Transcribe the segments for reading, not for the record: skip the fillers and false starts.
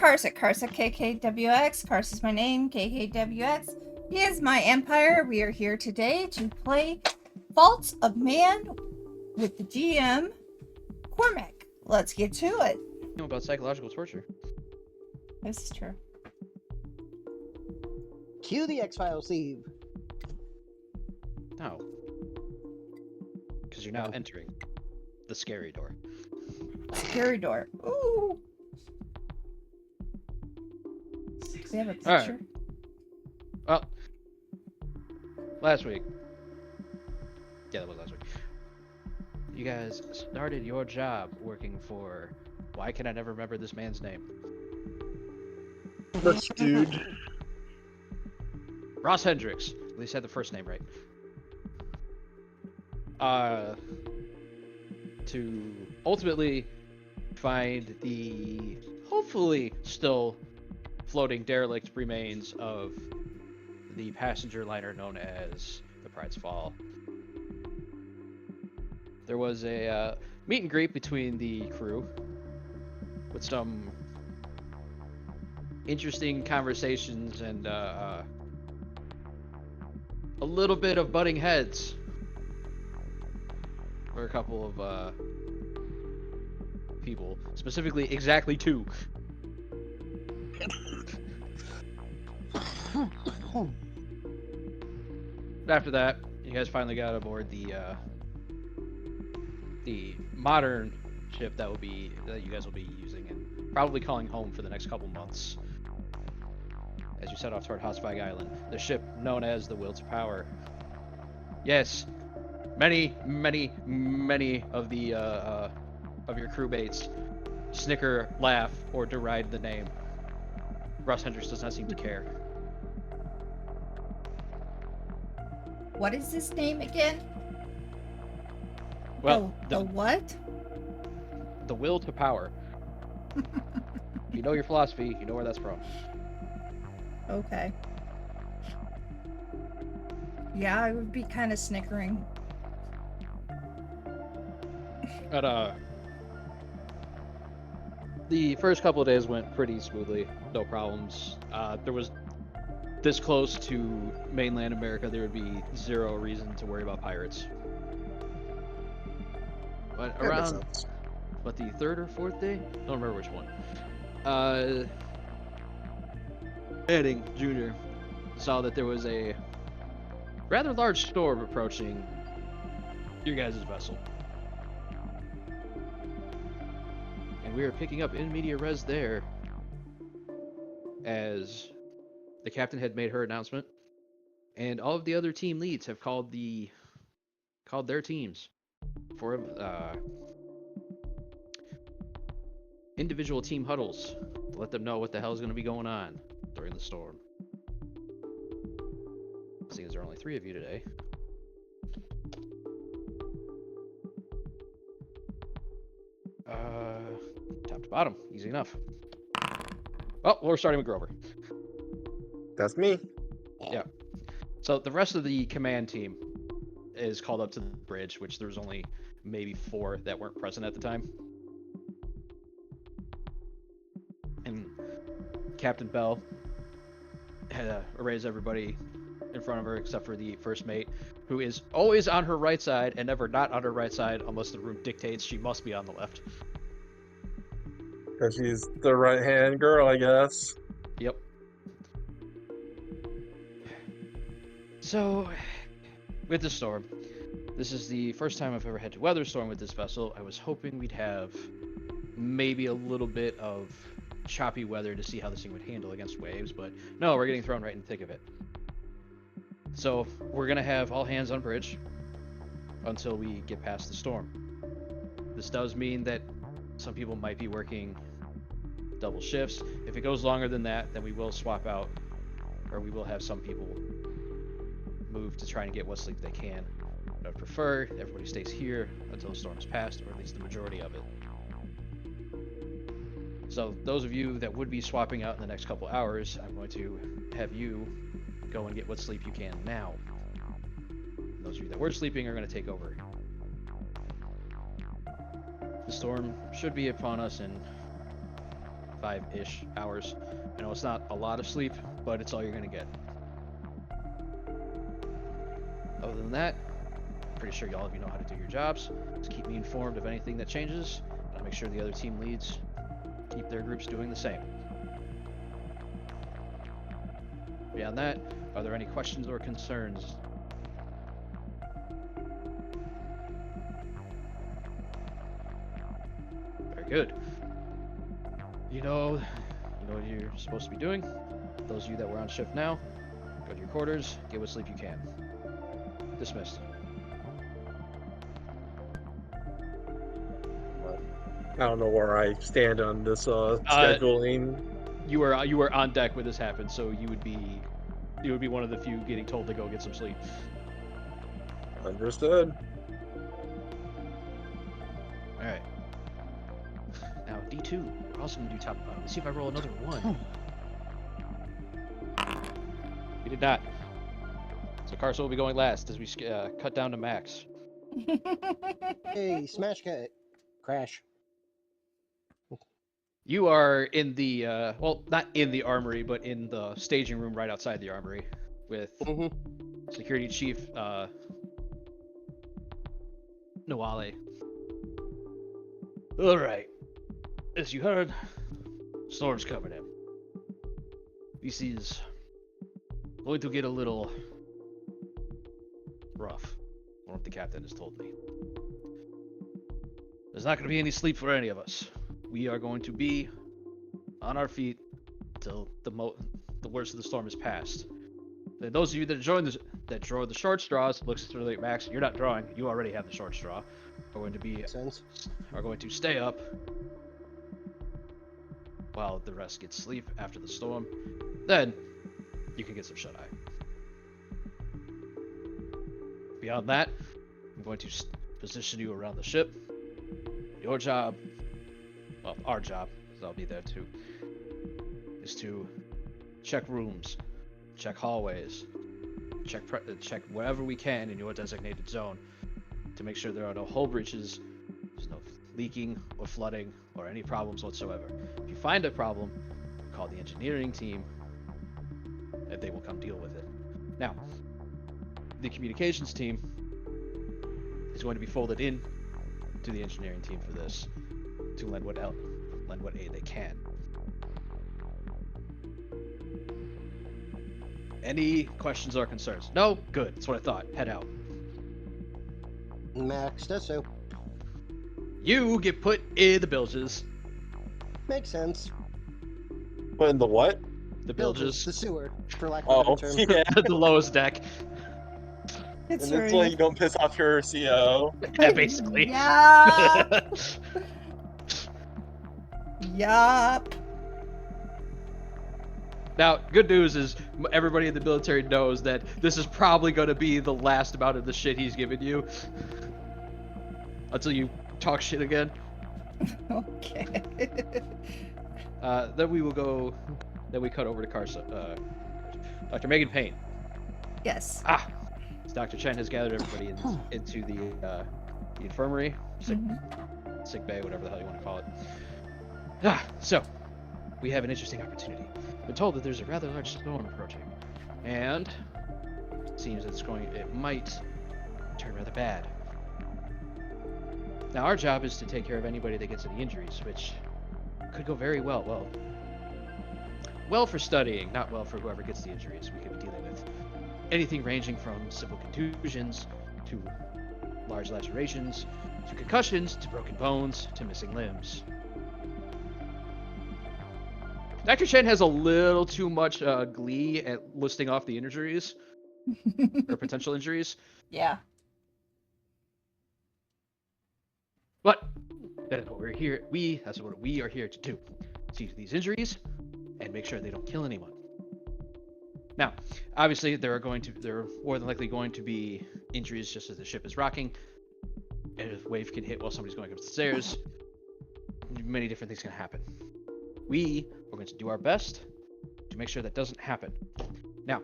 Karsa, KarsaKKWx. Karsa's my name, KKWx. He is my empire. We are here today to play Faults of Man with the GM, Cormac. Let's get to it. You know about psychological torture. This is true. Cue the X-Files Steve. No. Because you're now entering the scary door. Scary door. Ooh. We have a picture. All right. Well, last week. Yeah, that was last week. You guys started your job working for... Why can I never remember this man's name? This dude. Ross Hendrix. At least I had the first name right. To ultimately find the hopefully still floating derelict remains of the passenger liner known as the Pride's Fall. There was a meet and greet between the crew with some interesting conversations and a little bit of butting heads for a couple of people, specifically exactly two. After that, you guys finally got aboard the modern ship that you guys will be using and probably calling home for the next couple months. As you set off toward Hosfag Island, the ship known as the Will to Power. Yes, many of the of your crewmates snicker, laugh, or deride the name. Russ Hendrix does not seem to care. What is his name again? Well, the what? The Will to Power. You know your philosophy, you know where that's from. Okay. Yeah, I would be kind of snickering. But the first couple of days went pretty smoothly, no problems. There was this close to mainland America, there would be zero reason to worry about pirates. But around, what, the third or fourth day? Don't remember which one. Heading Junior saw that there was a rather large storm approaching your guys' vessel. And we were picking up in media res there as the captain had made her announcement, and all of the other team leads have called their teams for individual team huddles to let them know what the hell is going to be going on during the storm. Seeing as there are only 3 of you today. Top to bottom, easy enough. Well, we're starting with Grover. That's me. Yeah. So the rest of the command team is called up to the bridge, which there was only maybe 4 that weren't present at the time. And Captain Bell had to erase everybody in front of her except for the first mate, who is always on her right side and never not on her right side unless the room dictates she must be on the left. Because she's the right-hand girl, I guess. Yep. So, with the storm, this is the first time I've ever had to weather a storm with this vessel. I was hoping we'd have maybe a little bit of choppy weather to see how this thing would handle against waves, but no, we're getting thrown right in the thick of it. So, we're going to have all hands on bridge until we get past the storm. This does mean that some people might be working double shifts. If it goes longer than that, then we will swap out, or we will have some people move to try and get what sleep they can. But I'd prefer everybody stays here until the storm is passed, or at least the majority of it. So those of you that would be swapping out in the next couple hours, I'm going to have you go and get what sleep you can now. And those of you that were sleeping are going to take over. The storm should be upon us in 5-ish hours. I know it's not a lot of sleep, but it's all you're gonna get. Other than that, pretty sure all of you know how to do your jobs. Just keep me informed of anything that changes, and I'll make sure the other team leads keep their groups doing the same. Beyond that, are there any questions or concerns? Very good. You know what you're supposed to be doing. Those of you that were on shift now, go to your quarters, get what sleep you can. Dismissed. I don't know where I stand on this scheduling. You were on deck when this happened, so you would be one of the few getting told to go get some sleep. Understood. All right. Now D2. We're also gonna do top. Let's see if I roll another 1. We did not. So Karsa will be going last as we cut down to max. Hey, smash cut. Crash. You are in the well, not in the armory, but in the staging room right outside the armory with Security Chief Nawale. All right. As you heard, storm's coming in. This is going to get a little rough, from what the captain has told me. There's not going to be any sleep for any of us. We are going to be on our feet until the worst of the storm is past. Then those of you that draw the short straws, looks really at Max. You're not drawing. You already have the short straw. Are going to stay up while the rest get sleep after the storm. Then you can get some shut eye. Beyond that, I'm going to position you around the ship. Your job, well, our job, because I'll be there too, is to check rooms, check hallways, check wherever we can in your designated zone to make sure there are no hull breaches, there's no leaking or flooding or any problems whatsoever. If you find a problem, call the engineering team and they will come deal with it. Now, the communications team is going to be folded in to the engineering team for this to lend what aid they can. Any questions or concerns? No? Good. That's what I thought. Head out. Max does so. You get put in the bilges. Makes sense. But in the what? The bilges. The sewer, for lack of a better term. Yeah. The lowest deck. It's And it's like you don't piss off your CO. Yeah, basically. Yup. Yup. Now, good news is everybody in the military knows that this is probably going to be the last amount of the shit he's given you. Until you talk shit again. Okay. Then we cut over to Dr. Megan Payne. Yes. Dr. Chen has gathered everybody into the infirmary, sick bay, whatever the hell you want to call it. So, we have an interesting opportunity. I've been told that there's a rather large storm approaching, and it seems it might turn rather bad. Now, our job is to take care of anybody that gets any injuries, which could go very well. Well for studying, not well for whoever gets the injuries. We could be dealing with anything ranging from simple contusions to large lacerations to concussions to broken bones to missing limbs. Dr. Chen has a little too much glee at listing off the injuries or potential injuries. Yeah. But that is what we're here. That's what we are here to do. See these injuries and make sure they don't kill anyone. Now, obviously, there are more than likely going to be injuries just as the ship is rocking. And a wave can hit while somebody's going up the stairs. Many different things can happen. We are going to do our best to make sure that doesn't happen. Now,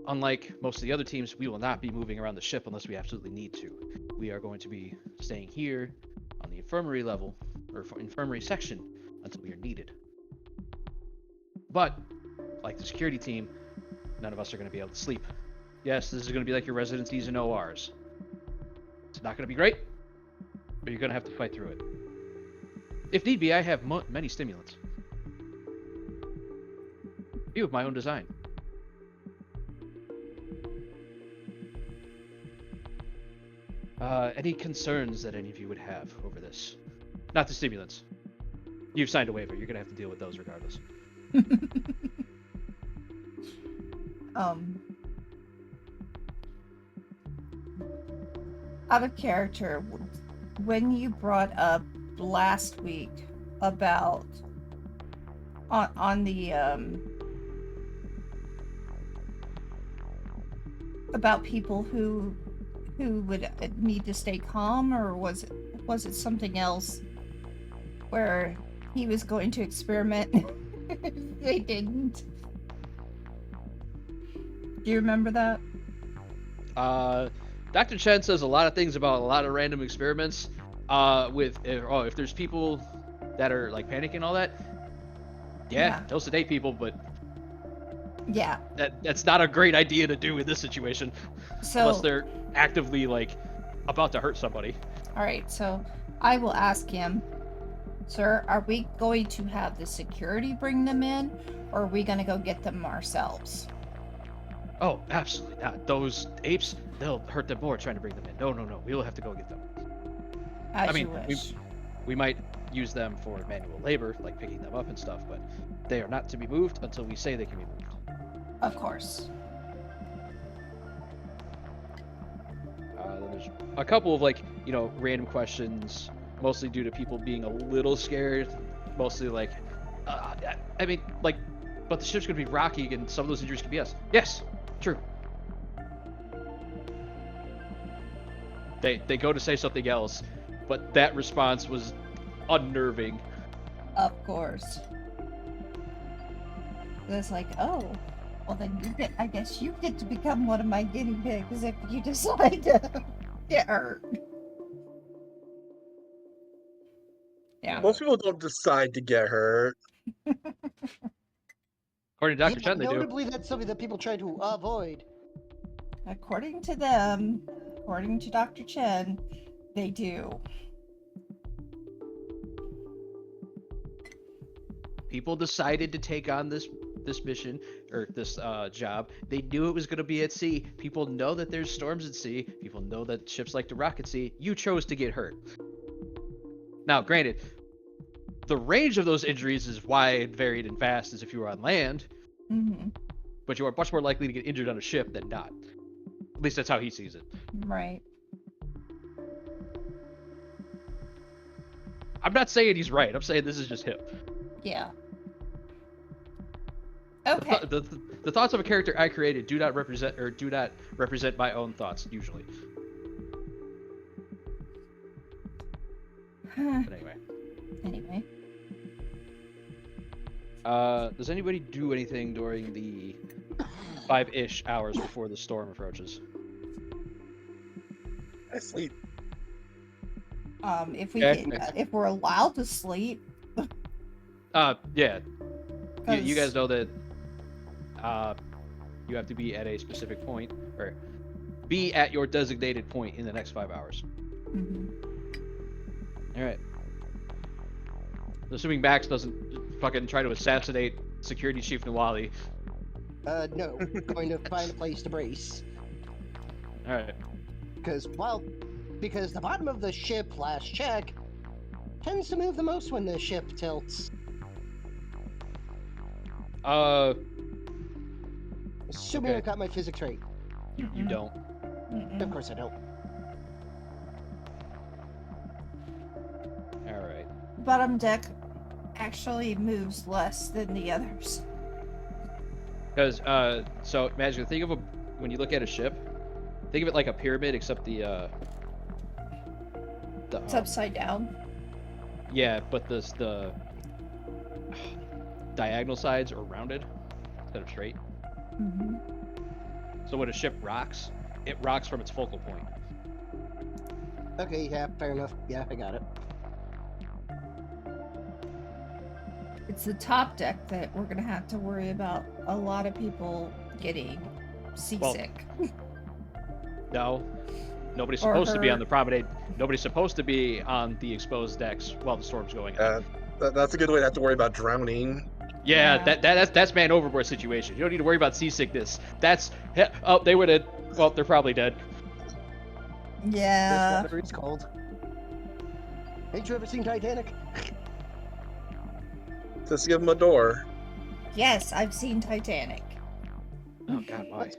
unlike most of the other teams, we will not be moving around the ship unless we absolutely need to. We are going to be staying here on the infirmary level, or infirmary section, until we are needed. But, like the security team, none of us are going to be able to sleep. Yes, this is going to be like your residencies and ORs. It's not going to be great, but you're going to have to fight through it. If need be, I have many stimulants. Few of my own design. Any concerns that any of you would have over this? Not the stimulants. You've signed a waiver. You're going to have to deal with those regardless. Out of character, when you brought up last week about on the about people who would need to stay calm, or was it something else where he was going to experiment? They didn't. Do you remember that? Dr. Chen says a lot of things about a lot of random experiments. If there's people that are like panicking and all that, yeah, they'll sedate people, but yeah, that's not a great idea to do in this situation. So, unless they're actively like about to hurt somebody. All right, so I will ask him, sir, are we going to have the security bring them in, or are we going to go get them ourselves? Oh, absolutely not. Those apes, they'll hurt them more trying to bring them in. No. We will have to go get them. As you wish. We might use them for manual labor, like picking them up and stuff, but they are not to be moved until we say they can be moved. Of course. There's a couple of random questions, mostly due to people being a little scared. Mostly but the ship's gonna be rocky and some of those injuries could be us. Yes, true. They go to say something else, but that response was unnerving. Of course. It's like, oh, well then I guess you get to become one of my guinea pigs if you decide to get hurt. Yeah. Most people don't decide to get hurt. According to Dr. Chen, they do. Notably, that's something that people try to avoid. According to them, according to Dr. Chen, they do. People decided to take on this mission or this job. They knew it was going to be at sea. People know that there's storms at sea. People know that ships like to rock at sea. You chose to get hurt. Now, granted, the range of those injuries is wide, varied, and vast as if you were on land. Mm-hmm. But you are much more likely to get injured on a ship than not. At least that's how he sees it. Right. I'm not saying he's right. I'm saying this is just him. Yeah. Okay. The thoughts of a character I created do not represent my own thoughts usually. But Anyway. Does anybody do anything during the 5-ish hours before the storm approaches? I sleep. If we're allowed to sleep. Yeah. You guys know that you have to be at a specific point, or be at your designated point in the next 5 hours. Mm-hmm. All right. Assuming Max doesn't fucking try to assassinate Security Chief Nawali. No. Going to find a place to brace. All right. Because the bottom of the ship, last check, tends to move the most when the ship tilts. Assuming okay. I've got my physics right. You don't. Mm-mm. Of course I don't. All right. Bottom deck actually moves less than the others. Because so imagine, when you look at a ship, think of it like a pyramid, except the It's upside down. Yeah, but the diagonal sides are rounded instead of straight. Mm-hmm. So when a ship rocks, it rocks from its focal point. Okay, yeah, fair enough. Yeah, I got it. It's the top deck that we're gonna have to worry about a lot of people getting seasick. No. Nobody's Or supposed to be on hurt. the promenade. Nobody's supposed to be on the exposed decks while the storm's going on. That's a good way to have to worry about drowning. Yeah, Yeah. that's man overboard situation. You don't need to worry about seasickness. They were dead. Well, they're probably dead. Yeah. This weather is cold. Ain't you ever seen Titanic? Just give them a door. Yes, I've seen Titanic. Oh God, why?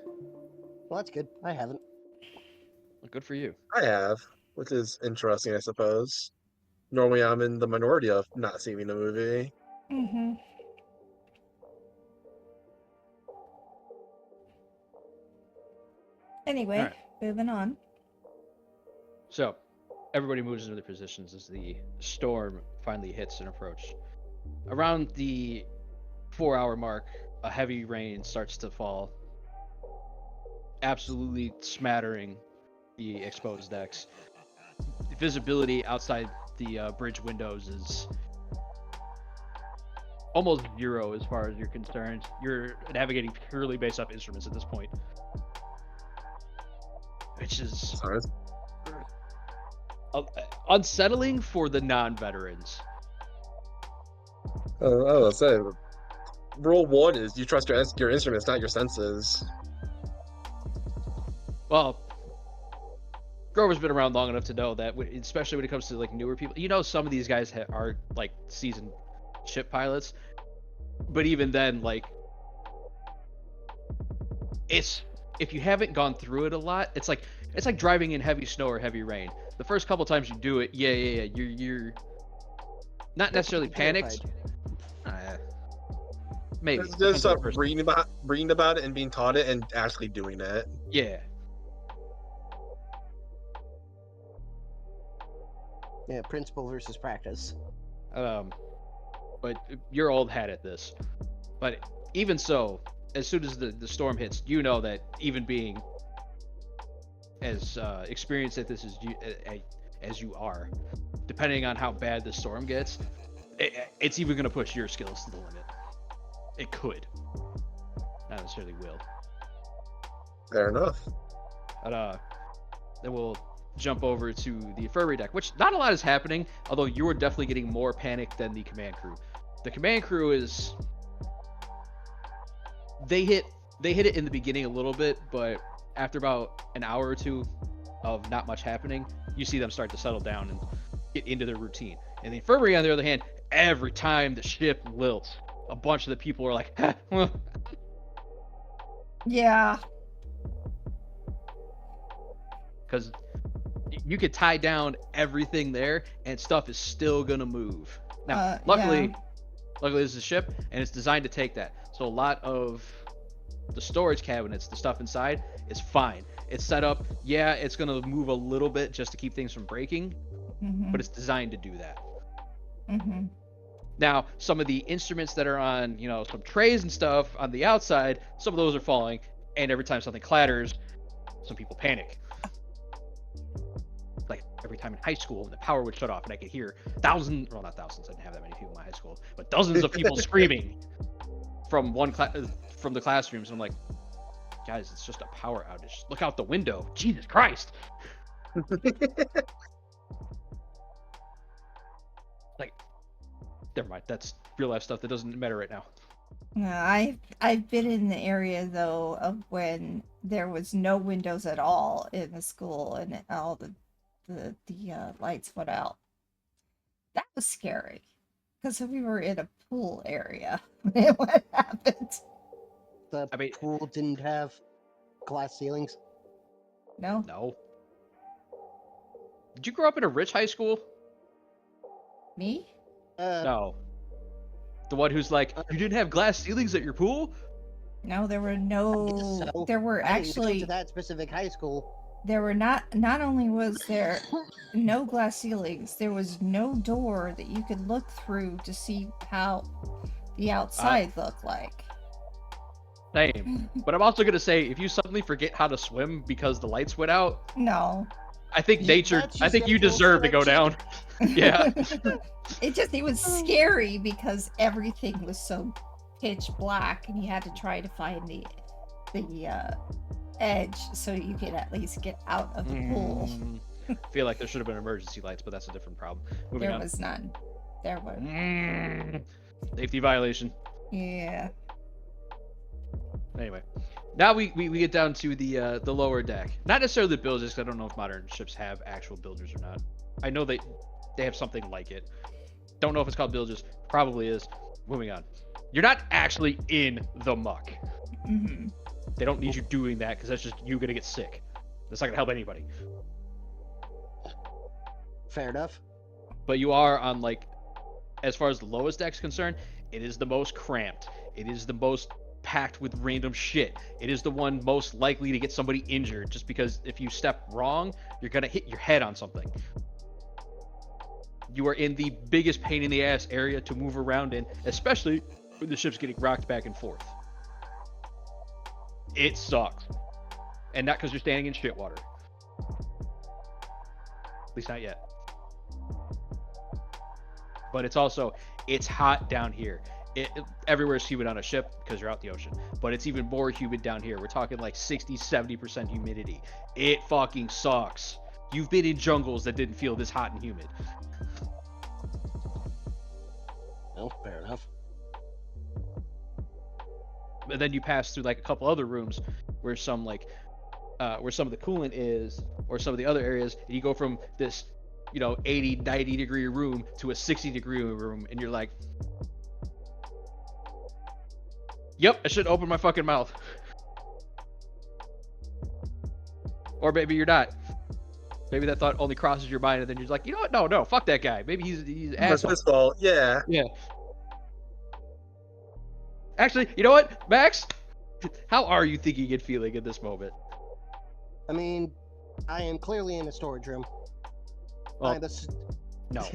Well, that's good. I haven't. Well, good for you. I have, which is interesting, I suppose. Normally, I'm in the minority of not seeing the movie. Mm-hmm. Anyway, Alright. moving on. So, everybody moves into their positions as the storm finally hits an approach. Around the 4-hour mark, a heavy rain starts to fall, absolutely smattering the exposed decks. The visibility outside the bridge windows is almost zero as far as you're concerned. You're navigating purely based off instruments at this point, which is Sorry. unsettling for the non-veterans. I'll say, rule 1 is you trust your instruments, not your senses. Well, Grover's been around long enough to know that, especially when it comes to like newer people, some of these guys are like seasoned ship pilots, but even then, like, if you haven't gone through it a lot, it's like driving in heavy snow or heavy rain. The first couple times you do it, you're not necessarily panicked. Maybe. It's just reading about it and being taught it and actually doing it. Yeah. Yeah, principle versus practice. But you're old hat at this. But even so, as soon as the storm hits, you know that even being as experienced at this as you are, depending on how bad the storm gets, it's even going to push your skills to the limit. It could. Not necessarily will. Fair enough. But then we'll jump over to the infirmary deck, which not a lot is happening, although you are definitely getting more panic than the command crew. The command crew is... They hit it in the beginning a little bit, but after about an hour or two of not much happening, you see them start to settle down and get into their routine. And the infirmary, on the other hand, every time the ship lilts, a bunch of the people are like, Yeah. because you could tie down everything there and stuff is still gonna move. Now, luckily this is a ship and it's designed to take that. So a lot of the storage cabinets, the stuff inside, is fine. It's set up, it's gonna move a little bit just to keep things from breaking, but it's designed to do that. Mm-hmm. Now, some of the instruments that are on, some trays and stuff on the outside, some of those are falling, and every time something clatters, some people panic. Like every time in high school, the power would shut off, and I could hear thousands, well, not thousands, I didn't have that many people in my high school, but dozens of people screaming from from the classrooms. And I'm like, guys, it's just a power outage. Look out the window. Jesus Christ. Like, never mind. That's real life stuff that doesn't matter right now. I've been in the area though of when there was no windows at all in the school and all the lights went out. That was scary because we were in a pool area when what happened. The pool didn't have glass ceilings. No. Did you grow up in a rich high school? Me? No. The one who's like, you didn't have glass ceilings at your pool? No, there were no. So, There were I didn't go actually. to that specific high school. There were not only was there no glass ceilings, there was no door that you could look through to see how the outside looked like. Same. But I'm also going to say, if you suddenly forget how to swim because the lights went out, No. I think Yeah, nature. that's I just think you natural deserve to go down. selection. Yeah. It was scary because everything was so pitch black, and you had to try to find the edge so you could at least get out of the pool. I feel like there should have been emergency lights, but that's a different problem. Moving There on. was none. There was. Safety violation. Yeah. Anyway, now we get down to the lower deck. Not necessarily the bilges, because I don't know if modern ships have actual bilges or not. I know they have something like it. Don't know if it's called bilges. Probably is. Moving on. You're not actually in the muck. Mm-hmm. They don't need you doing that because that's just you gonna get sick. That's not gonna help anybody. Fair enough. But you are on, like, as far as the lowest deck's concerned, it is the most cramped. It is the most packed with random shit. It is the one most likely to get somebody injured, just because if you step wrong, you're gonna hit your head on something. You are in the biggest pain in the ass area to move around in, especially when the ship's getting rocked back and forth. It sucks. And not because you're standing in shit water. At least not yet. But it's also, it's hot down here. Everywhere is humid on a ship because you're out the ocean. But it's even more humid down here. We're talking like 60, 70% humidity. It fucking sucks. You've been in jungles that didn't feel this hot and humid. Well, fair enough. And then you pass through like a couple other rooms where some of the coolant is, or some of the other areas, and you go from this, 80, 90 degree room to a 60 degree room, and you're like, yep, I should open my fucking mouth. Or maybe you're not. Maybe that thought only crosses your mind, and then you're like, you know what? No, fuck that guy. Maybe he's an That's asshole. his fault. Yeah. Yeah. Actually, you know what, Max? How are you thinking and feeling at this moment? I mean, I am clearly in a storage room. Well, no,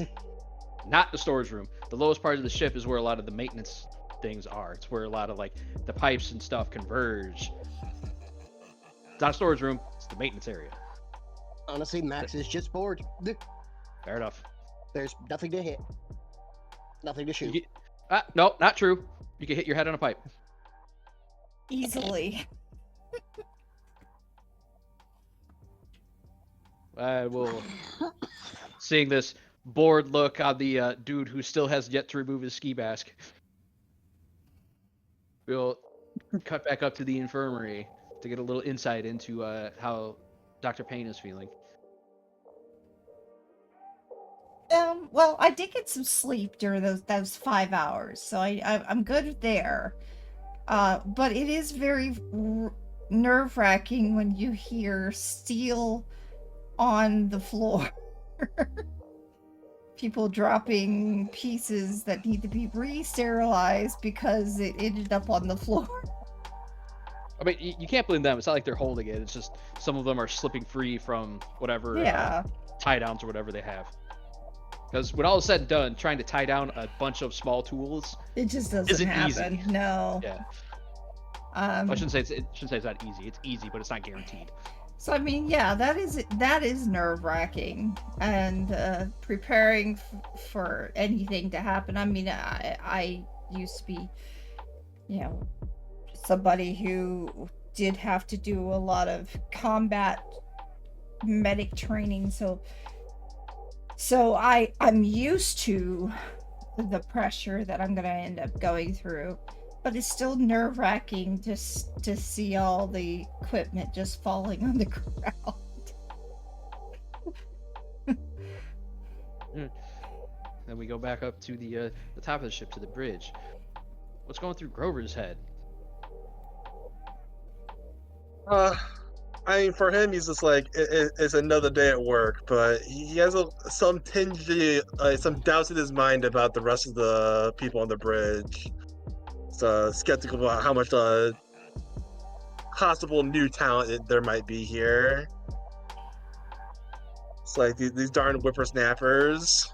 not the storage room. The lowest part of the ship is where a lot of the maintenance things are. It's where a lot of like the pipes and stuff converge. It's not a storage room. It's the maintenance area. Honestly, Max is just bored. Fair enough. There's nothing to hit. Nothing to shoot. No, not true. You can hit your head on a pipe. Easily. Will seeing this bored look on the dude who still has yet to remove his ski mask. We'll cut back up to the infirmary to get a little insight into how Dr. Payne is feeling. Well, I did get some sleep during those 5 hours, so I'm good there. But it is very nerve-wracking when you hear steel on the floor. People dropping pieces that need to be re-sterilized because it ended up on the floor. I mean, you can't blame them. It's not like they're holding it. It's just some of them are slipping free from whatever tie downs or whatever they have. Because when all is said and done, trying to tie down a bunch of small tools, it just doesn't isn't happen. easy. No. Yeah. I shouldn't say it's not easy. It's easy, but it's not guaranteed. So I mean, yeah, that is nerve-wracking, and preparing for anything to happen. I mean, I used to be, somebody who did have to do a lot of combat medic training, so I'm used to the pressure that I'm gonna end up going through. But it's still nerve-wracking just to see all the equipment just falling on the ground. Then we go back up to the top of the ship, to the bridge. What's going through Grover's head? I mean, for him, he's just like, it's another day at work, but he has some some doubts in his mind about the rest of the people on the bridge. Skeptical about how much possible new talent there might be here. It's like these darn whippersnappers.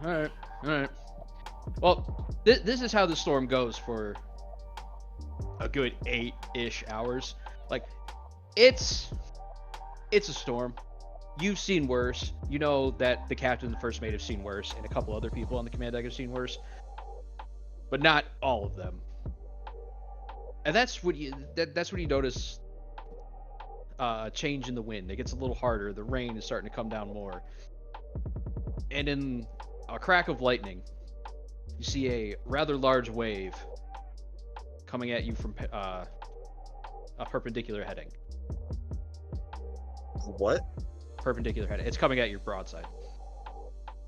All right. Well, this is how the storm goes for a good 8-ish hours. Like, it's it's a storm. You've seen worse. You know that the captain and the first mate have seen worse, and a couple other people on the command deck have seen worse, but not all of them. And that's what you notice. Change in the wind. It gets a little harder. The rain is starting to come down more. And in a crack of lightning, you see a rather large wave coming at you from a perpendicular heading. What? Perpendicular heading. It's coming at your broadside.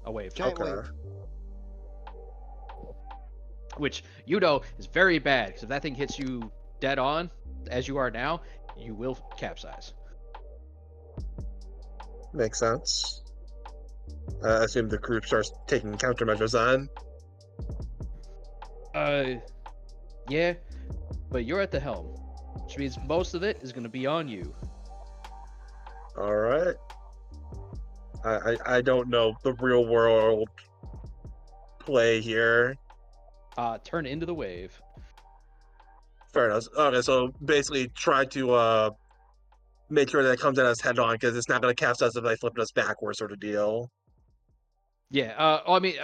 A wave. Giant Okay. wave. Which, you know, is very bad, because if that thing hits you dead on, as you are now, you will capsize. Makes sense. I assume the crew starts taking countermeasures on. Yeah, but you're at the helm, which means most of it is going to be on you. All right. I don't know the real world play here. Turn into the wave. Fair enough. Okay, so basically try to make sure that it comes at us head on, because it's not going to cast us if I flip us backwards, sort of deal. Yeah. I mean,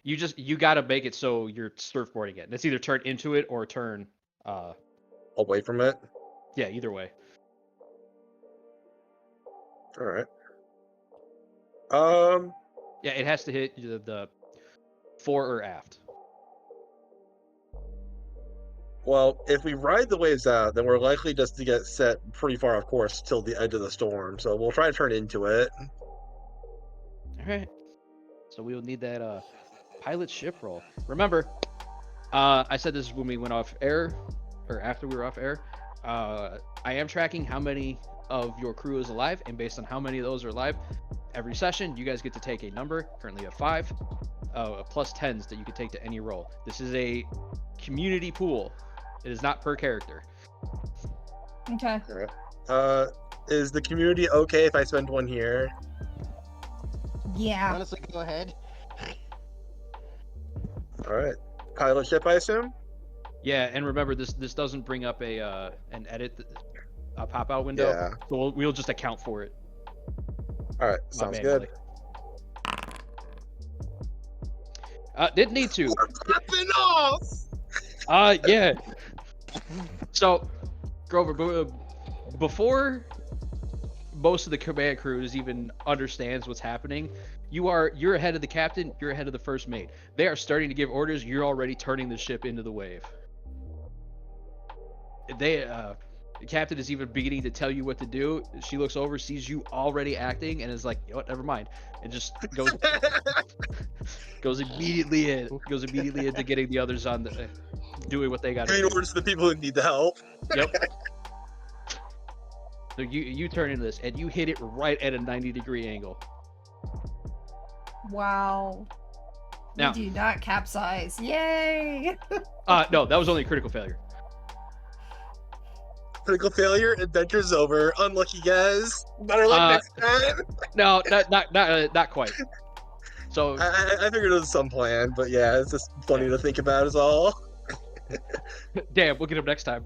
you got to make it so you're surfboarding it. And it's either turn into it or turn. Away from it. Yeah. Either way. All right. Yeah, it has to hit the fore or aft. Well, if we ride the waves out, then we're likely just to get set pretty far off course till the edge of the storm. So we'll try to turn into it. All right. So we will need that pilot ship roll. Remember, I said this when we went off air, or after we were off air. I am tracking how many of your crew is alive, and based on how many of those are alive, every session you guys get to take a number. Currently you have 5, plus 10s that you can take to any roll. This is a community pool. It is not per character. Okay. All right. Is the community okay if I spend one here? Yeah. Honestly, go ahead. All right. Pilot ship, I assume. Yeah, and remember this doesn't bring up an edit, a pop out window. Yeah. So we'll just account for it. All right. Sounds good. Didn't need to. We're popping off. Yeah. So, Grover, before most of the command crews even understands what's happening, you're ahead of the captain, you're ahead of the first mate. They are starting to give orders, you're already turning the ship into the wave. The captain is even beginning to tell you what to do. She looks over, sees you already acting, and is like, you know what, never mind. And just goes immediately into getting the others on the doing what they got to Giving do. orders to the people who need the help. Yep. So you turn into this, and you hit it right at a 90-degree angle. Wow. Now- We do not capsize. Yay! No, that was only a critical failure. Critical failure. Adventure's over. Unlucky guys. Better luck next time. No, not quite. So I figured it was some plan, but yeah, it's just funny to think about is all. damn, we'll get him next time.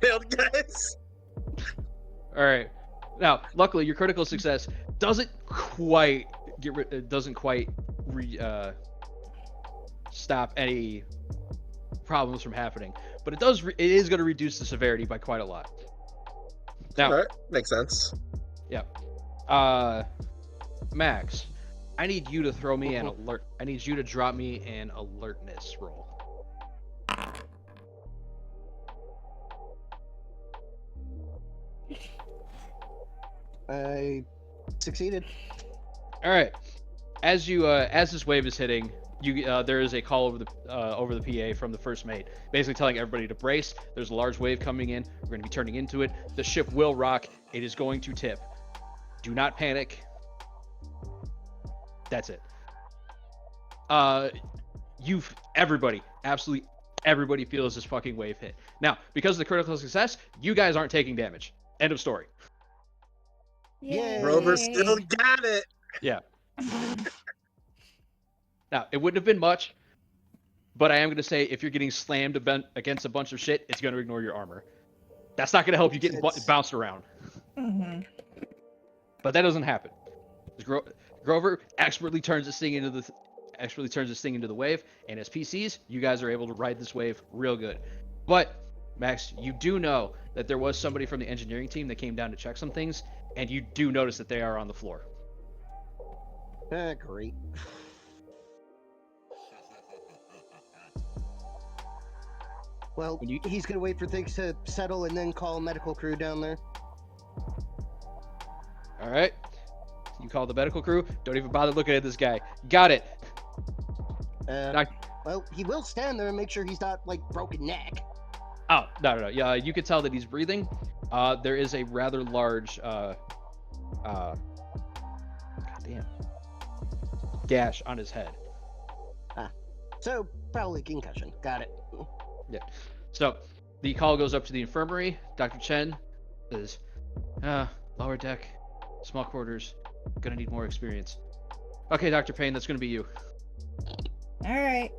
Failed, guys. All right. Now, luckily, your critical success doesn't quite stop any problems from happening, but it is going to reduce the severity by quite a lot. Now, All right, makes sense. Max, I need you to throw me an alert. I need you to drop me an alertness roll. I succeeded. All right. As this wave is hitting, there is a call over the PA from the first mate, basically telling everybody to brace. There's a large wave coming in. We're going to be turning into it. The ship will rock. It is going to tip. Do not panic. That's it. Absolutely everybody feels this fucking wave hit. Now, because of the critical success, you guys aren't taking damage. End of story. Yay. Rover still got it. Yeah. Now, it wouldn't have been much, but I am going to say if you're getting slammed against a bunch of shit, it's going to ignore your armor. That's not going to help you get bounced around. Mm-hmm. But that doesn't happen. Grover expertly turns this thing into the wave, and as PCs, you guys are able to ride this wave real good. But Max, you do know that there was somebody from the engineering team that came down to check some things, and you do notice that they are on the floor. Great. Well, he's gonna wait for things to settle and then call a medical crew down there. All right. You call the medical crew. Don't even bother looking at this guy. Got it. Well, he will stand there and make sure he's not, like, broken neck. Oh, no. Yeah, you can tell that he's breathing. There is a rather large, goddamn, gash on his head. So, probably concussion. Got it. Yeah. So, the call goes up to the infirmary. Dr. Chen says, lower deck, small quarters, gonna need more experience. Okay, Dr. Payne, that's gonna be you. All right.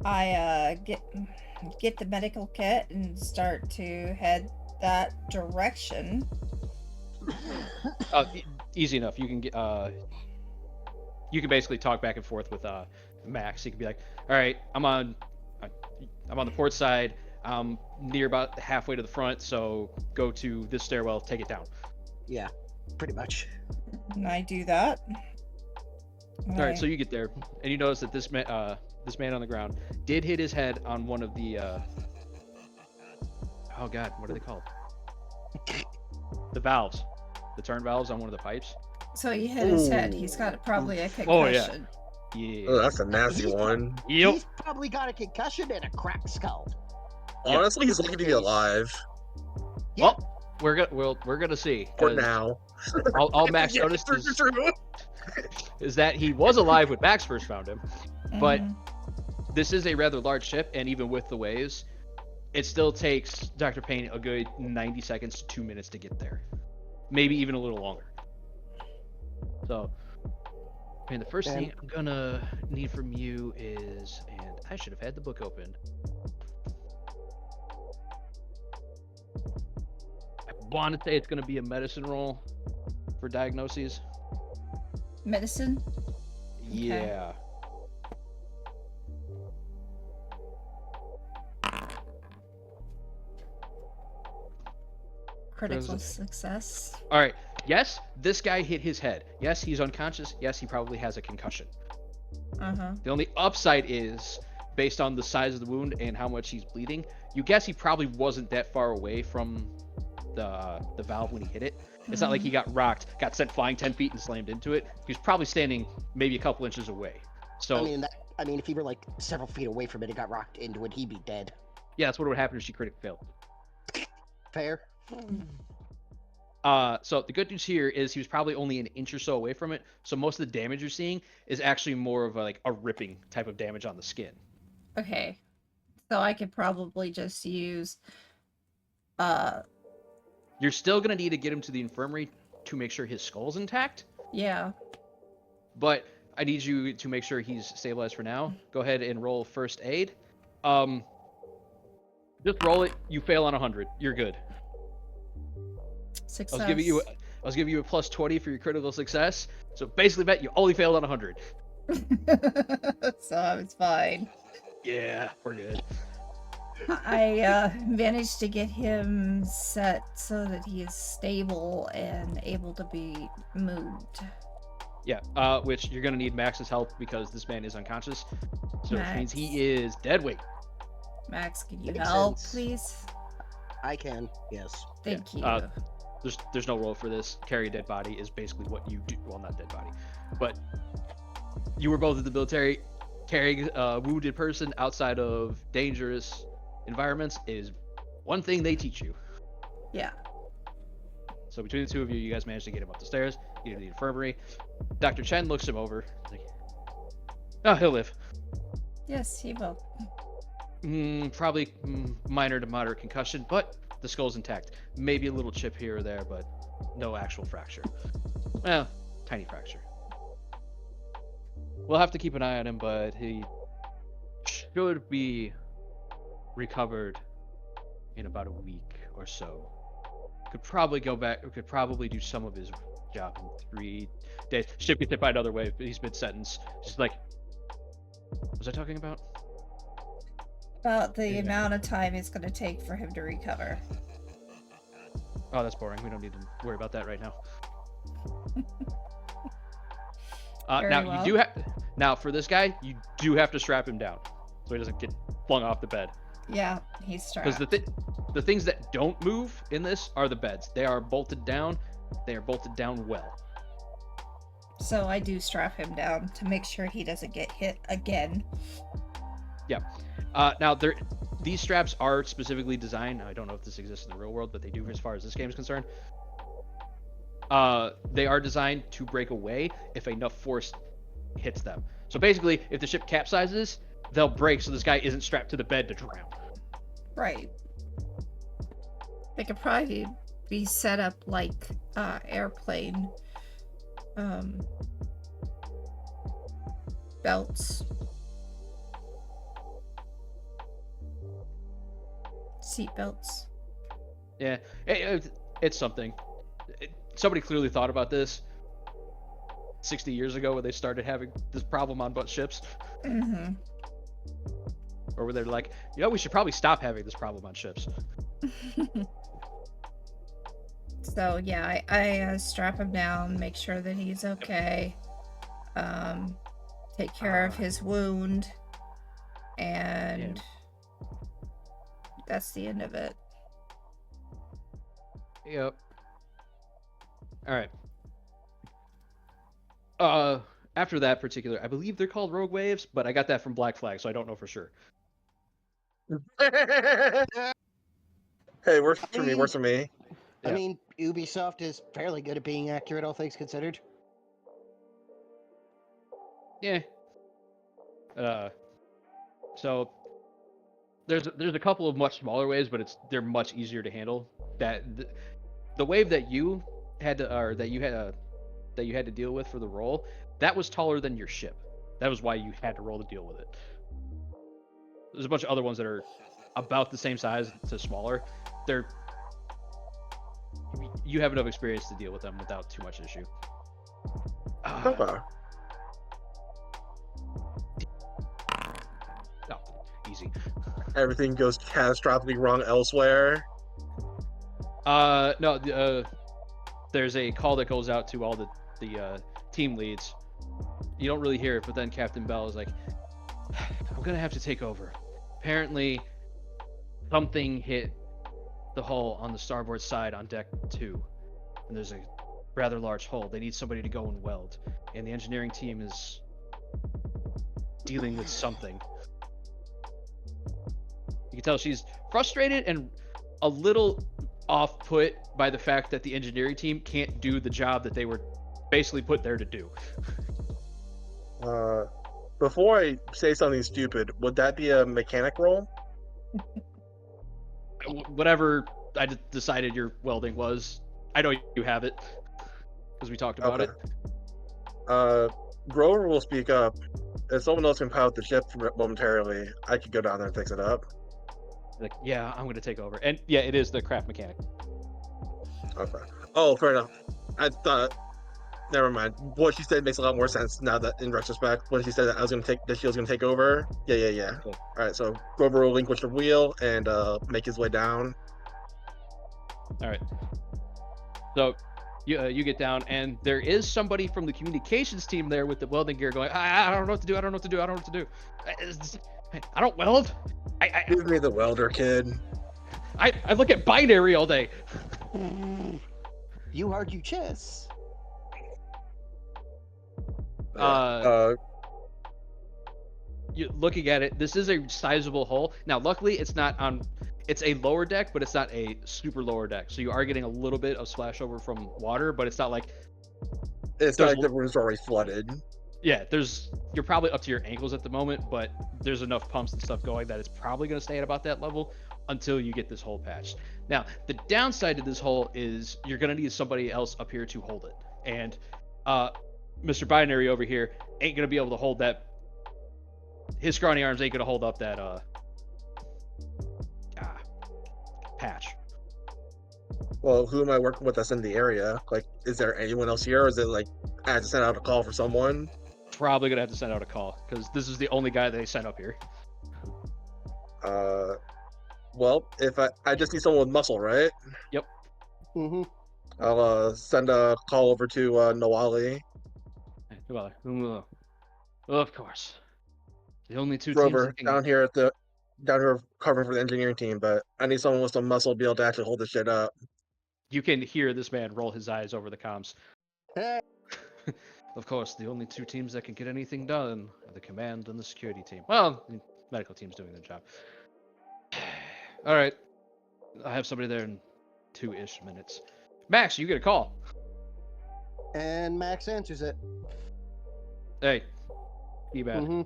I get the medical kit and start to head that direction. Easy enough. You can get you can basically talk back and forth with Max. He can be like, all right, I'm on the port side. I'm near about halfway to the front, so go to this stairwell, take it down. Yeah, pretty much. And I do that. All right, so you get there, and you notice that this man on the ground did hit his head on one of the oh god, what are they called? The valves, the turn valves on one of the pipes. So he hit his head. He's got probably a concussion. Oh yeah. Yeah. Oh, that's a nasty one. Yep. He's probably got a concussion and a cracked skull. Honestly, he's lucky to be alive. Yeah. Well, we're gonna see. For now. All Max noticed is that he was alive when Max first found him, but this is a rather large ship, and even with the waves, it still takes Dr. Payne a good 90 seconds to 2 minutes to get there, maybe even a little longer. So, I mean, the first thing I'm gonna need from you is, and I should have had the book open. I want to say it's gonna be a medicine roll for diagnoses. Medicine? Yeah. Critical success. All right. Yes, this guy hit his head. Yes, he's unconscious. Yes, he probably has a concussion. The only upside is, based on the size of the wound and how much he's bleeding, you guess he probably wasn't that far away from the valve when he hit it. It's not like he got rocked, got sent flying 10 feet and slammed into it. He was probably standing maybe a couple inches away. So I mean, if he were like several feet away from it and got rocked into it, he'd be dead. Yeah, that's what would happen if she critically failed. Fair. So the good news here is he was probably only an inch or so away from it. So most of the damage you're seeing is actually more of a ripping type of damage on the skin. Okay. So I could probably just use You're still gonna need to get him to the infirmary to make sure his skull's intact. yeah. But I need you to make sure he's stabilized for now. Go ahead and roll first aid. Just roll it. You fail on 100. You're good. Success. I was giving you a plus 20 for your critical success. So basically, bet you only failed on 100. So it's fine. Yeah, we're good. I managed to get him set so that he is stable and able to be moved. Yeah, which you're gonna need Max's help because this man is unconscious. So which means he is dead weight. Max, can you Makes help, sense. please? I can, yes. Thank you. There's no role for this. Carry a dead body is basically what you do. Well, not dead body, but you were both in the military. Carrying a wounded person outside of dangerous environments is one thing they teach you. Yeah. So between the two of you, you guys managed to get him up the stairs, get him to the infirmary. Dr. Chen looks him over. Like, oh, he'll live. Yes, he will. Probably minor to moderate concussion, but the skull's intact. Maybe a little chip here or there, but no actual fracture. Well, tiny fracture. We'll have to keep an eye on him, but he should be recovered in about a week or so. could probably go back. Could probably do some of his job in 3 days. Ship gets hit by another wave. He's mid-sentence. Just like, what was I talking about? About the amount of time it's going to take for him to recover. Oh, that's boring. We don't need to worry about that right now. Now well. you do have. Now for this guy, you do have to strap him down so he doesn't get flung off the bed. Yeah, he's strapped. Because the things that don't move in this are the beds. They are bolted down. They are bolted down well. So I do strap him down to make sure he doesn't get hit again. Yeah. Now these straps are specifically designed. I don't know if this exists in the real world, but they do as far as this game is concerned. They are designed to break away if enough force hits them. So basically, if the ship capsizes, they'll break so this guy isn't strapped to the bed to drown. Right. They could probably be set up like airplane belts. Seat belts. Yeah, it's something. Somebody clearly thought about this 60 years ago when they started having this problem on both ships. Mm-hmm. Or where they're like, we should probably stop having this problem on ships. So yeah, I strap him down, make sure that he's okay, take care of his wound, and that's the end of it. Yep. All right. After that particular, I believe they're called rogue waves, but I got that from Black Flag, so I don't know for sure. Hey, works for me. Works for me. I mean, Ubisoft is fairly good at being accurate, all things considered. Yeah. So there's a couple of much smaller waves, but they're much easier to handle. That the wave that you had to deal with for the roll, that was taller than your ship. That was why you had to roll to deal with it. There's a bunch of other ones that are about the same size to smaller. You have enough experience to deal with them without too much issue. Oh, easy. Everything goes catastrophically wrong elsewhere. No. There's a call that goes out to all the team leads. You don't really hear it, but then Captain Bell is like, "I'm gonna have to take over. Apparently, something hit the hull on the starboard side on deck 2, and there's a rather large hole. They need somebody to go and weld, and the engineering team is dealing with something." You can tell she's frustrated and a little off-put by the fact that the engineering team can't do the job that they were basically put there to do. Before I say something stupid, would that be a mechanic roll? Whatever I decided your welding was, I know you have it because we talked about it. Grover will speak up. If someone else can pilot the ship momentarily, I could go down there and fix it up. Like, yeah, I'm gonna take over, and yeah, it is the craft mechanic. Okay. Oh, fair enough. I thought. Never mind. What she said makes a lot more sense now that, in retrospect, when she said that she was gonna take over. Yeah. Cool. All right, so Grover will relinquish the wheel and make his way down. All right. So you get down, and there is somebody from the communications team there with the welding gear going, I don't know what to do. I don't know what to do. I don't weld. Give me the welder, kid. I look at binary all day. You argue chess. You looking at it, this is a sizable hull. Now, luckily, it's a lower deck, but it's not a super lower deck. So you are getting a little bit of splashover from water, but it's not like the room's already flooded. Yeah, you're probably up to your ankles at the moment, but there's enough pumps and stuff going that it's probably going to stay at about that level until you get this hole patched. Now, the downside to this hole is you're going to need somebody else up here to hold it. And Mr. Binary over here ain't going to be able to hold that. His scrawny arms ain't going to hold up that patch. Well, who am I working with that's in the area? Like, is there anyone else here, or is it like I have to send out a call for someone? Probably gonna have to send out a call because this is the only guy they sent up here. Well, if I just need someone with muscle, right? Yep. Mm-hmm. I'll send a call over to Nawali. Well, of course. The only two teams Grover that can... down here covering for the engineering team, but I need someone with some muscle to be able to actually hold this shit up. You can hear this man roll his eyes over the comms. Hey, Of course, the only two teams that can get anything done are the command and the security team. Well, the medical team's doing their job. All right. I have somebody there in 2-ish minutes. Max, you get a call. and Max answers it. Hey, E-Bad. Mm-hmm.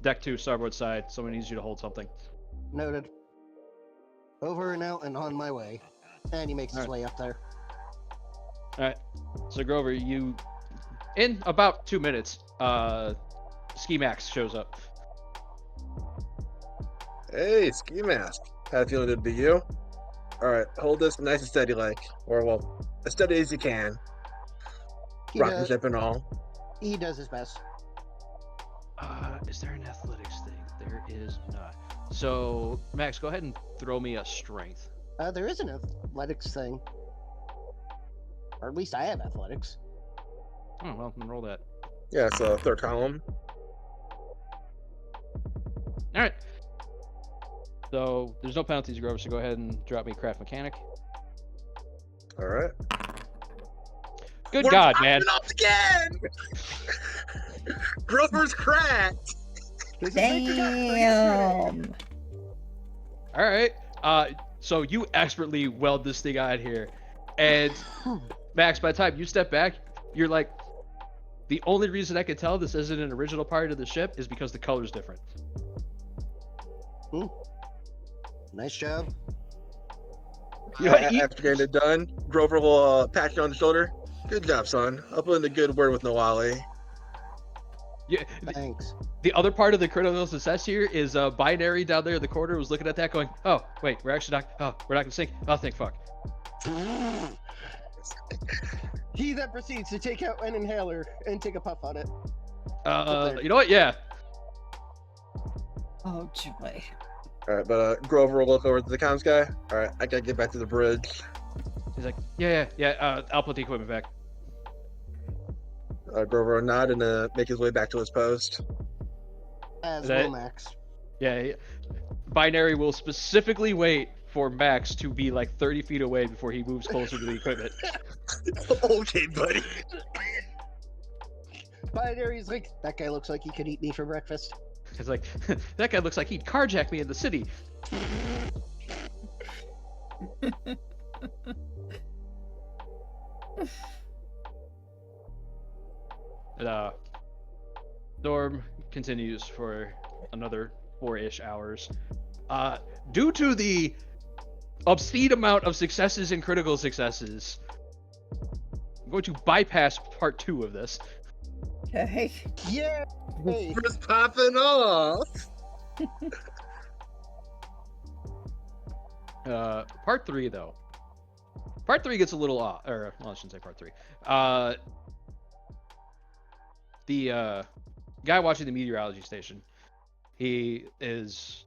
Deck 2, starboard side. Someone needs you to hold something. Noted. Over and out and on my way. And he makes his Alright. way up there. All right. So Grover, you in about 2 minutes. Ski Max shows up. Hey, ski mask. Had a feeling it'd be you. All right, hold this nice and steady, like, or well, as steady as you can. He Rocking does, ship and all. he does his best. Is there an athletics thing? There is not. So Max, go ahead and throw me a strength. There is an athletics thing. Or at least I have athletics. Oh well, then roll that. Yeah, it's a third column. All right. So there's no penalties, Grover. So go ahead and drop me craft mechanic. All right. Good We're God, man! popping up again. Grover's cracked. This is Major Doc for yesterday. Damn. All right. So you expertly weld this thing out here, and Max, by the time you step back, you're like, the only reason I can tell this isn't an original part of the ship is because the color's different. Nice job. Yeah, you- After getting it done, Grover will pat you on the shoulder. Good job, son. I'll put in a good word with Nawali. Yeah, Thanks. the other part of the critical success here is Binary down there in the corner was looking at that going, oh, wait, we're actually not, oh, we're not gonna sink. Oh, thank fuck. He then proceeds to take out an inhaler and take a puff on it. You know what? Yeah. Oh joy. All right, but Grover will look over to the comms guy. All right, I gotta get back to the bridge. He's like, yeah. I'll put the equipment back. Grover will nod and make his way back to his post. As Is that will it? Max. Yeah. Binary will specifically wait for Max to be like 30 feet away before he moves closer to the equipment. Okay, buddy. Binary's like, that guy looks like he could eat me for breakfast. It's like, that guy looks like he'd carjack me in the city. And, storm continues for another 4-ish hours. Due to the obscene amount of successes and critical successes, I'm going to bypass part 2 of this. Okay. Yeah! Hey. Grover's popping off. Part 3 though. Part 3 gets a little off, or well, I shouldn't say part 3. The guy watching the meteorology station, he is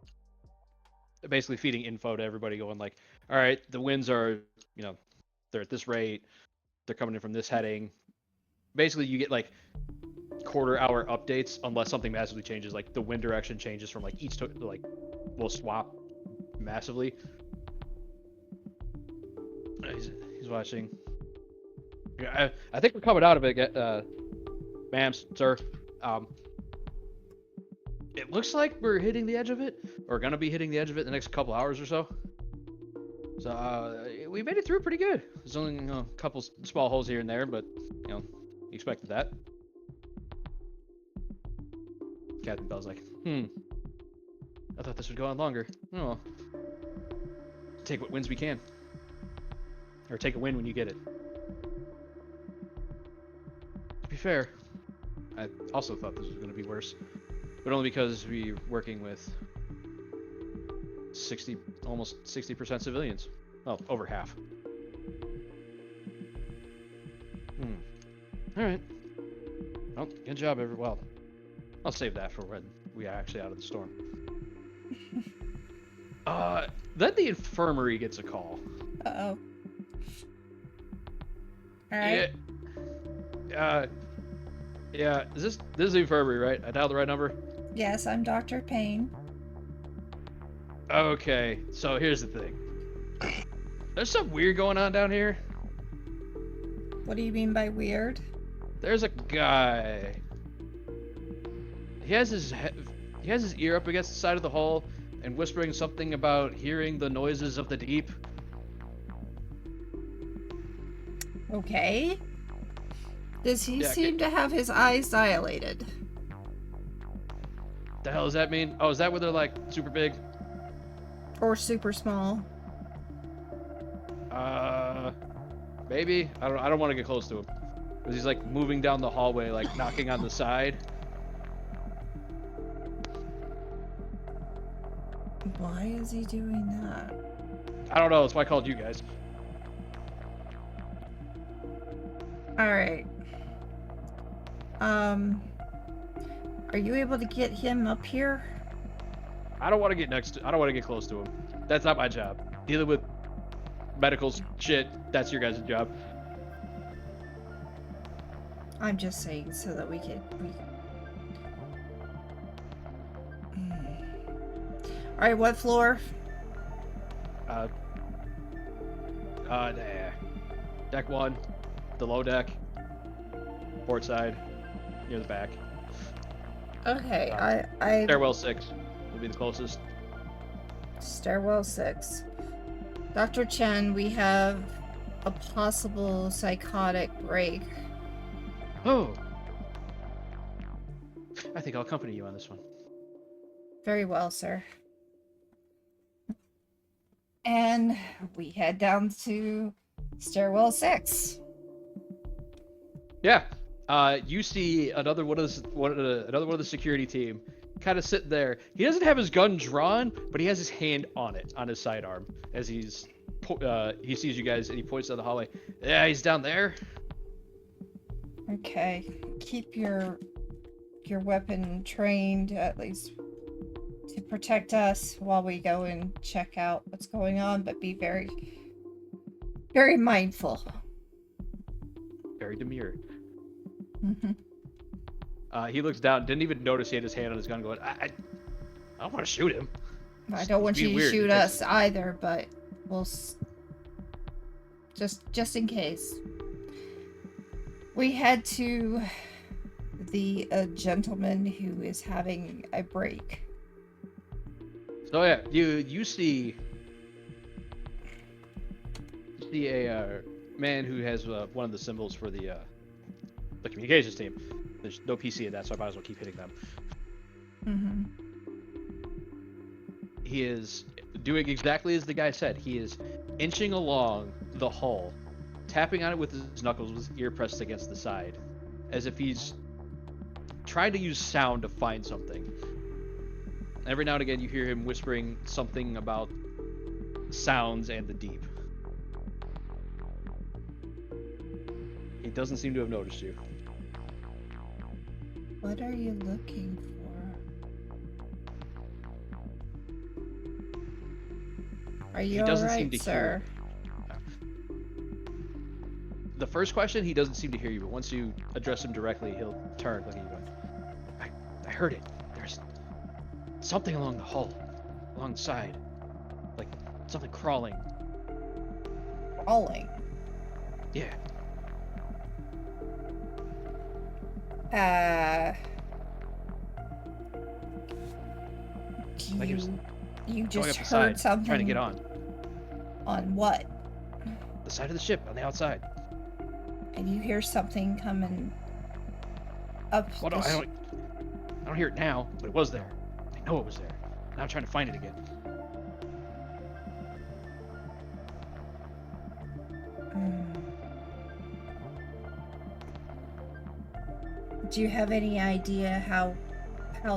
basically feeding info to everybody, going like, all right, the winds are, they're at this rate, they're coming in from this heading. Basically, you get like quarter-hour updates unless something massively changes, like the wind direction changes from like east to like will swap massively. He's watching. Yeah, I think we're coming out of it, ma'am, sir. It looks like we're hitting the edge of it, or gonna be hitting the edge of it in the next couple hours or so. So we made it through pretty good. There's only a couple small holes here and there, but you expected that. Captain Bell's like, I thought this would go on longer. Oh, well. Take what wins we can. Or take a win when you get it. To be fair, I also thought this was going to be worse. But only because we're working with almost 60% civilians. Well, over half. All right. Well, good job, everyone. Well, I'll save that for when we are actually out of the storm. Then the infirmary gets a call. Uh-oh. All right. Yeah. Is this is the infirmary, right? I dialed the right number. Yes, I'm Dr. Payne. Okay. So here's the thing. There's something weird going on down here. What do you mean by weird? There's a guy. He has his ear up against the side of the hull and whispering something about hearing the noises of the deep. Okay. Does he Yeah, seem to have his eyes dilated? The hell does that mean? Oh, is that where they're like super big? Or super small? Maybe. I don't want to get close to him. Because he's like moving down the hallway, like knocking on the side. Why is he doing that? I don't know. That's why I called you guys. Alright. Are you able to get him up here? I don't want to get I don't want to get close to him. That's not my job. Dealing with medical shit, that's your guys' job. I'm just saying so that we can... Alright, what floor? There. Deck 1, the low deck, port side, near the back. Okay, I... Stairwell 6 will be the closest. Stairwell 6. Dr. Chen, we have a possible psychotic break. Oh! I think I'll accompany you on this one. Very well, sir. And we head down to stairwell 6. Yeah. You see another one of the security team kind of sitting there. He doesn't have his gun drawn, but he has his hand on it, on his sidearm, as he sees you guys and he points down the hallway. Yeah, he's down there. Okay, keep your weapon trained, at least to protect us while we go and check out what's going on, but be very, very mindful. Very demure. Mm-hmm. He looks down, didn't even notice he had his hand on his gun, going, I don't want to shoot him. I don't want you to weird. shoot us either, but we'll just in case. We head to the gentleman who is having a break. So yeah, you see a man who has one of the symbols for the communications team. There's no PC in that, so I might as well keep hitting them. Mm-hmm. He is doing exactly as the guy said. He is inching along the hull, tapping on it with his knuckles, with his ear pressed against the side, as if he's trying to use sound to find something. Every now and again, you hear him whispering something about sounds and the deep. He doesn't seem to have noticed you. What are you looking for? Are you alright, sir? The first question, he doesn't seem to hear you, but once you address him directly, he'll turn, looking at you going, I heard it. There's something along the hull, along the side. Like something crawling. Crawling? Yeah. Like he was You going just up the heard side, something. trying to get on. On what? The side of the ship, on the outside. And you hear something coming up. Well, no, I don't hear it now, but it was there. I know it was there. Now I'm trying to find it again. Do you have any idea how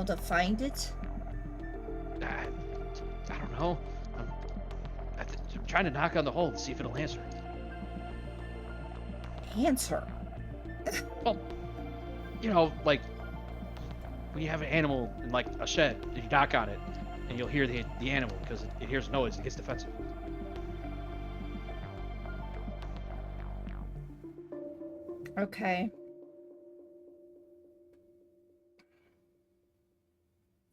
to find it? I don't know. I'm trying to knock on the hole and see if it'll answer. Answer. Well, you know, like when you have an animal in like a shed, and you knock on it, and you'll hear the animal because it hears noise, it gets defensive. Okay.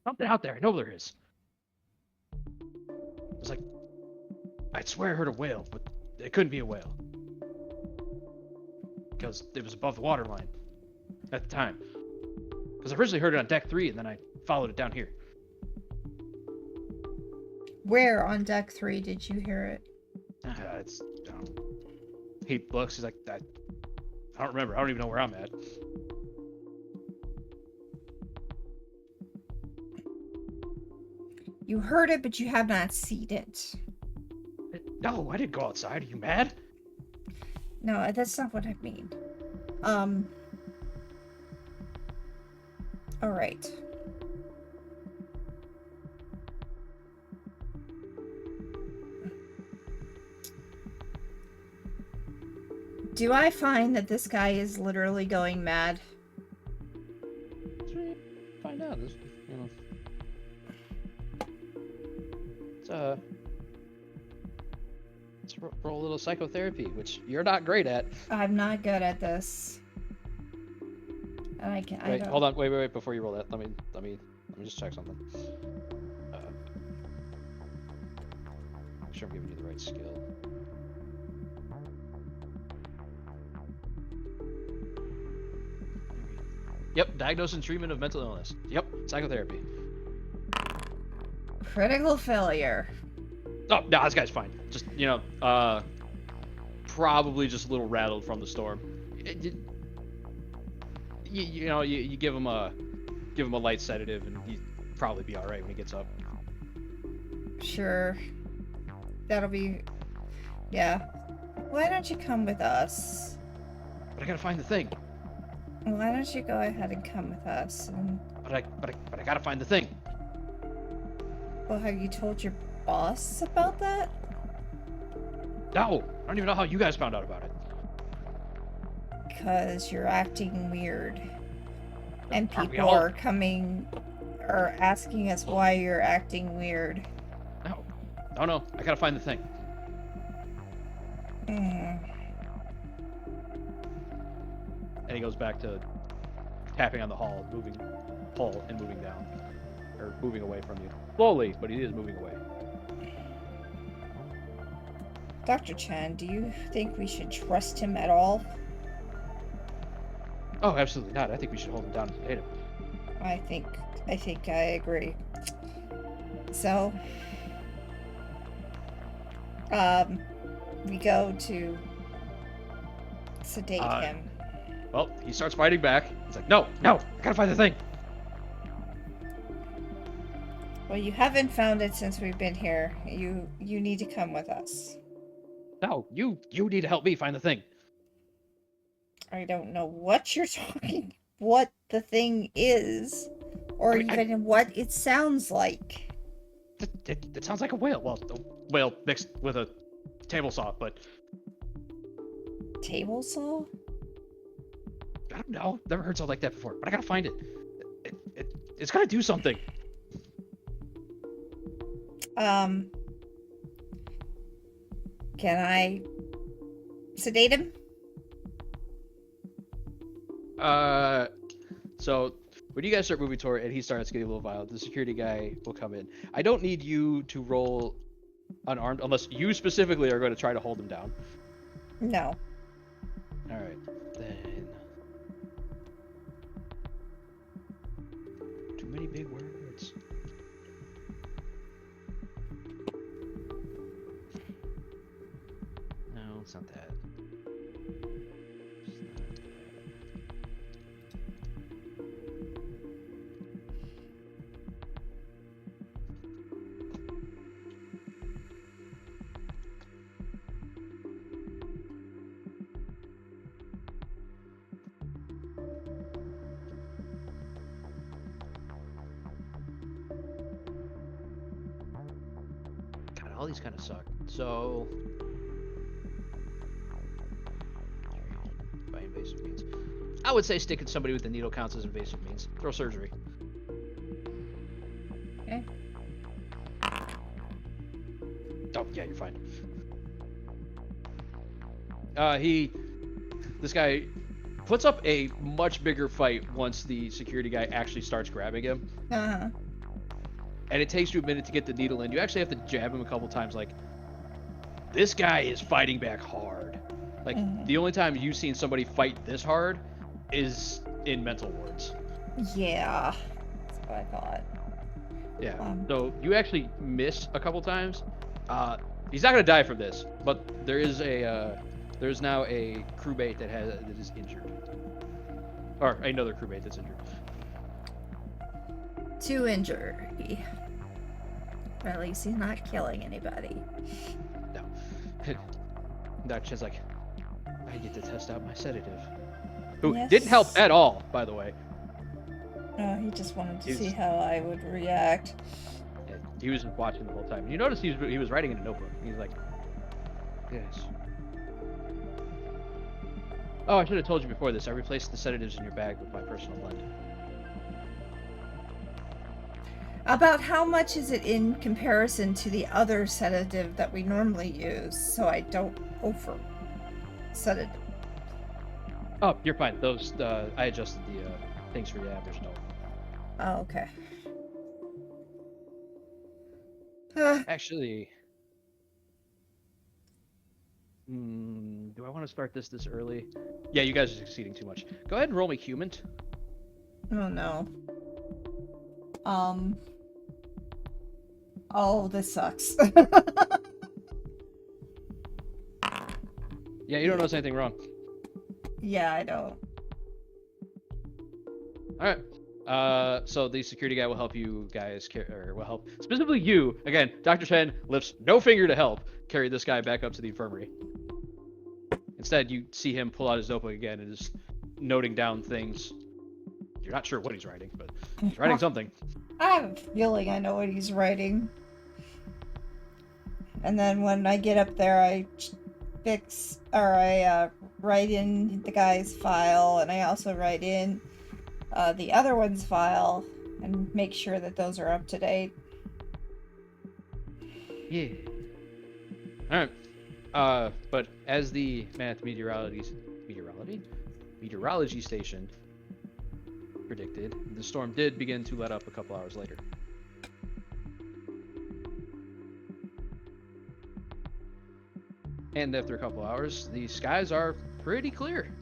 Something out there. I know there is. It's like, I swear I heard a whale, but it couldn't be a whale. Because it was above the water line at the time. Because I originally heard it on deck 3, and then I followed it down here. Where on deck 3 did you hear it? It's, he looks, he's like, I don't remember. I don't even know where I'm at. You heard it, but you have not seen it. No, I didn't go outside. Are you mad? No, that's not what I mean. All right. Do I find that this guy is literally going mad? Find out. This, let's roll a little psychotherapy, which you're not great at. I'm not good at this. And I can't. Wait, hold on. Wait. Before you roll that, let me just check something. Make sure I'm giving you the right skill. Yep, diagnosis and treatment of mental illness. Yep, psychotherapy. Critical failure. Oh, no, this guy's fine. Just, probably just a little rattled from the storm. You give him a light sedative, and he'd probably be all right when he gets up. Sure. That'll be... Yeah. Why don't you come with us? But I gotta find the thing. Why don't you go ahead and come with us? And... But I gotta find the thing. Well, have you told your boss about that? No, I don't even know how you guys found out about it. Because you're acting weird. And Aren't we people all? are asking us why you're acting weird. No, I gotta find the thing. And he goes back to tapping on the hull and moving down. Or moving away from you. Slowly, but he is moving away. Dr. Chen, do you think we should trust him at all? Oh, absolutely not. I think we should hold him down and sedate him. I think I agree. So, we go to sedate him. Well, he starts fighting back. He's like, no, I gotta find the thing. Well, you haven't found it since we've been here. You need to come with us. No, you need to help me find the thing. I don't know what you're talking, what the thing is, or even what it sounds like. It sounds like a whale. Well, a whale mixed with a table saw, but... Table saw? I don't know. Never heard something like that before, but I gotta find it. It's gotta do something. Can I sedate him? So when you guys start moving toward and he starts getting a little violent, the security guy will come in. I don't need you to roll unarmed unless you specifically are going to try to hold him down. No. All right, then. Too many big words. No, it's not that. God, all these kind of suck. So, by invasive means. I would say sticking somebody with the needle counts as invasive means. Throw surgery. Okay. Oh, yeah, you're fine. This guy puts up a much bigger fight once the security guy actually starts grabbing him. Uh-huh. And it takes you a minute to get the needle in. You actually have to jab him a couple times. Like, this guy is fighting back hard. Like, the only time you've seen somebody fight this hard is in mental wards. Yeah. That's what I thought. Yeah. So you actually miss a couple times. He's not gonna die from this, but there's now a crewmate that is injured, or another crewmate that's injured. 2 injury. Or at least he's not killing anybody. No. Doctor's like, I get to test out my sedative. Who didn't help at all, by the way. Oh, he just wanted to see how I would react. Yeah, he was just watching the whole time. You notice he was writing in a notebook. He's like, yes. Oh, I should have told you before this. I replaced the sedatives in your bag with my personal blend. About how much is it in comparison to the other sedative that we normally use, so I don't over sedative? Oh, you're fine. Those I adjusted the things for the average note. Oh, okay. Actually, do I want to start this early? Yeah, you guys are succeeding too much. Go ahead and roll me human. Oh no. Oh, this sucks. Yeah, you don't notice anything wrong. Yeah, I don't. All right. So the security guy will help you guys, or will help specifically you. Again, Dr. Chen lifts no finger to help carry this guy back up to the infirmary. Instead, you see him pull out his notebook again and is noting down things. You're not sure what he's writing, but he's writing something. I have a feeling I know what he's writing. And then when I get up there, I write in the guy's file, and I also write in the other one's file, and make sure that those are up to date. Yeah. All right. But as the man at the meteorology station predicted, the storm did begin to let up a couple hours later. And after a couple hours, the skies are pretty clear.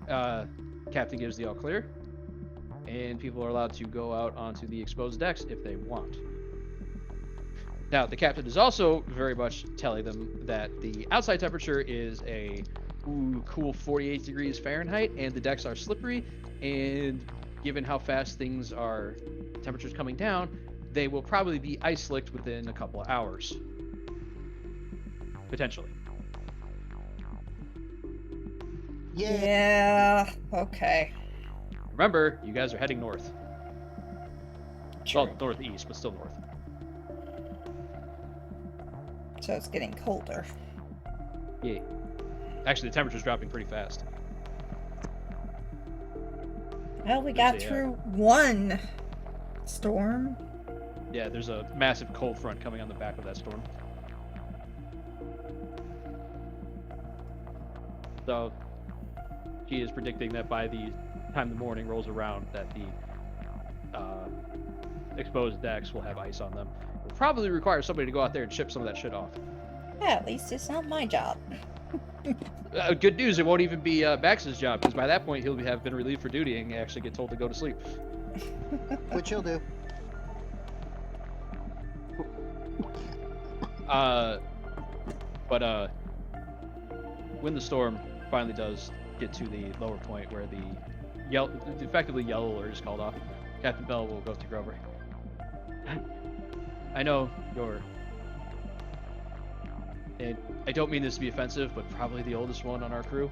Captain gives the all clear, and people are allowed to go out onto the exposed decks if they want. Now, the captain is also very much telling them that the outside temperature is a cool 48 degrees Fahrenheit, and the decks are slippery, and given how fast temperatures coming down, they will probably be ice slicked within a couple of hours. Potentially. Yeah, okay. Remember, you guys are heading north. True. Well, northeast, but still north. So it's getting colder. Yeah. Actually, the temperature's dropping pretty fast. Well, we got through one storm. Yeah, there's a massive cold front coming on the back of that storm. So, she is predicting that by the time the morning rolls around, that the exposed decks will have ice on them. It will probably require somebody to go out there and chip some of that shit off. Yeah, at least it's not my job. Good news, it won't even be Max's job, because by that point he'll have been relieved for duty and actually get told to go to sleep. Which he'll do. But when the storm finally does get to the lower point where the effectively yellow alert is called off, Captain Bell will go to Grover. I know you're, and I don't mean this to be offensive, but probably the oldest one on our crew.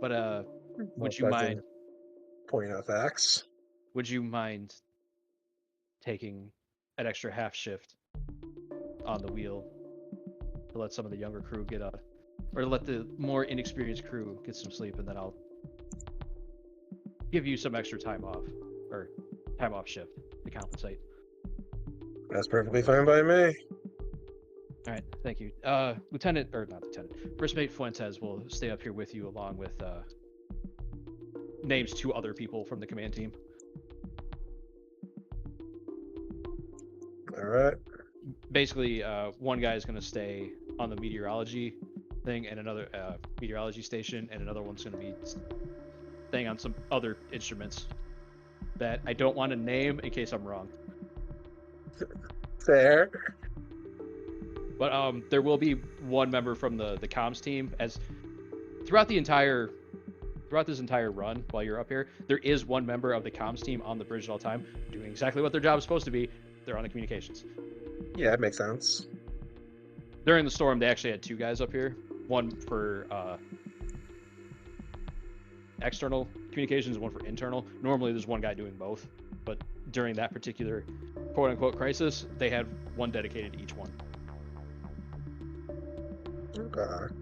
But would you mind pointing out facts? Would you mind taking an extra half shift on the wheel to let some of the younger crew get or let the more inexperienced crew get some sleep, and then I'll give you some extra time off, or time off shift to compensate. That's perfectly fine by me. All right, thank you. Lieutenant, or not Lieutenant, First Mate Fuentes will stay up here with you along with names 2 other people from the command team. All right. Basically, one guy is going to stay on the meteorology thing and another meteorology station, and another one's going to be staying on some other instruments that I don't want to name in case I'm wrong. Fair. But there will be one member from the comms team, as throughout this entire run while you're up here, there is one member of the comms team on the bridge at all time, doing exactly what their job is supposed to be. They're on the communications. Yeah, that makes sense. During the storm, they actually had 2 guys up here, one for external communications, one for internal. Normally there's one guy doing both, but during that particular quote-unquote crisis, they had one dedicated to each one. Okay.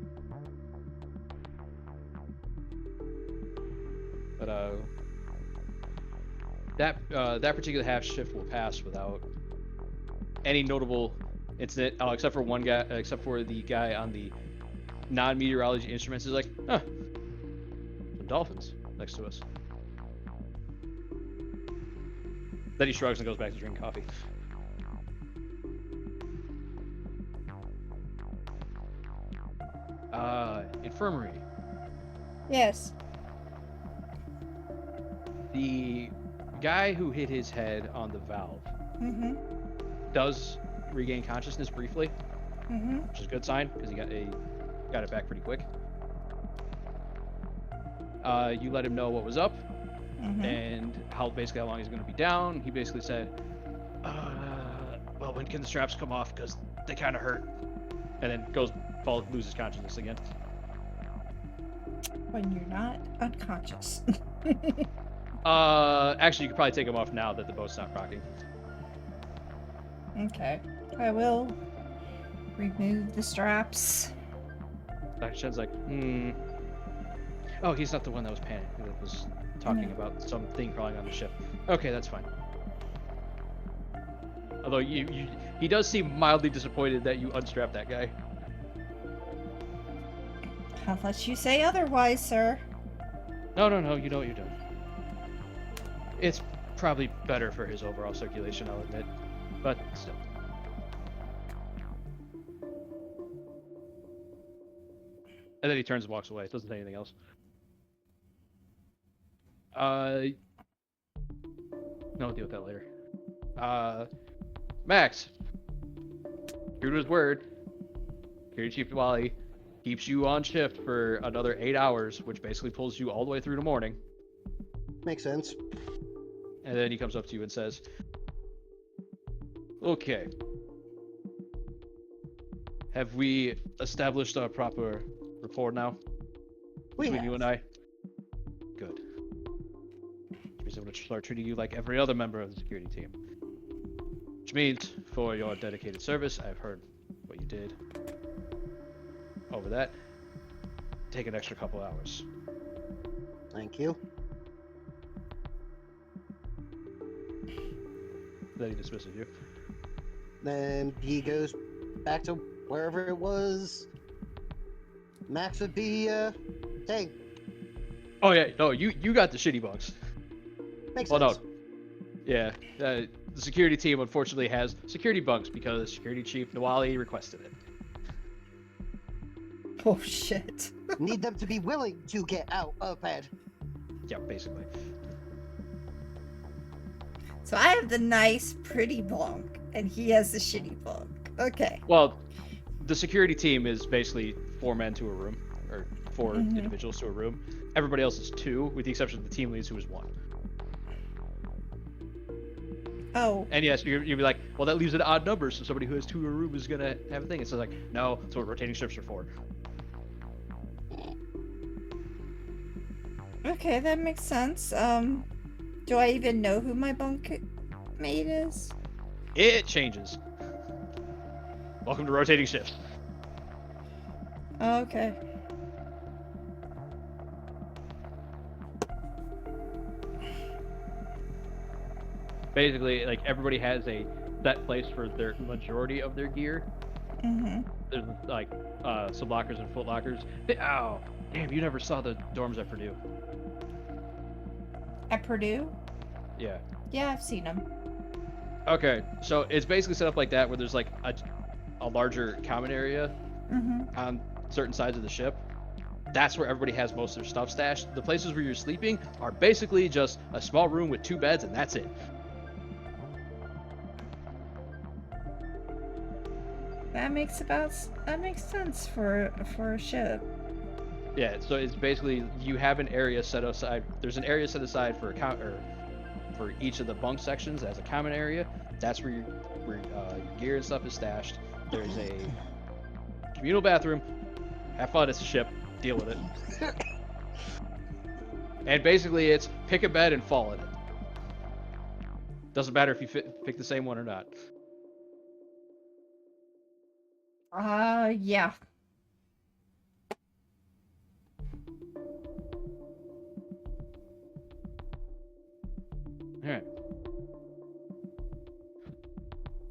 But that particular half shift will pass without any notable incident, except for one guy, except for the guy on the non-meteorology instruments is like, huh, some dolphins next to us. Then he shrugs and goes back to drinking coffee. Infirmary. Yes. The guy who hit his head on the valve Mm-hmm. does regain consciousness briefly, Mm-hmm. which is a good sign because he got it back pretty quick. You let him know what was up Mm-hmm. and how long he's going to be down. He basically said, well, when can the straps come off, because they kind of hurt, and then loses consciousness again. When you're not unconscious. Actually, you could probably take him off now that the boat's not rocking. Okay. I will remove the straps. Dr. Shen's like, oh, he's not the one that was panicked, that was talking about something crawling on the ship. Okay, that's fine. Although he does seem mildly disappointed that you unstrapped that guy. Unless you say otherwise, sir. No, you know what you're doing. It's probably better for his overall circulation, I'll admit, but still. And then he turns and walks away. Doesn't say anything else. No, we'll deal with that later. Max. True to his word. Security Chief Wally keeps you on shift for another 8 hours, which basically pulls you all the way through to morning. Makes sense. And then he comes up to you and says, okay. Have we established a proper rapport now? Between you and I? Good. Because I'm going to start treating you like every other member of the security team. Which means, for your dedicated service, I've heard what you did. Over that, take an extra couple hours. Thank you. Then he dismisses you. Then he goes back to wherever it was. Max would be, hey. Oh yeah, no, you got the shitty bugs. Makes Well, sense. no. Yeah, the security team unfortunately has security bugs because Security Chief Nawali requested it. Oh shit. Need them to be willing to get out of bed. Yeah, basically. So I have the nice, pretty bunk, and he has the shitty bunk. Okay. Well, the security team is basically 4 men to a room, or 4 individuals to a room. Everybody else is 2, with the exception of the team leads, who is 1. Oh. And yes, you'd be like, well, that leaves an odd number, so somebody who has 2 in a room is gonna have a thing. It's like, no, that's what rotating shifts are for. Okay, that makes sense. Do I even know who my bunk mate is? It changes. Welcome to rotating shifts. Okay. Basically, like everybody has a set place for their majority of their gear. Mm-hmm. There's like some lockers and foot lockers. Ow! Damn, you never saw the dorms at Purdue. At Purdue? Yeah. Yeah, I've seen them. Okay, so it's basically set up like that, where there's like a larger common area Mm-hmm. on certain sides of the ship. That's where everybody has most of their stuff stashed. The places where you're sleeping are basically just a small room with 2 beds, and that's it. That makes sense for a ship. Yeah, so it's basically you have an area set aside. There's an area set aside for for each of the bunk sections as a common area. That's where your gear and stuff is stashed. There's a communal bathroom. Have fun, it's a ship. Deal with it. And basically, it's pick a bed and fall in it. Doesn't matter if you pick the same one or not. Yeah. All right.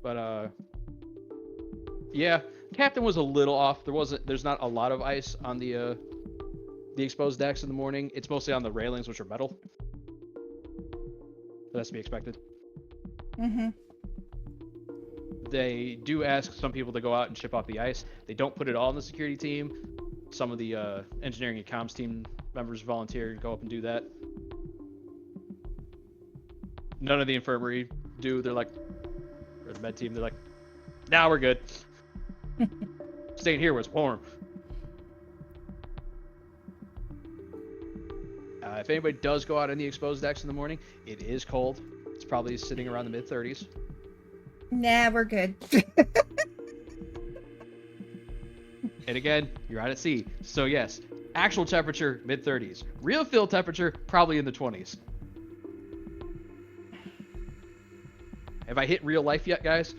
But yeah, captain was a little off. There's not a lot of ice on the exposed decks in the morning. It's mostly on the railings, which are metal. But that's to be expected. Mm-hmm. They do ask some people to go out and chip off the ice. They don't put it all on the security team. Some of the engineering and comms team members volunteer to go up and do that. None of the infirmary do. They're like, or the med team, they're like, nah, we're good. Staying here where it's warm. If anybody does go out on the exposed decks in the morning, it is cold. It's probably sitting around the mid-30s. Nah, we're good. And again, you're out at sea. So yes, actual temperature, mid-30s. Real field temperature, probably in the 20s. Have I hit real life yet, guys?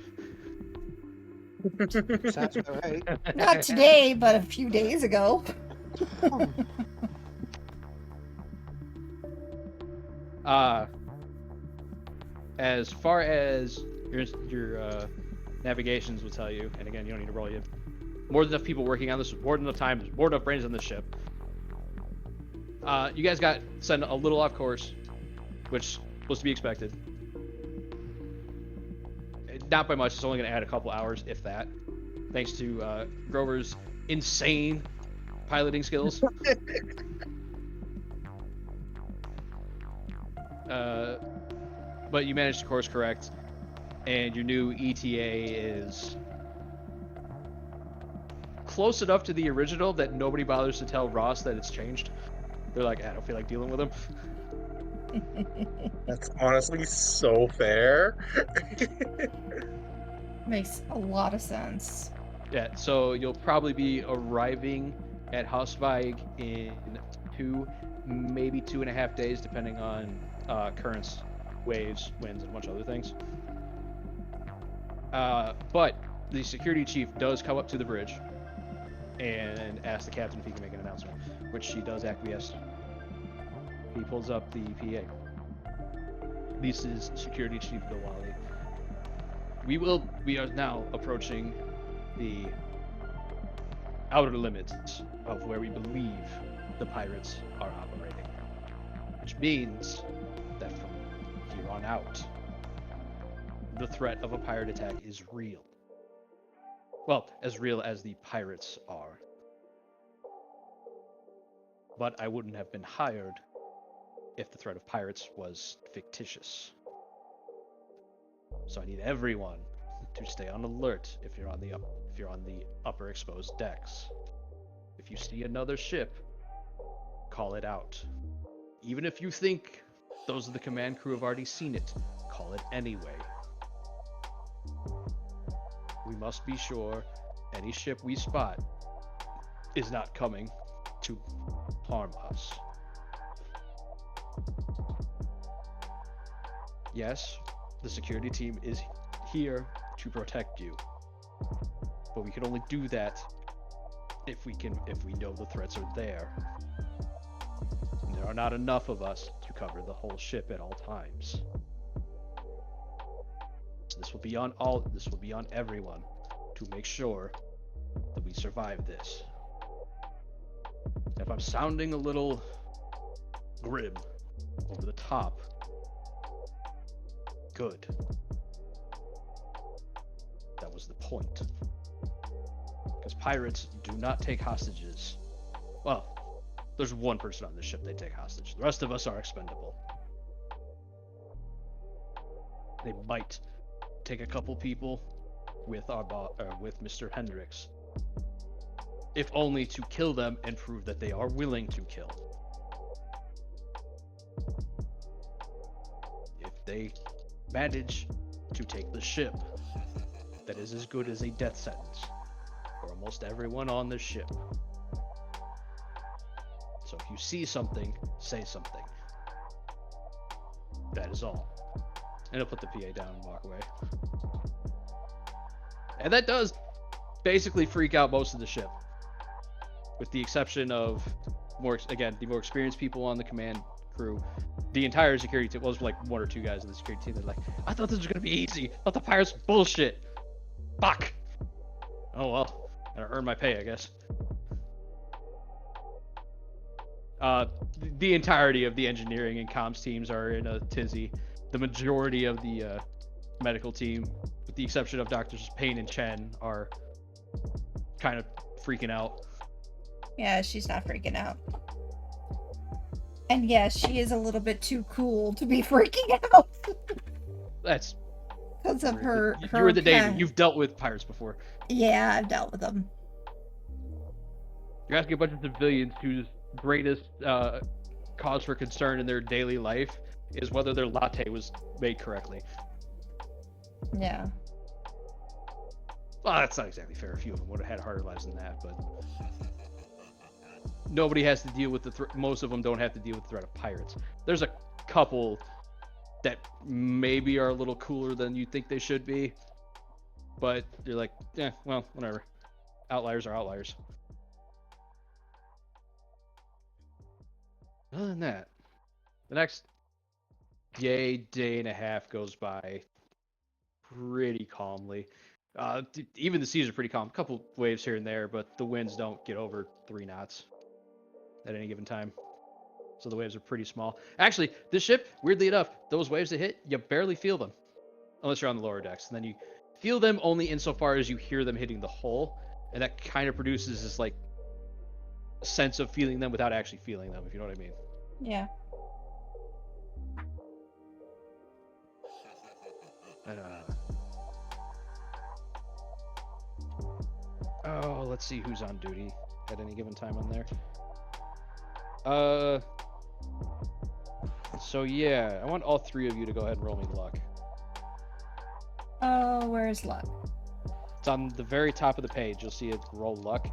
Sounds about right. Not today, but a few days ago. As far as your navigations will tell you, and again, you don't need to roll yet. More than enough people working on this, more than enough time, more than enough brains on this ship. You guys got sent a little off course, which was to be expected. Not by much. It's only going to add a couple hours, if that. Thanks to Grover's insane piloting skills. But you managed to course correct, and your new ETA is close enough to the original that nobody bothers to tell Ross that it's changed. They're like, I don't feel like dealing with him. That's honestly so fair. Makes a lot of sense. Yeah, so you'll probably be arriving at Hausweig in 2, maybe 2.5 days, depending on currents, waves, winds, and a bunch of other things. But the security chief does come up to the bridge and ask the captain if he can make an announcement, which she does acquiesce. He pulls up the PA. This is Security Chief Bilwali. We are now approaching the outer limits of where we believe the pirates are operating, which means that from here on out, the threat of a pirate attack is real. Well, as real as the pirates are. But I wouldn't have been hired if the threat of pirates was fictitious. So I need everyone to stay on alert if you're on the upper exposed decks. If you see another ship, call it out. Even if you think those of the command crew have already seen it, call it anyway. We must be sure any ship we spot is not coming to harm us. Yes, the security team is here to protect you, but we can only do that if we know the threats are there. And there are not enough of us to cover the whole ship at all times. So this will be on everyone to make sure that we survive this. If I'm sounding a little grim, over the top, good. That was the point. Because pirates do not take hostages. Well, there's one person on this ship they take hostage. The rest of us are expendable. They might take a couple people with with Mr. Hendrix, if only to kill them and prove that they are willing to kill. If they manage to take the ship, that is as good as a death sentence for almost everyone on the ship. So if you see something, say something. That is all. And he'll put the PA down and walk away. And that does basically freak out most of the ship, with the exception of the more experienced people on the command crew. The entire security team, well, there's like one or two guys in the security team that are like, I thought this was gonna be easy. I thought the pirates were bullshit. Fuck. Oh well, I earned my pay, I guess. The entirety of the engineering and comms teams are in a tizzy. The majority of the medical team, with the exception of Doctors Payne and Chen, are kind of freaking out. Yeah, she's not freaking out. And yes, she is a little bit too cool to be freaking out. That's because of her. You were the David. You've dealt with pirates before. Yeah, I've dealt with them. You're asking a bunch of civilians whose greatest cause for concern in their daily life is whether their latte was made correctly. Yeah. Well, that's not exactly fair. A few of them would have had harder lives than that, but nobody has to deal with the threat. Most of them don't have to deal with the threat of pirates. There's a couple that maybe are a little cooler than you think they should be, but you're like, yeah, well, whatever. Outliers are outliers. Other than that, the next day and a half goes by pretty calmly. Even the seas are pretty calm. A couple waves here and there, but the winds don't get over 3 knots at any given time. So the waves are pretty small. Actually, this ship, weirdly enough, those waves that hit, you barely feel them. Unless you're on the lower decks. And then you feel them only insofar as you hear them hitting the hull. And that kind of produces this, like, sense of feeling them without actually feeling them, if you know what I mean. Yeah. And, oh, let's see who's on duty at any given time on there. So yeah, I want all 3 of you to go ahead and roll me luck. Oh, where's luck? It's on the very top of the page. You'll see it, roll luck.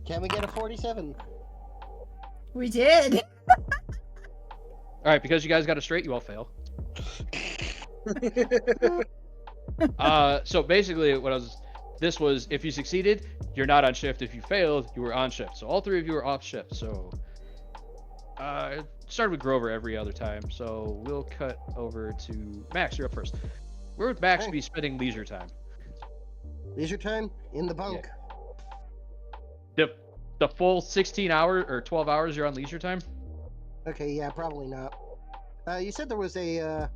Can we get a 47? We did. All right, because you guys got it straight, you all fail. So basically, this was if you succeeded, you're not on shift. If you failed, you were on shift. So all 3 of you are off shift. So started with Grover every other time. So we'll cut over to Max. You're up first. Where would Max be spending leisure time? Leisure time in the bunk. Yeah. The full 16 hours or 12 hours you're on leisure time? Okay, yeah, probably not. You said there was a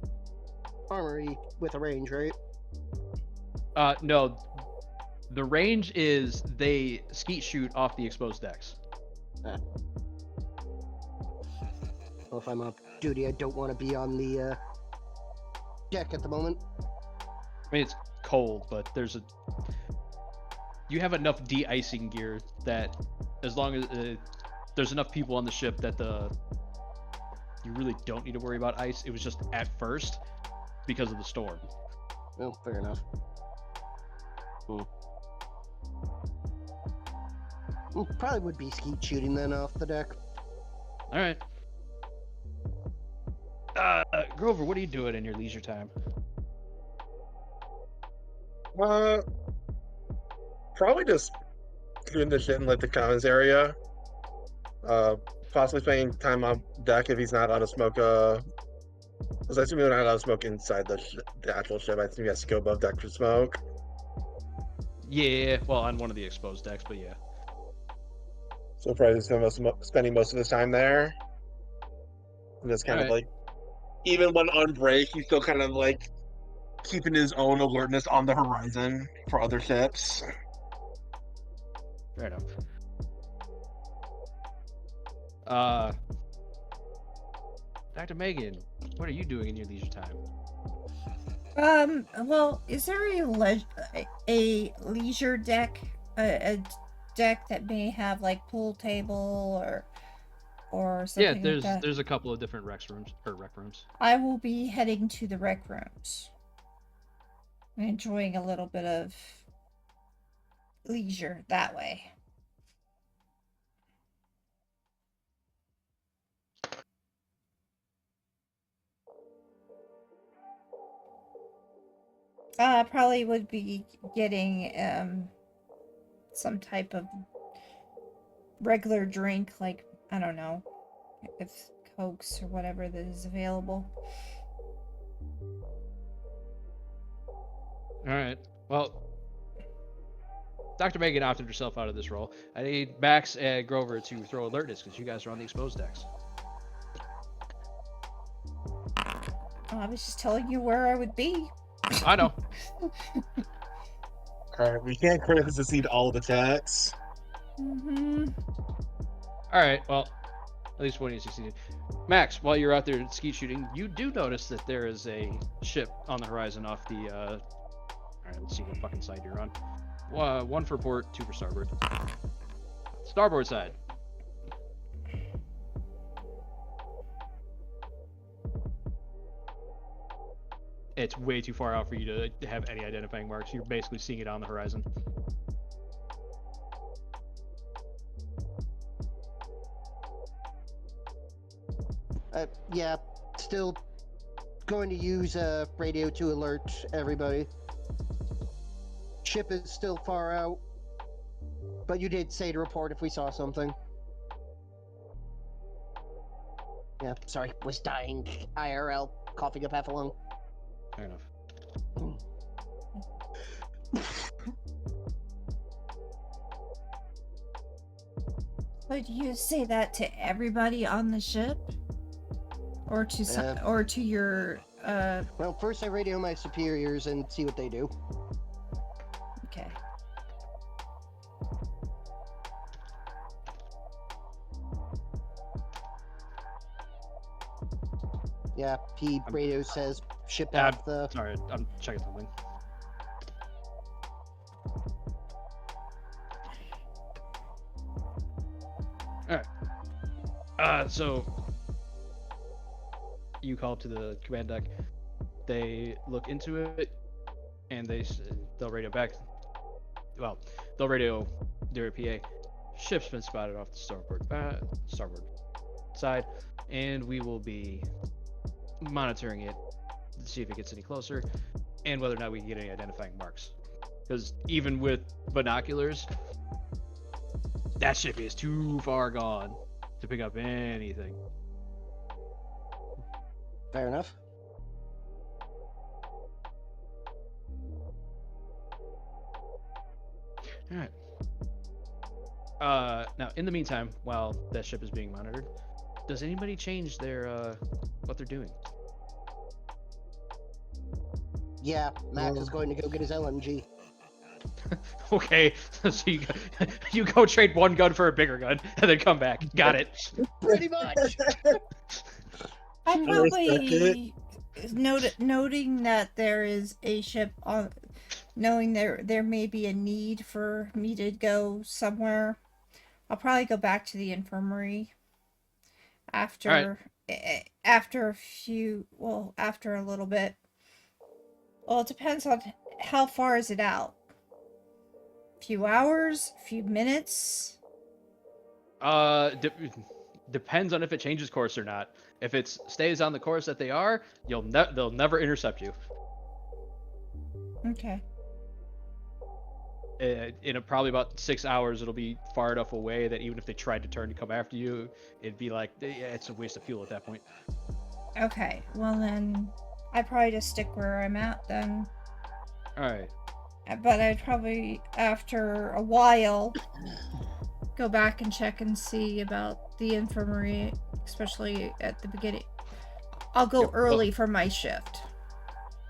armory with a range, right? No. The range is they skeet shoot off the exposed decks. Well, if I'm off duty, I don't want to be on the deck at the moment. I mean, it's cold, but you have enough de-icing gear that as long as there's enough people on the ship that you really don't need to worry about ice. It was just at first because of the storm. Well, fair enough. Probably would be skeet shooting then off the deck. All right. Grover, what are you doing in your leisure time? Probably just doing the shit in like the commons area. Possibly spending time on deck if he's not allowed to smoke. Because I assume you're not allowed to smoke inside the actual ship. I assume he has to go above deck for smoke. Yeah, well, on one of the exposed decks, but yeah. So probably spending most of his time there. And just kind of Alright. like, even when on break, he's still kind of like keeping his own alertness on the horizon for other ships. Fair enough. Dr. Megan, what are you doing in your leisure time? Well, is there a leisure deck, a deck that may have like pool table or something Yeah, like that? there's a couple of different rec rooms. I will be heading to the rec rooms. Enjoying a little bit of leisure that way. Probably would be getting some type of regular drink, like, I don't know, if Cokes or whatever that is available. Alright, well, Dr. Megan opted herself out of this role. I need Max and Grover to throw alertness because you guys are on the exposed decks. I was just telling you where I would be. I know. Alright, we can't credit to succeed all of the attacks. Mm-hmm. Alright, well, at least one of you succeeded. Max, while you're out there skeet shooting, you do notice that there is a ship on the horizon off the, Alright, let's see what fucking side you're on. One for port, two for starboard. Starboard side. It's way too far out for you to have any identifying marks. You're basically seeing it on the horizon. Yeah, still going to use radio to alert everybody. Ship is still far out, but you did say to report if we saw something. Yeah, sorry, was dying IRL, coughing up half a lung. Fair enough. Would you say that to everybody on the ship? Or to or to your Well, first I radio my superiors and see what they do. okay. Yeah, he radio says ship Yeah, off the. Sorry, I'm checking something. Alright. So you call to the command deck. They look into it, and they'll radio back. Well, they'll radio their PA. Ship's been spotted off the starboard side, and we will be monitoring it to see if it gets any closer, and whether or not we can get any identifying marks. Because even with binoculars, that ship is too far gone to pick up anything. Fair enough. All right. Now, in the meantime, while that ship is being monitored, does anybody change their what they're doing? Yeah, Max is going to go get his LMG. Okay, so you go trade one gun for a bigger gun and then come back. Got it. Pretty much. I respect probably noting that there is a ship on, knowing there may be a need for me to go somewhere. I'll probably go back to the infirmary after after a little bit. Well, it depends on how far is it out. Few hours, few minutes. depends on if it changes course or not. If it stays on the course that they are, they'll never intercept you. Okay. In probably about 6 hours, it'll be far enough away that even if they tried to turn to come after you, it'd be like, yeah, it's a waste of fuel at that point. Okay. Well then, I'd probably just stick where I'm at then. All right. But I'd probably, after a while, go back and check and see about the infirmary, especially at the beginning. I'll go early for my shift.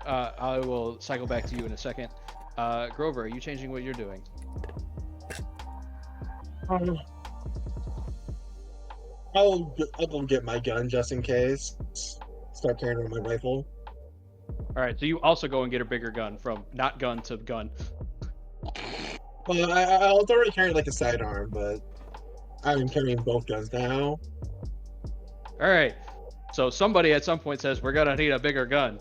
I will cycle back to you in a second. Grover, are you changing what you're doing? I'll go get my gun just in case. Start carrying around my rifle. All right, so you also go and get a bigger gun from not gun to gun. Well, I was already carrying like a sidearm, but I'm carrying both guns now. All right, so somebody at some point says, we're gonna need a bigger gun.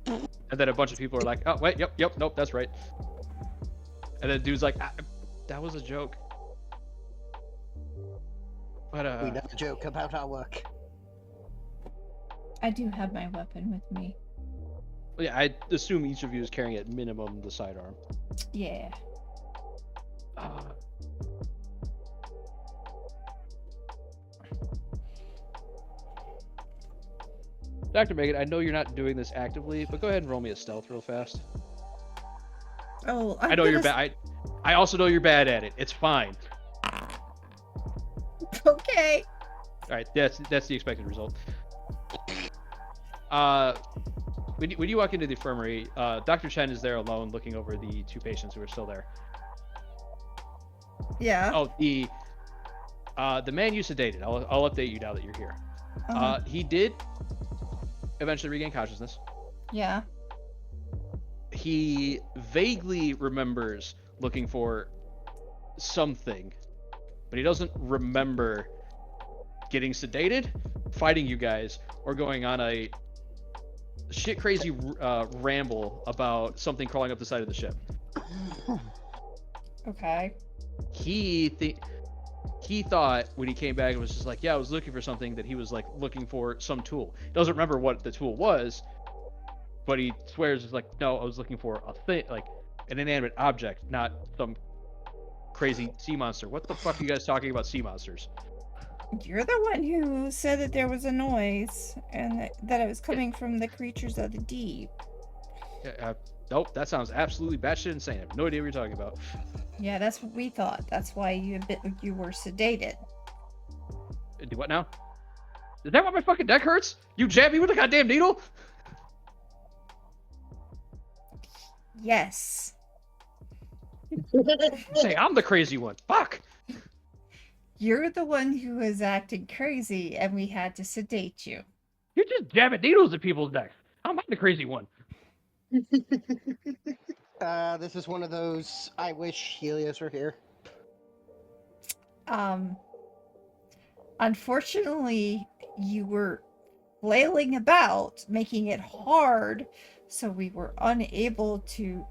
And then a bunch of people are like, oh, wait, yep, nope, that's right. And then dude's like, that was a joke. But, We never joke about our work. I do have my weapon with me. yeah, I assume each of you is carrying at minimum the sidearm. Yeah. Dr. Megan, I know you're not doing this actively, but go ahead and roll me a stealth real fast. Oh, I know you're bad. I also know you're bad at it. It's fine. Okay. All right, that's the expected result. When you walk into the infirmary, Dr. Chen is there alone, looking over the two patients who are still there. Yeah. Oh, the man you sedated. I'll update you now that you're here. He did eventually regain consciousness. Yeah. He vaguely remembers looking for something, but he doesn't remember getting sedated, fighting you guys, or going on a shit crazy ramble about something crawling up the side of the ship. Okay. He thought when he came back, it was just like, yeah, I was looking for something, that he was like looking for some tool. He doesn't remember what the tool was, but he swears it's like, no, I was looking for a thing, like an inanimate object, not some crazy sea monster. What the fuck are you guys talking about sea monsters? You're the one who said that there was a noise and that it was coming from the creatures of the deep. Nope, that sounds absolutely batshit insane. I have no idea what you're talking about. Yeah, that's what we thought. That's why you were sedated. Do what now? Is that why my fucking neck hurts? You jabbed me with a goddamn needle? Yes. Say I'm the crazy one. Fuck. You're the one who was acting crazy and we had to sedate you. You're just jabbing needles at people's necks. I'm not the crazy one. This is one of those, I wish Helios were here. Unfortunately, you were flailing about, making it hard, so we were unable to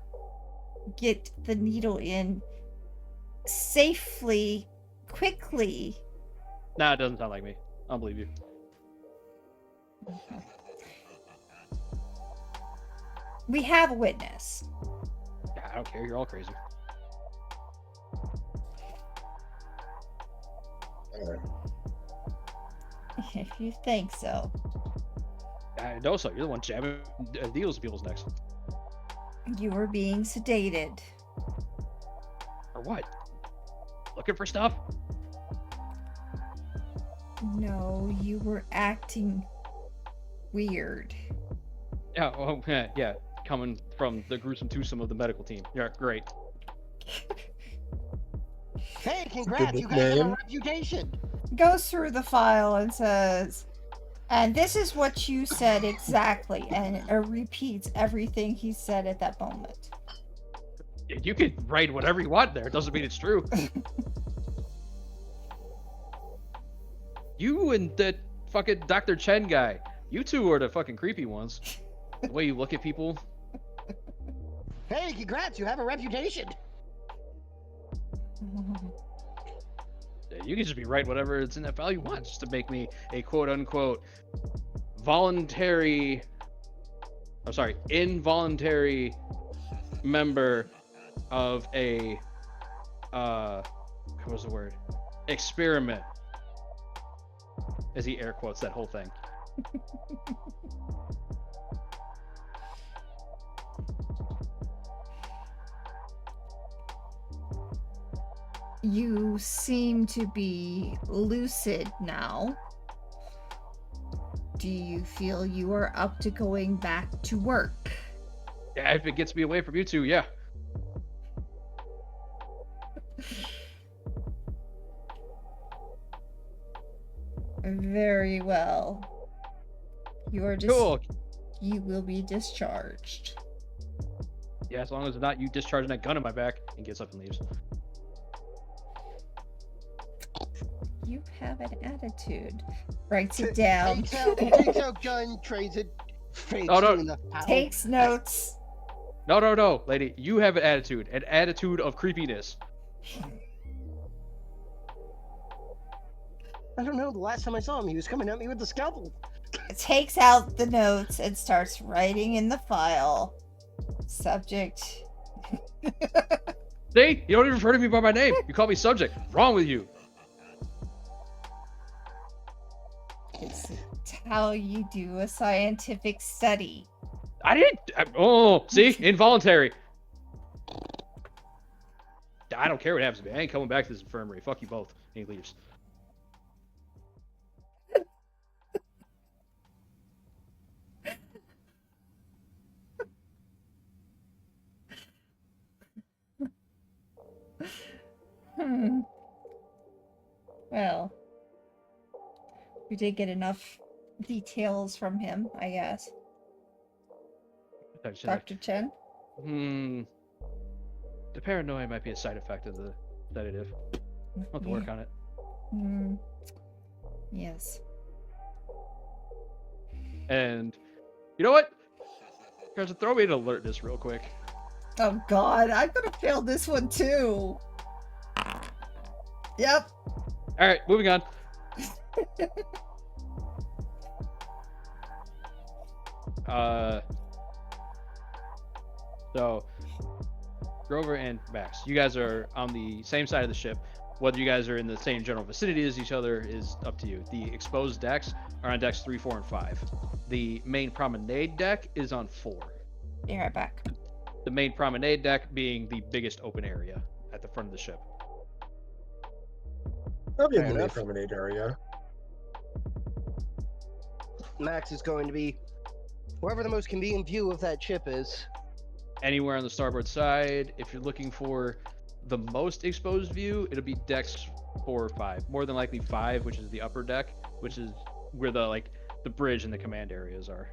get the needle in safely, quickly. Nah, it doesn't sound like me. I don't believe you. We have a witness. I don't care. You're all crazy. If you think so. I know so. You're the one jabbing needles at people's necks. You were being sedated. Or what? Looking for stuff? No, you were acting weird. Yeah, well, yeah. Coming from the gruesome twosome of the medical team. Yeah, great. Hey, congrats, you guys have a reputation. Goes through the file and says, and this is what you said exactly, and repeats everything he said at that moment. You can write whatever you want there. It doesn't mean it's true. You and that fucking Dr. Chen guy. You two are the fucking creepy ones. The way you look at people. Hey, congrats, you have a reputation. You can just be writing whatever it's in that file you want, just to make me a quote-unquote voluntary. I'm sorry, involuntary member of a what was the word? Experiment. As he air quotes that whole thing. You seem to be lucid now. Do you feel you are up to going back to work? Yeah, if it gets me away from you two, yeah. Very well. You are just. Cool. You will be discharged. Yeah, as long as it's not you discharging that gun in my back, and gets up and leaves. You have an attitude. Writes it down. Takes out gun, trades it, fades Oh, no. you in the house. Takes notes. No, lady. You have an attitude of creepiness. I don't know. The last time I saw him, he was coming at me with the scalpel. Takes out the notes and starts writing in the file. Subject. See? You don't even refer to me by my name. You call me subject. Wrong with you. It's how you do a scientific study. I didn't. Oh, see? Involuntary. I don't care what happens to me. I ain't coming back to this infirmary. Fuck you both. And he leaves. Well, we did get enough details from him, I guess. Dr. Chen? The paranoia might be a side effect of the sedative. I'll have to work on it. Yes. And you know what? Guys, throw me an alertness real quick. Oh god, I'm gonna fail this one too. Yep. Alright, moving on. So Grover and Max, you guys are on the same side of the ship. Whether you guys are in the same general vicinity as each other is up to you. The exposed decks are on decks 3, 4, and 5. The main promenade deck is on 4. Be right back. The main promenade deck being the biggest open area at the front of the ship. That'll be in Fair the main enough. promenade area. Max is going to be wherever the most convenient view of that ship is. Anywhere on the starboard side. If you're looking for the most exposed view, it'll be decks 4 or 5. More than likely 5, which is the upper deck, which is where the bridge and the command areas are.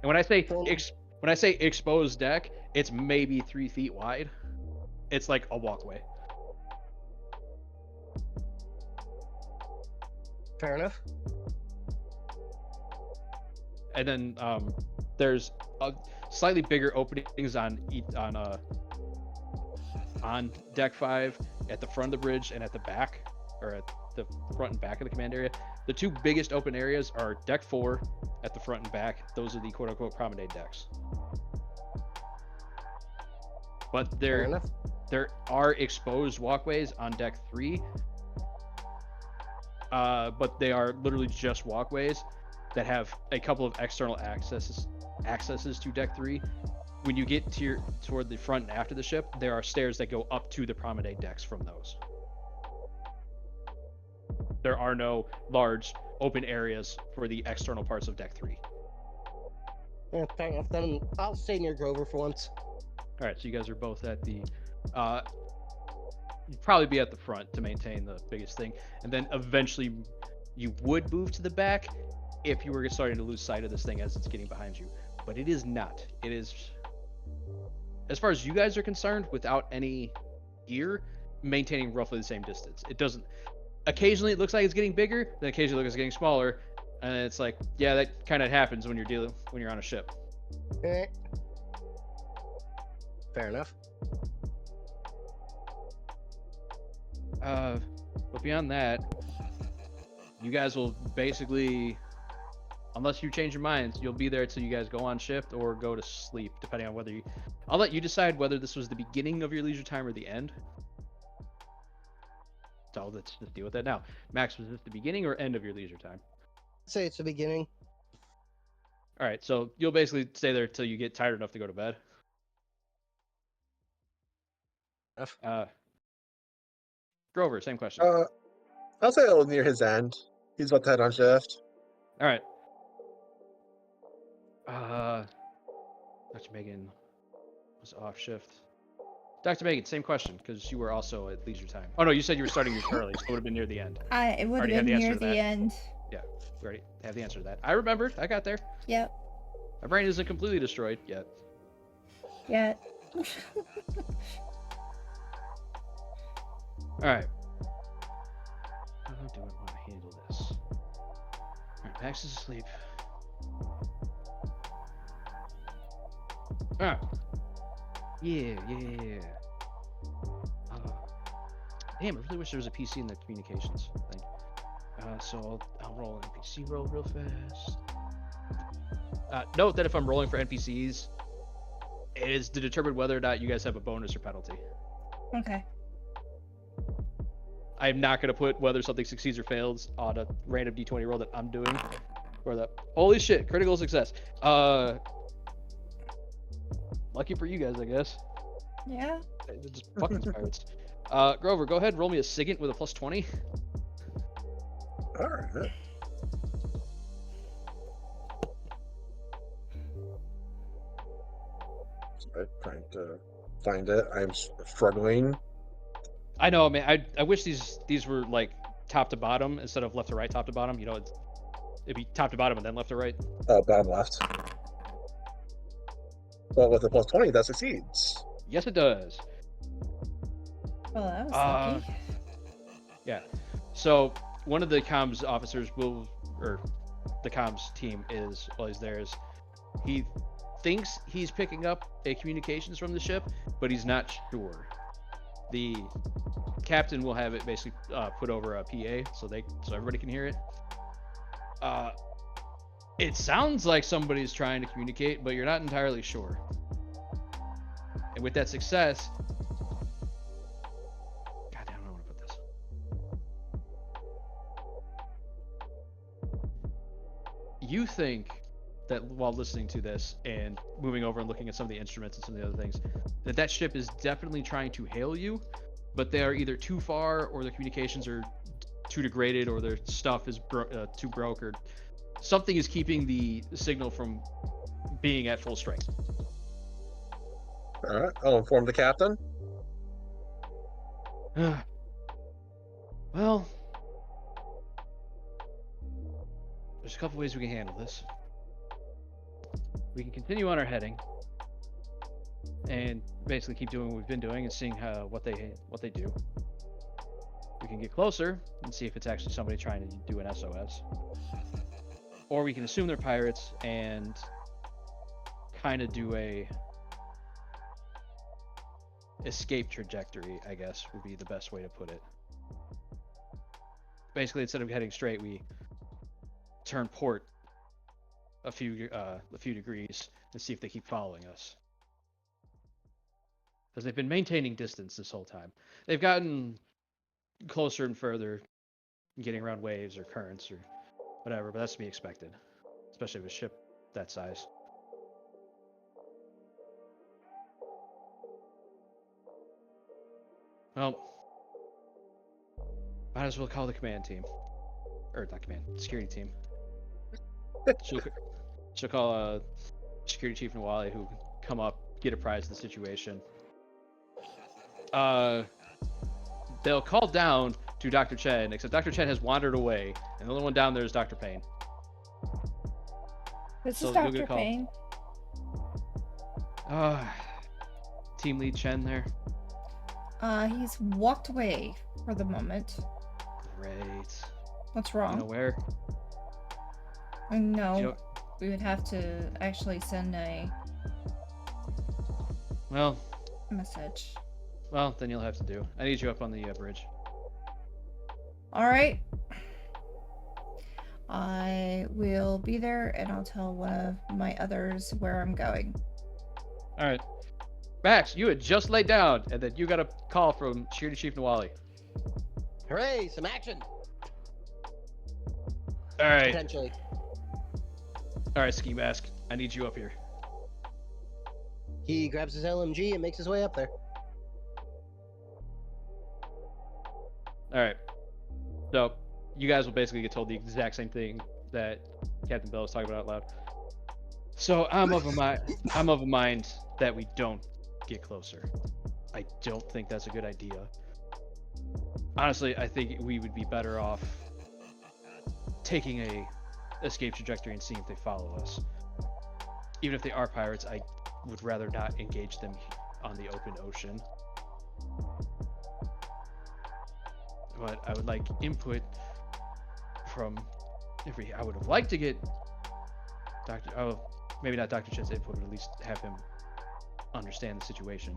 And when I say exposed deck, it's maybe 3 feet wide. It's like a walkway. Fair enough. And then there's slightly bigger openings on deck 5 at the front of the bridge and at the back, or at the front and back of the command area. The 2 biggest open areas are deck 4 at the front and back. Those are the quote-unquote promenade decks. But Fair enough. there are exposed walkways on deck 3, but they are literally just walkways that have a couple of external accesses to deck 3. When you get toward the front and after the ship, there are stairs that go up to the promenade decks from those. There are no large open areas for the external parts of deck 3. Yeah, fair enough. Then I'll stay near Grover for once. All right, so you guys are both at the you'd probably be at the front to maintain the biggest thing, and then eventually you would move to the back if you were starting to lose sight of this thing as it's getting behind you. But it is not. It is, as far as you guys are concerned, without any gear, maintaining roughly the same distance. It doesn't. Occasionally it looks like it's getting bigger, then occasionally it looks like it's getting smaller, and it's like, yeah, that kind of happens when you're on a ship. Eh. Fair enough. But beyond that, you guys will basically, unless you change your minds, you'll be there till you guys go on shift or go to sleep, depending on whether you. I'll let you decide whether this was the beginning of your leisure time or the end. So let's just deal with that now. Max, was this the beginning or end of your leisure time? Say it's the beginning. All right, so you'll basically stay there till you get tired enough to go to bed. Grover, same question. I'll say it'll near his end. He's about to head on shift. All right. Dr. Megan was off shift. Dr. Megan, same question, because you were also at leisure time. Oh no, you said you were starting your early, so it would have been near the end. It would Already have have been the answer near to the that. end. Yeah, we already have the answer to that. I remembered. I got there. Yep. My brain isn't completely destroyed yet. Yet. All right. How do I want to handle this? All right, Max is asleep. Ah. Yeah. Damn, I really wish there was a PC in the communications thing. So I'll roll an NPC roll real fast. Note that if I'm rolling for NPCs, it is to determine whether or not you guys have a bonus or penalty. Okay. I'm not going to put whether something succeeds or fails on a random d20 roll that I'm doing. Or the holy shit, critical success. Lucky for you guys, I guess. Yeah. They're just fucking pirates. Grover, go ahead and roll me a SIGINT with a plus 20. Alright. I'm trying to find it. I'm struggling. I know, man. I wish these were like top to bottom instead of left to right, top to bottom. You know, it'd be top to bottom and then left to right. Bottom left. Well, with a plus 20, that succeeds. Yes, it does. Well, that was lucky. Yeah. So one of the comms officers or the comms team is, while he's there, is he thinks he's picking up a communications from the ship, but he's not sure. The captain will have it basically put over a PA so everybody can hear it. It sounds like somebody's trying to communicate, but you're not entirely sure. And with that success, God damn, I don't want to put this. You think that while listening to this and moving over and looking at some of the instruments and some of the other things, that ship is definitely trying to hail you, but they are either too far, or their communications are too degraded, or their stuff is too broke, or something is keeping the signal from being at full strength. Alright, I'll inform the captain. Well, there's a couple ways we can handle this. We can continue on our heading and basically keep doing what we've been doing and seeing what they do. We can get closer and see if it's actually somebody trying to do an SOS. Or we can assume they're pirates and kind of do a escape trajectory, I guess would be the best way to put it. Basically, instead of heading straight, we turn port a few degrees and see if they keep following us. Because they've been maintaining distance this whole time. They've gotten closer and further, getting around waves or currents or whatever, but that's to be expected, especially with a ship that size. Well, might as well call the command team. Or not command, security team. She'll call Security Chief Nawali, who can come up, get apprised of the situation. They'll call down to Dr. Chen, except Dr. Chen has wandered away, and the only one down there is Dr. Payne. This So is you'll get Dr. a call. Payne. Team lead Chen there. He's walked away for the moment. Great. What's You wrong? know where? No, You know- we would have to actually send a Well, message. then you'll have to do. I need you up on the bridge. All right. I will be there, and I'll tell one of my others where I'm going. All right. Max, you had just laid down, and then you got a call from Security Chief Nawali. Hooray! Some action. All right. Potentially. All right, Ski Mask. I need you up here. He grabs his LMG and makes his way up there. All right. So, you guys will basically get told the exact same thing that Captain Bell was talking about out loud. So, I'm of a mind that we don't get closer. I don't think that's a good idea. Honestly, I think we would be better off taking a escape trajectory and seeing if they follow us. Even if they are pirates, I would rather not engage them on the open ocean. But I would like input from I would have liked to get maybe not Dr. Chen's input, but at least have him understand the situation.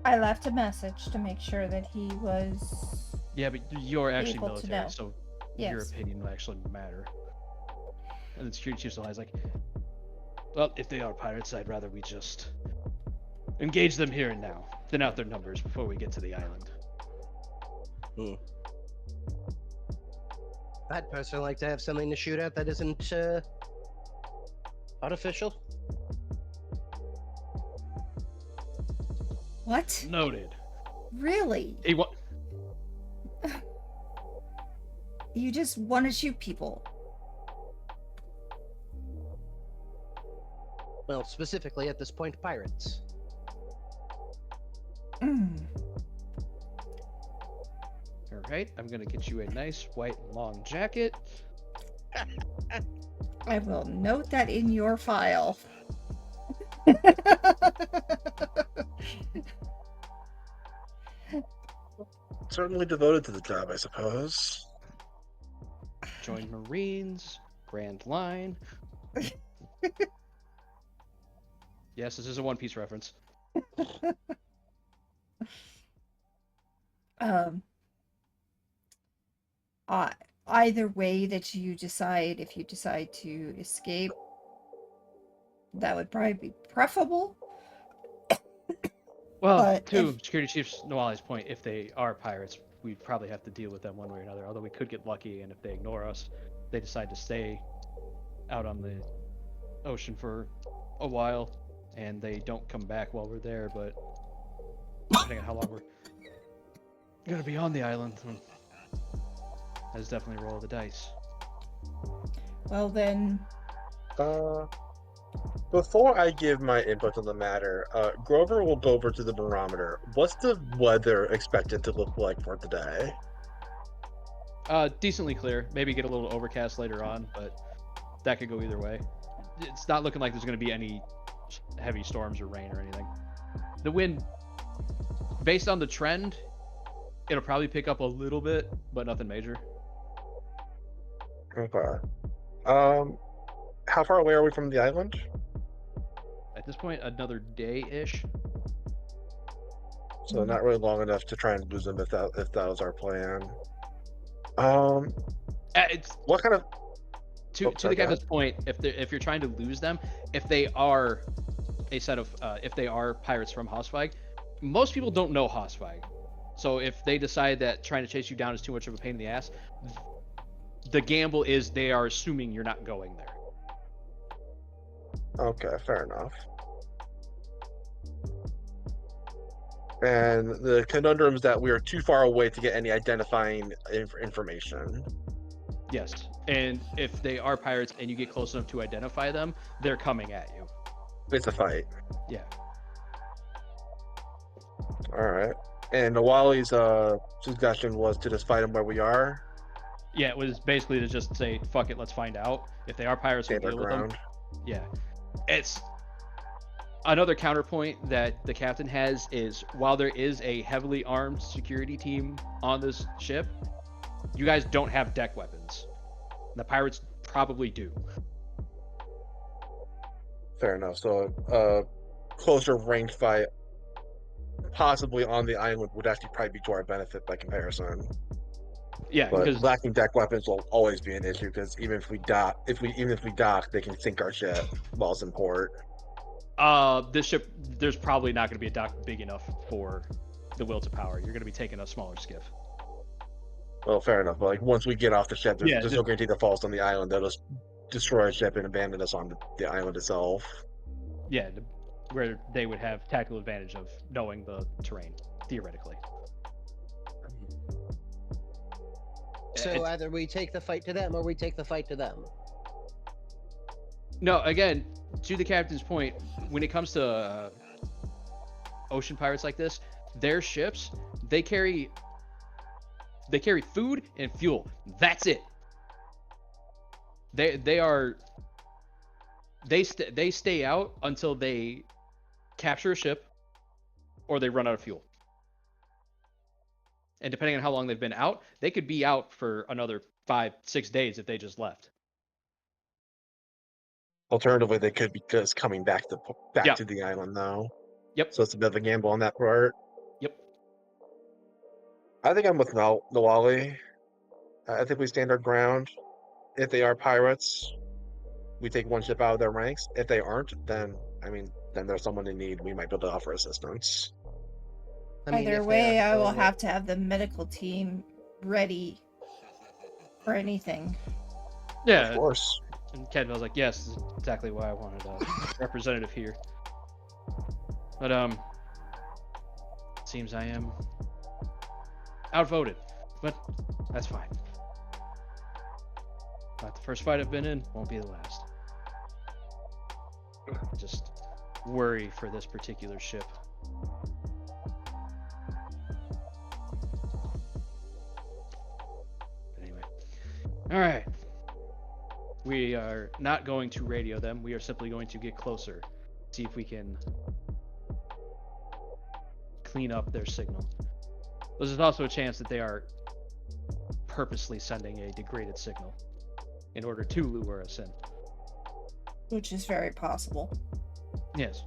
I left a message to make sure that he was. Yeah, but you're actually able to military, know. so Yes. your opinion will actually matter. And the security chief still has like, well, if they are pirates, I'd rather we just engage them here and now, thin out their numbers before we get to the island. I'd personally like to have something to shoot at that isn't artificial. What? Noted. Really? Hey, what? You just want to shoot people? Well, specifically at this point, pirates. Mm. All right, I'm gonna get you a nice white long jacket. I will note that in your file. Certainly devoted to the job, I suppose. Join Marines, Grand Line. Yes, this is a One Piece reference. Either way that you decide, if you decide to escape, that would probably be preferable. Well, But to if- Security Chief Nawali's point, if they are pirates, we'd probably have to deal with them one way or another. Although we could get lucky, and if they ignore us, they decide to stay out on the ocean for a while, and they don't come back while we're there. But depending on how long we're gonna be on the island, that's definitely a roll of the dice. Well then, Before I give my input on the matter, Grover will go over to the barometer. What's the weather expected to look like for today? Decently clear. Maybe get a little overcast later on, but that could go either way. It's not looking like there's going to be any heavy storms or rain or anything. The wind, based on the trend, it'll probably pick up a little bit, but nothing major. Okay. How far away are we from the island? At this point, another day-ish. So not really long enough to try and lose them if that was our plan. It's What kind of to the sorry, go captain's point. If you're trying to lose them, if they are if they are pirates from Hosfag, most people don't know Hosfag. So if they decide that trying to chase you down is too much of a pain in the ass, the gamble is they are assuming you're not going there. Okay, fair enough. And the conundrum is that we are too far away to get any identifying information. Yes, and if they are pirates and you get close enough to identify them, they're coming at you. It's a fight. Yeah. All right. And Nawali's suggestion was to just fight them where we are. Yeah, it was basically to just say, fuck it, let's find out. If they are pirates, we'll Stand our deal with them. ground. Yeah. It's another counterpoint that the captain has is while there is a heavily armed security team on this ship, you guys don't have deck weapons. The pirates probably do. Fair enough. So closer range fight, possibly on the island, would actually probably be to our benefit by comparison. Yeah, But because lacking deck weapons will always be an issue because even if we dock, they can sink our ship while it's in port. this ship, there's probably not going to be a dock big enough for the will to power. You're going to be taking a smaller skiff. Well, fair enough. But like once we get off the ship, there's, Yeah, there's no guarantee the falls on the island. They'll just destroy our ship and abandon us on the island itself. Yeah, where they would have tactical advantage of knowing the terrain, theoretically. So either we take the fight to them or we take the fight to them. No, again, to the captain's point, when it comes to ocean pirates like this, their ships, they carry food and fuel. That's it. They stay out until they capture a ship or they run out of fuel. And depending on how long they've been out, they could be out for another 5-6 days if they just left. Alternatively, they could be just coming back Yeah. to the island now. Yep. So it's a bit of a gamble on that part. Yep. I think I'm with Nawali. I think we stand our ground. If they are pirates, we take one ship out of their ranks. If they aren't, then there's someone in need. We might be able to offer assistance. Either if they way, are I will going- have to have the medical team ready for anything. Yeah. Of course. And Kedville's like, yes, this is exactly why I wanted a representative here. But it seems I am outvoted, but that's fine. Not the first fight I've been in, won't be the last. I just worry for this particular ship. But anyway, all right. We are not going to radio them. We are simply going to get closer, see if we can clean up their signal. There's also a chance that they are purposely sending a degraded signal in order to lure us in. Which is very possible. Yes.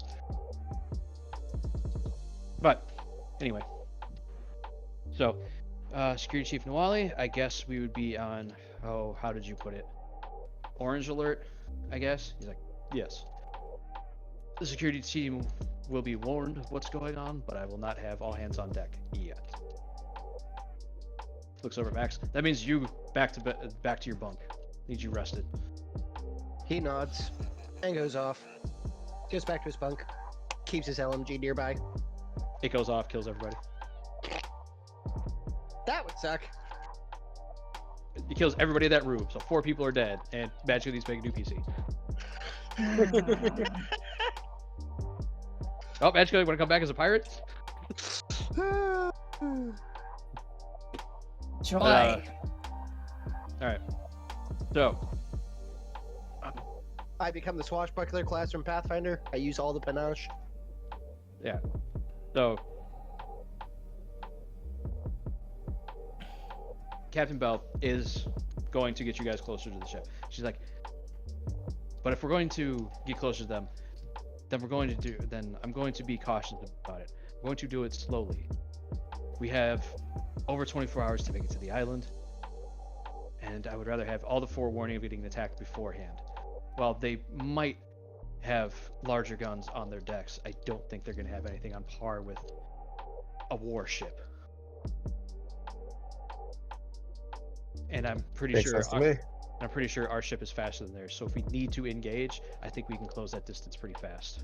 But anyway. So, Security Chief Nawali, I guess we would be on, how did you put it? Orange alert, I guess? He's like, yes. The security team will be warned of what's going on, but I will not have all hands on deck yet. Looks over at Max. That means you back to your bunk. Need you rested. He nods and goes off. Goes back to his bunk. Keeps his LMG nearby. It goes off, kills everybody. That would suck. It kills everybody in that room, so 4 people are dead, and magically needs to make a new PC. Oh, magically want to come back as a pirate? Joy. Alright. So, I become the swashbuckler class from Pathfinder. I use all the panache. yeah. So, Captain Bell is going to get you guys closer to the ship. She's like, but if we're going to get closer to them, then I'm going to be cautious about it. I'm going to do it slowly. We have over 24 hours to make it to the island, and I would rather have all the forewarning of getting attacked beforehand. While they might have larger guns on their decks, I don't think they're going to have anything on par with a warship. And I'm pretty Makes sure sense to me. I'm pretty sure our ship is faster than theirs. So if we need to engage, I think we can close that distance pretty fast.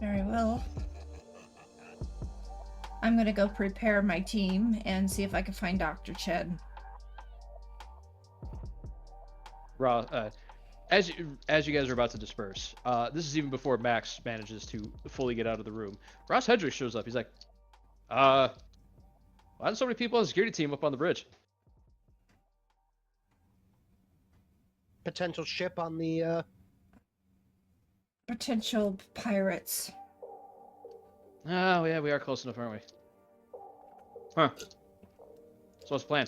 Very well. I'm gonna go prepare my team and see if I can find Dr. Ched. As you guys are about to disperse, this is even before Max manages to fully get out of the room. Ross Hendrix shows up. He's like, why are so many people on the security team up on the bridge? Potential ship on the Potential pirates. Oh, yeah, we are close enough, aren't we? Huh. So what's the plan?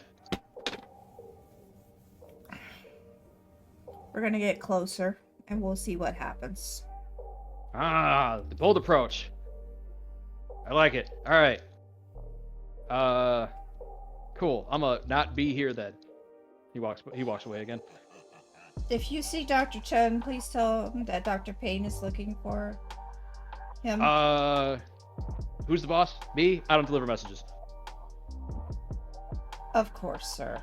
We're gonna get closer and we'll see what happens. The bold approach. I like it. All right. Cool. I'm a not be here then. He walks away again. If you see Dr. Chen, please tell him that Dr. Payne is looking for him. Who's the boss? Me? I don't deliver messages. Of course, sir.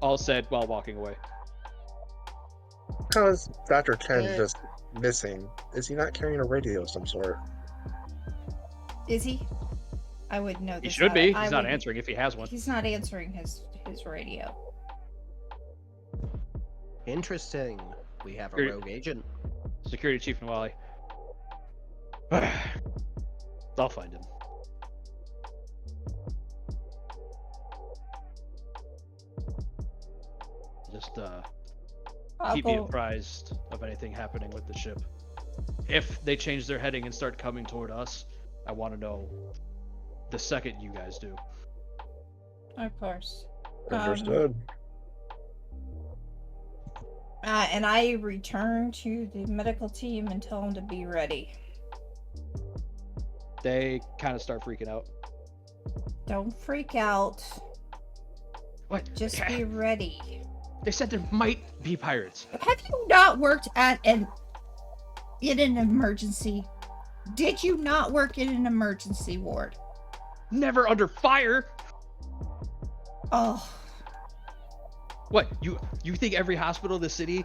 All said while walking away. How is Dr. Chen just missing? Is he not carrying a radio of some sort? Is he? I wouldn't know this. He should be. I He's not wouldn't- answering if he has one. He's not answering his radio. Interesting. We have a Here- rogue agent. Security Chief Nawali. I'll find him. Just I'll keep me go. apprised of anything happening with the ship. If they change their heading and start coming toward us, I want to know the second you guys do. Of course. Understood. And I return to the medical team and tell them to be ready. They kind of start freaking out. Don't freak out. What? Just be ready. They said there might be pirates. Have you not worked in an emergency? Did you not work in an emergency ward? Never under fire. Oh, What? You think every hospital in the city,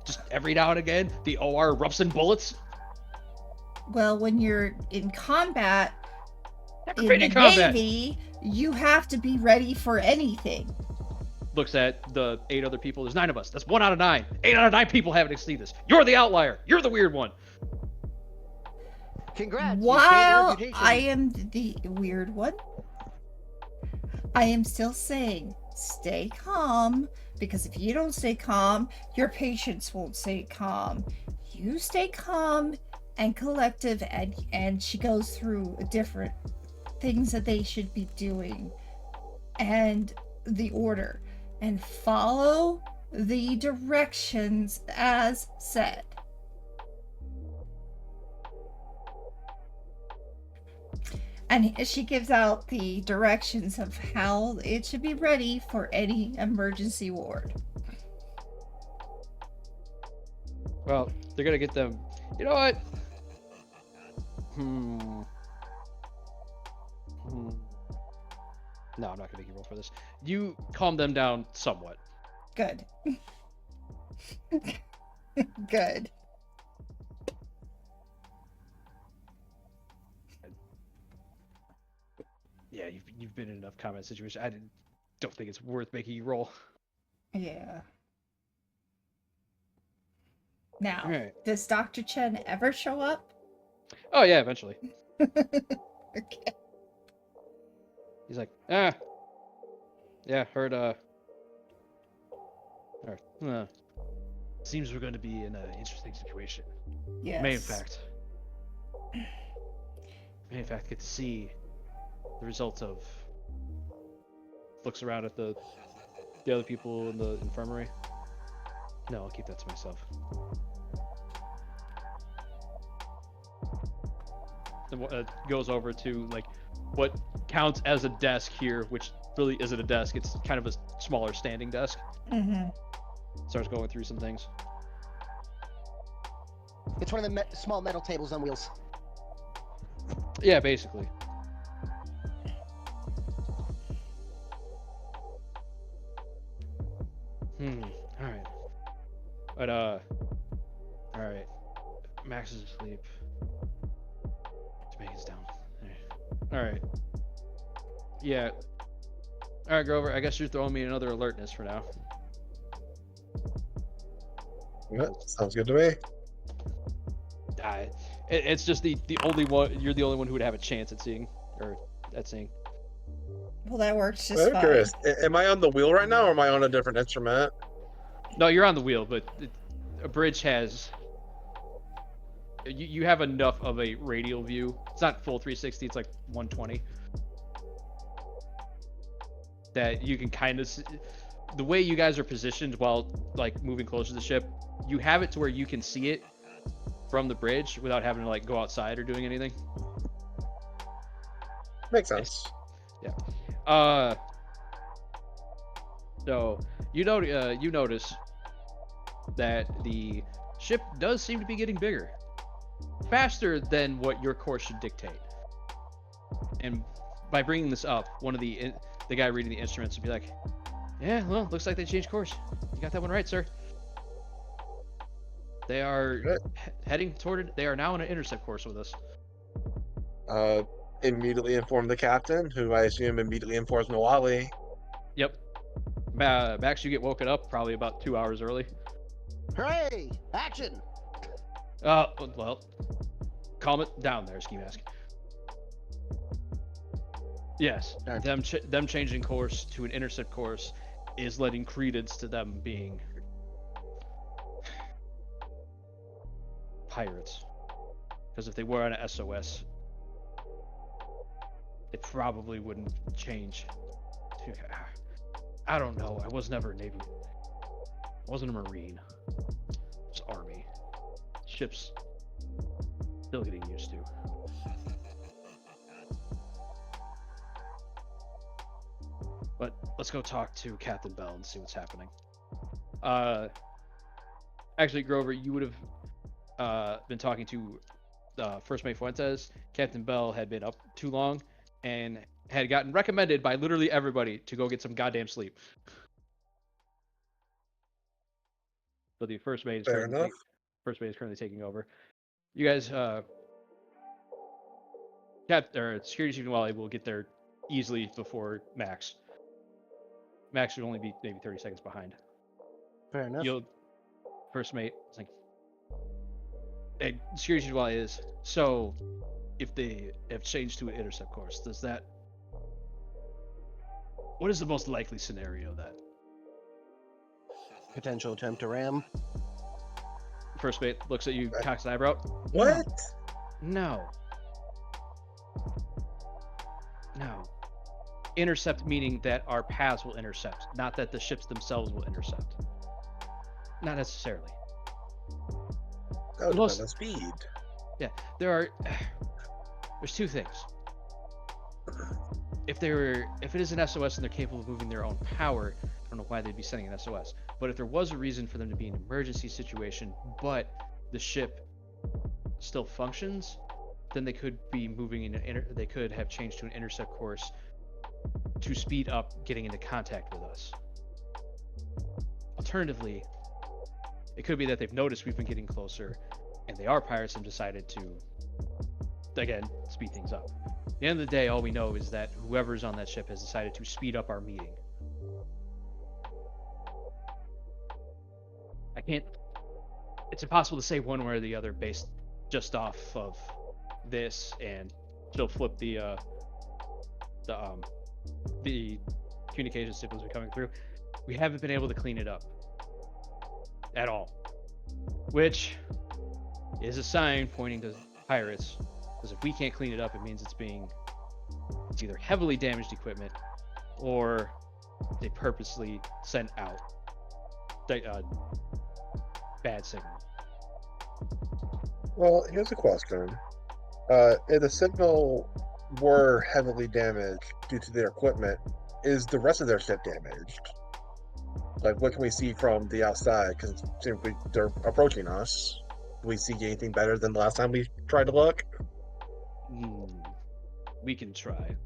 just every now and again, the OR erupts in bullets? well, when you're in combat, Never in been the in combat. Navy, you have to be ready for anything. Looks at the 8 other people. There's 9 of us. That's 1 out of 9. 8 out of 9 people haven't exceeded this. You're the outlier. You're the weird one. Congrats. you gained a While reputation. I am the weird one, I am still saying stay calm, because if you don't stay calm, your patients won't stay calm. You stay calm and collective, and she goes through different things that they should be doing and the order, and follow the directions as said. And she gives out the directions of how it should be ready for any emergency ward. Well, they're gonna get them. You know what? No, I'm not gonna make you roll for this. You calm them down somewhat. Good. Good. Yeah, you've been in enough combat situations. Don't think it's worth making you roll. Yeah. Now, Alright. does Dr. Chen ever show up? Oh yeah, eventually. Okay. He's like, yeah, heard. Seems we're going to be in an interesting situation. Yes. May in fact, get to see the results of. Looks around at the other people in the infirmary. No, I'll keep that to myself. Then goes over to like what counts as a desk here, which really isn't a desk. It's kind of a smaller standing desk. Mm-hmm. Starts going through some things. It's one of the small metal tables on wheels. Yeah, basically. All right. But all right. Max is asleep. Tobago's down. All right. Yeah. All right, Grover. I guess you're throwing me another alertness for now. Yeah, sounds good to me. It's just the only one. You're the only one who would have a chance at seeing, or at seeing. Well, that works just I'm fine. curious. Am I on the wheel right now, or am I on a different instrument? No, you're on the wheel, but a bridge has. You have enough of a radial view. It's not full 360. It's like 120. That you can kind of see, the way you guys are positioned while like moving closer to the ship. You have it to where you can see it from the bridge without having to like go outside or doing anything. Makes sense. So you notice that the ship does seem to be getting bigger, faster than what your course should dictate. And by bringing this up, one of the guy reading the instruments would be like, "Yeah, well, looks like they changed course. You got that one right, sir. They are heading toward it. They are now on an intercept course with us." Immediately inform the captain, who I assume immediately informs Nawali. Yep. Max, you get woken up probably about 2 hours early. Hooray! Action! Well, calm it down there, Ski Mask. Yes, Darn. them changing course to an intercept course is letting credence to them being pirates. Because if they were on an SOS, they probably wouldn't change. I don't know. I was never a Navy. I wasn't a Marine. It's Army. Ships still getting used to. But let's go talk to Captain Bell and see what's happening. Actually, Grover, you would have been talking to First Mate Fuentes. Captain Bell had been up too long and had gotten recommended by literally everybody to go get some goddamn sleep. So the First Mate is currently taking over. You guys, Security Chief Wally will get there easily before Max. Max should only be maybe 30 seconds behind. Fair enough. First Mate, it's like, hey, Security Chief Wally is, so if they have changed to an intercept course, what is the most likely scenario then? Potential attempt to ram. First Mate looks at you, cocks an eyebrow. What? No. Intercept meaning that our paths will intercept, not that the ships themselves will intercept. Not necessarily. That would depend on speed. Yeah, there's two things. If it is an SOS and they're capable of moving their own power, I don't know why they'd be sending an SOS. But if there was a reason for them to be in an emergency situation, but the ship still functions, then they could be moving they could have changed to an intercept course to speed up getting into contact with us. Alternatively, it could be that they've noticed we've been getting closer and they are pirates and decided to, again, speed things up. At the end of the day, all we know is that whoever's on that ship has decided to speed up our meeting. It's impossible to say one way or the other based just off of this, and she'll flip the communication signals are coming through. We haven't been able to clean it up at all, which is a sign pointing to pirates, because if we can't clean it up, it means it's either heavily damaged equipment or they purposely sent out bad signal. Well, here's a question. If the signal were heavily damaged due to their equipment, is the rest of their ship damaged? Like, what can we see from the outside? Because they're approaching us. Do we see anything better than the last time we tried to look? We can try.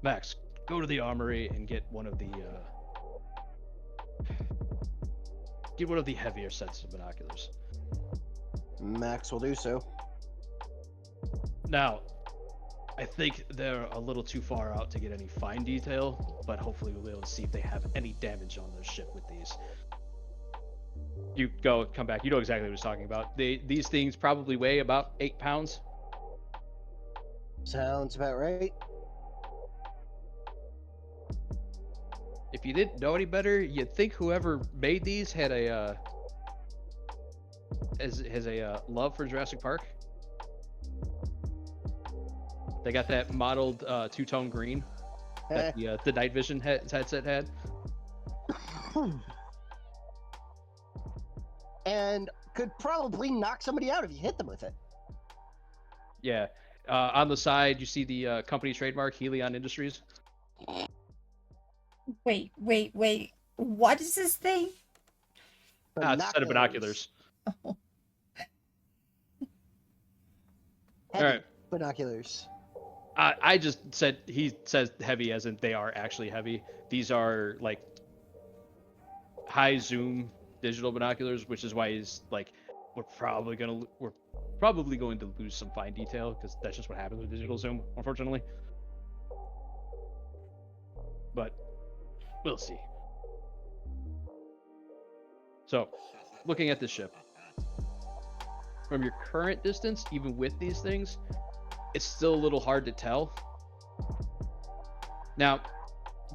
Max, go to the armory and get one of the heavier sets of binoculars. Max will do so. Now, I think they're a little too far out to get any fine detail, but hopefully we'll be able to see if they have any damage on their ship with these. You come back. You know exactly what he's talking about. These things probably weigh about 8 pounds. Sounds about right. If you didn't know any better, you'd think whoever made these had has a love for Jurassic Park. They got that modeled two-tone green that the night vision headset had. And could probably knock somebody out if you hit them with it. Yeah. On the side, you see the company trademark, Helion Industries. Wait. What is this thing? It's a set of binoculars. Oh, Heavy Alright. binoculars. I just said, he says heavy as in they are actually heavy. These are like high zoom digital binoculars, which is why he's like, we're probably going to lose some fine detail because that's just what happens with digital zoom, unfortunately. But we'll see. So, looking at this ship, from your current distance, even with these things, it's still a little hard to tell. Now,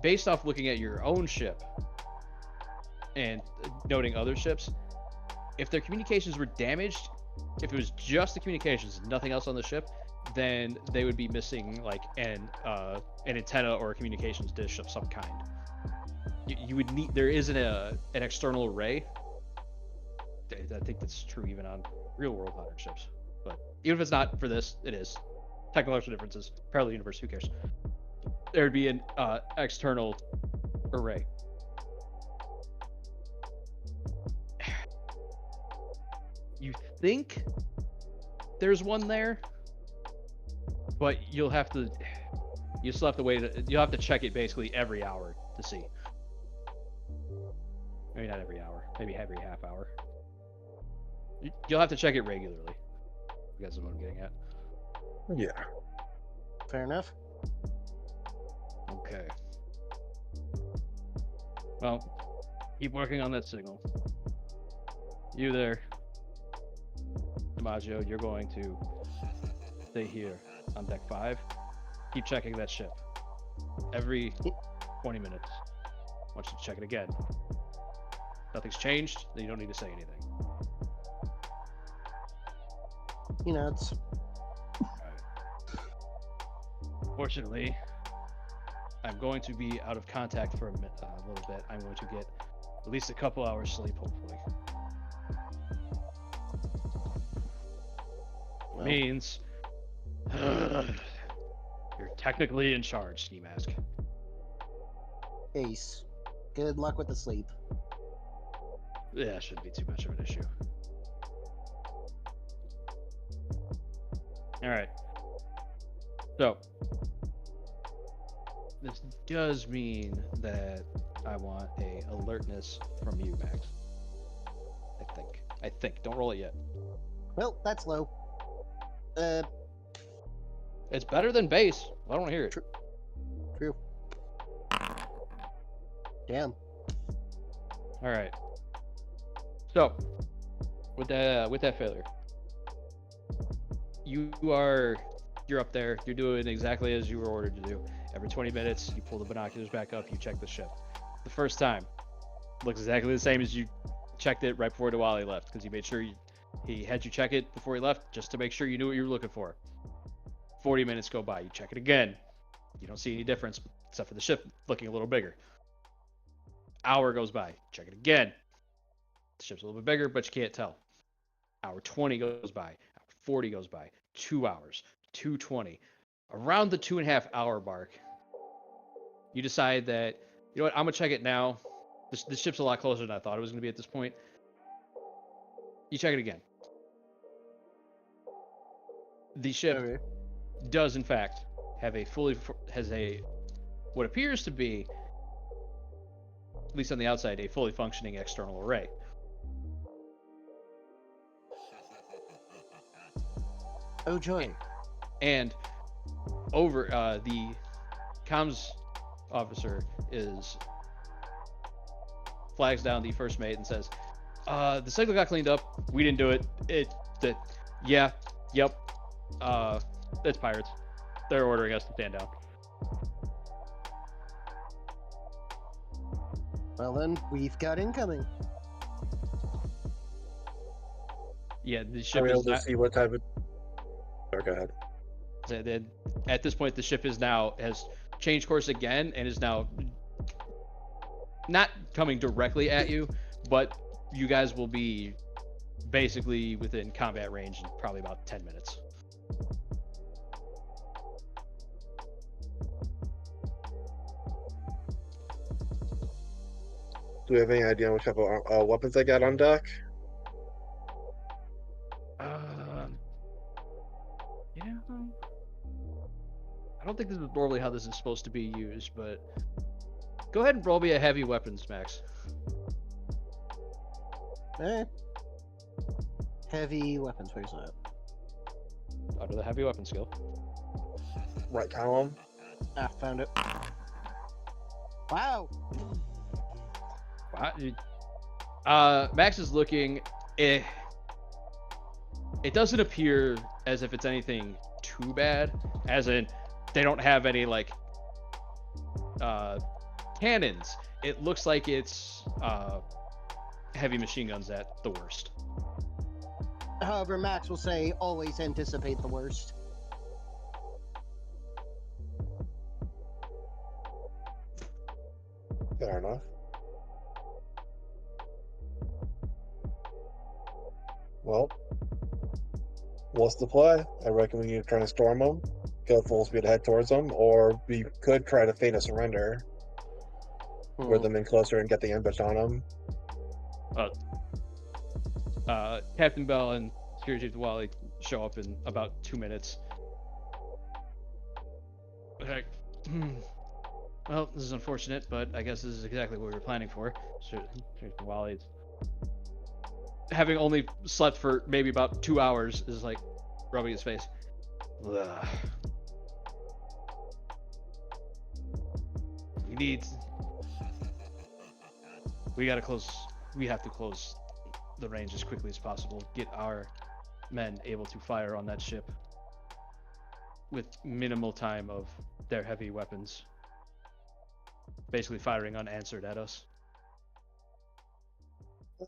based off looking at your own ship and noting other ships, if their communications were damaged, if it was just the communications, nothing else on the ship, then they would be missing like an antenna or a communications dish of some kind. You would need, there isn't an external array. I think that's true even on real world modern ships, but even if it's not for this, it is. Technological differences, parallel universe, who cares? There would be an external array. You think there's one there, but you'll still have to wait. You'll have to check it basically every hour to see. Maybe not every hour, maybe every half hour. You'll have to check it regularly. You guys know what I'm getting at. Yeah. Fair enough. Okay. Well, keep working on that signal. You there, DiMaggio, you're going to stay here on deck 5. Keep checking that ship. Every 20 minutes. I want you to check it again. Nothing's changed, then you don't need to say anything. You know, it's Fortunately, I'm going to be out of contact for a little bit. I'm going to get at least a couple hours sleep, hopefully. well, Means you're technically in charge, Ski Mask. Ace. Good luck with the sleep. Yeah, shouldn't be too much of an issue. Alright. So, this does mean that I want a alertness from you, Max. I think. Don't roll it yet. Well, that's low. It's better than base. I don't want to hear it. True. Damn. Alright. So, with that failure, you're up there, you're doing exactly as you were ordered to do. Every 20 minutes, you pull the binoculars back up, you check the ship. The first time, looks exactly the same as you checked it right before Diwali left, because you made sure he had you check it before he left, just to make sure you knew what you were looking for. 40 minutes go by, you check it again. You don't see any difference, except for the ship looking a little bigger. Hour goes by, check it again. The ship's a little bit bigger, but you can't tell. Hour 20 goes by, hour 40 goes by, 2 hours, 2:20. Around the 2.5 hour mark, you decide that, you know what, I'm gonna check it now. This ship's a lot closer than I thought it was gonna be at this point. You check it again. The ship Okay. does in fact have what appears to be, at least on the outside, a fully functioning external array. Oh joy. And over the comms officer flags down the first mate and says, the signal got cleaned up. We didn't do it. Yep. It's pirates. They're ordering us to stand down. Well then, we've got incoming. Yeah, the Are ship we is able to not, see what type of? Oh, go ahead. then at this point the ship has changed course again and is now not coming directly at you, but you guys will be basically within combat range in probably about 10 minutes. Do we have any idea what type of weapons they got on deck? Yeah. I don't think this is normally how this is supposed to be used, but go ahead and roll me a heavy weapons, Max. Heavy weapons, where's that? Under the heavy weapon skill. Right column. Ah, found it. Wow! Max is looking. It doesn't appear as if it's anything too bad. As in, they don't have any like cannons. It looks like it's heavy machine guns at the worst. However, Max will say, always anticipate the worst. Fair enough. Well, what's the play? I reckon we need to try to storm them, go full speed ahead towards them, or we could try to feign a surrender, lure them in closer and get the ambush on them. Captain Bell and Security Chief Wally show up in about 2 minutes. Okay. Well, this is unfortunate, but I guess this is exactly what we were planning for. Chief Wally, having only slept for maybe about 2 hours, is like rubbing his face. Ugh. We have to close the range as quickly as possible. Get our men able to fire on that ship with minimal time of their heavy weapons basically firing unanswered at us.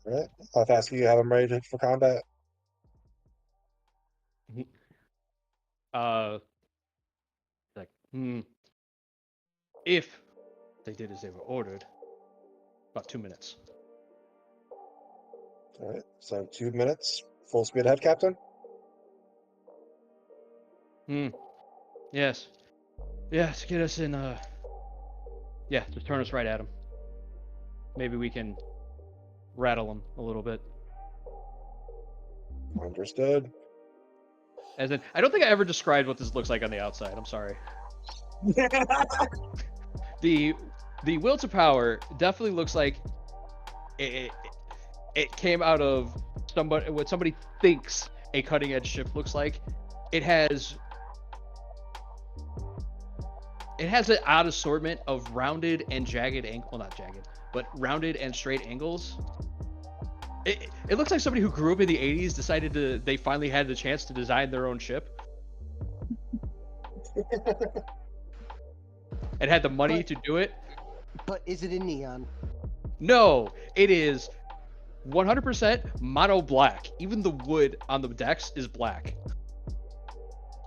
Alright. How fast do you have them ready for combat? If they did as they were ordered, about 2 minutes. Alright, so 2 minutes. Full speed ahead, Captain? Yes. Yes, get us in, yeah, just turn us right at them. Maybe we can rattle them a little bit. Understood. As in, I don't think I ever described what this looks like on the outside. I'm sorry. The will to power definitely looks like it came out of what somebody thinks a cutting edge ship looks like. It has an odd assortment of rounded and jagged rounded and straight angles. It looks like somebody who grew up in the 80s decided they finally had the chance to design their own ship. And had the money to do it. But is it in neon? No, it is 100% mono black. Even the wood on the decks is black.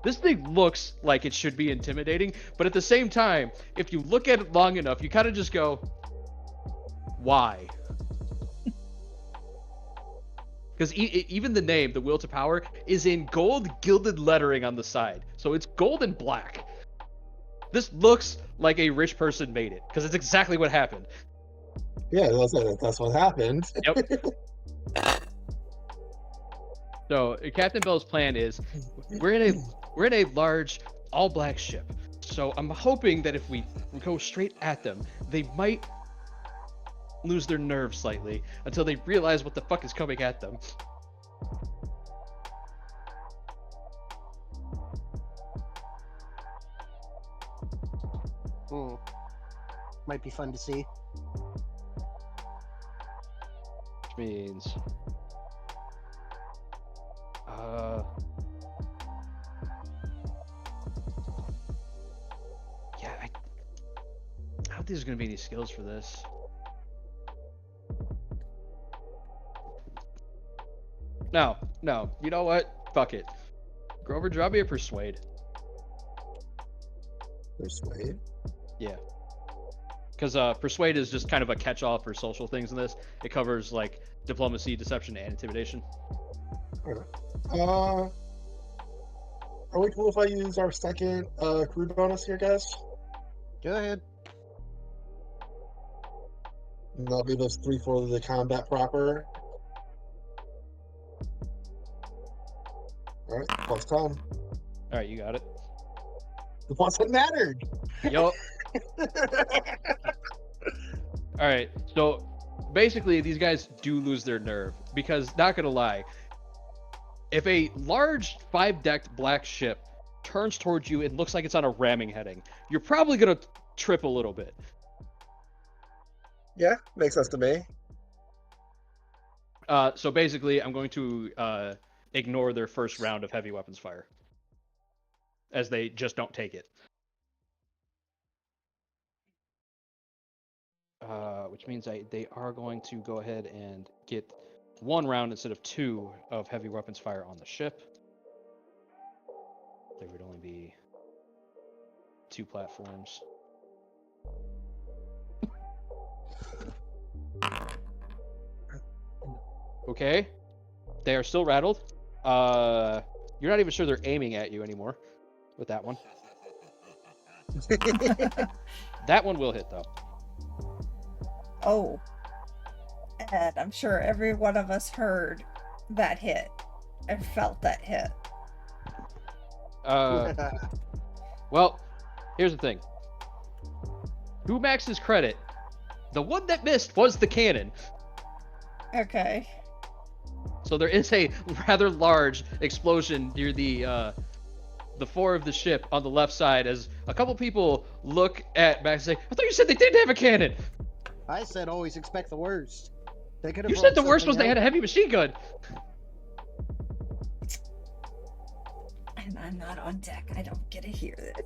This thing looks like it should be intimidating, but at the same time, if you look at it long enough, you kind of just go, why? Because even the name, the Will to Power, is in gold gilded lettering on the side. So it's gold and black. This looks like a rich person made it, because it's exactly what happened. Yeah, that's what happened. Yep. So Captain Bell's plan is, we're in a large all black ship. So I'm hoping that if we go straight at them, they might lose their nerve slightly until they realize what the fuck is coming at them. Might be fun to see. Which means yeah, I don't think there's gonna be any skills for this. No, you know what? Fuck it. Grover, drop me a persuade. Persuade? Yeah. Because persuade is just kind of a catch-all for social things in this. It covers like diplomacy, deception, and intimidation. Are we cool if I use our second crew bonus here, guys? Go ahead. And that'll be those 3 for the combat proper. Alright, plus 10. All right, you got it. The plus it mattered! Yup. All right, so basically these guys do lose their nerve because, not gonna lie, if a large 5-decked black ship turns towards you and looks like it's on a ramming heading, you're probably gonna trip a little bit. Yeah, makes sense to me. So basically, I'm going to ignore their first round of heavy weapons fire, as they just don't take it. Which means they are going to go ahead and get 1 round instead of 2 of heavy weapons fire on the ship. There would only be 2 platforms. Okay. They are still rattled. You're not even sure they're aiming at you anymore with that one. That one will hit, though. Oh. And I'm sure every one of us heard that hit and felt that hit. Well, here's the thing. To Max's credit, the one that missed was the cannon. Okay. So there is a rather large explosion near the fore of the ship on the left side as a couple people look at Max and say, I thought you said they didn't have a cannon. I said always expect the worst. They could have. You said the worst was they had a heavy machine gun. And I'm not on deck. I don't get to hear it.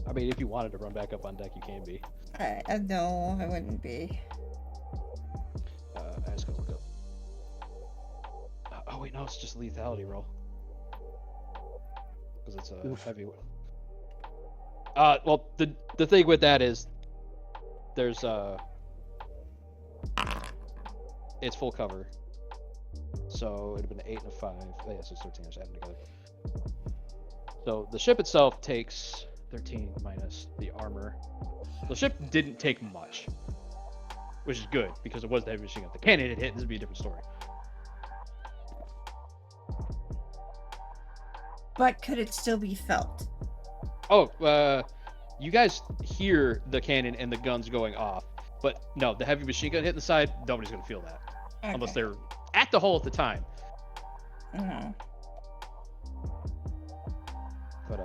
I mean, if you wanted to run back up on deck, you can be. No, I wouldn't be. I just gotta look up. Oh wait, no, it's just a lethality roll. Because it's a heavy one. Well, the thing with that is, there's it's full cover. So it'd have been an 8 and a 5. Oh, yeah, so it's 13. I just added them together. So the ship itself takes 13 minus the armor. The ship didn't take much, which is good because it was the heavy machine gun. If the cannon had hit, this would be a different story. But could it still be felt? Oh, you guys hear the cannon and the guns going off, but no, the heavy machine gun hitting the side, nobody's gonna feel that. Okay. Unless they're at the hole at the time. Mm-hmm. But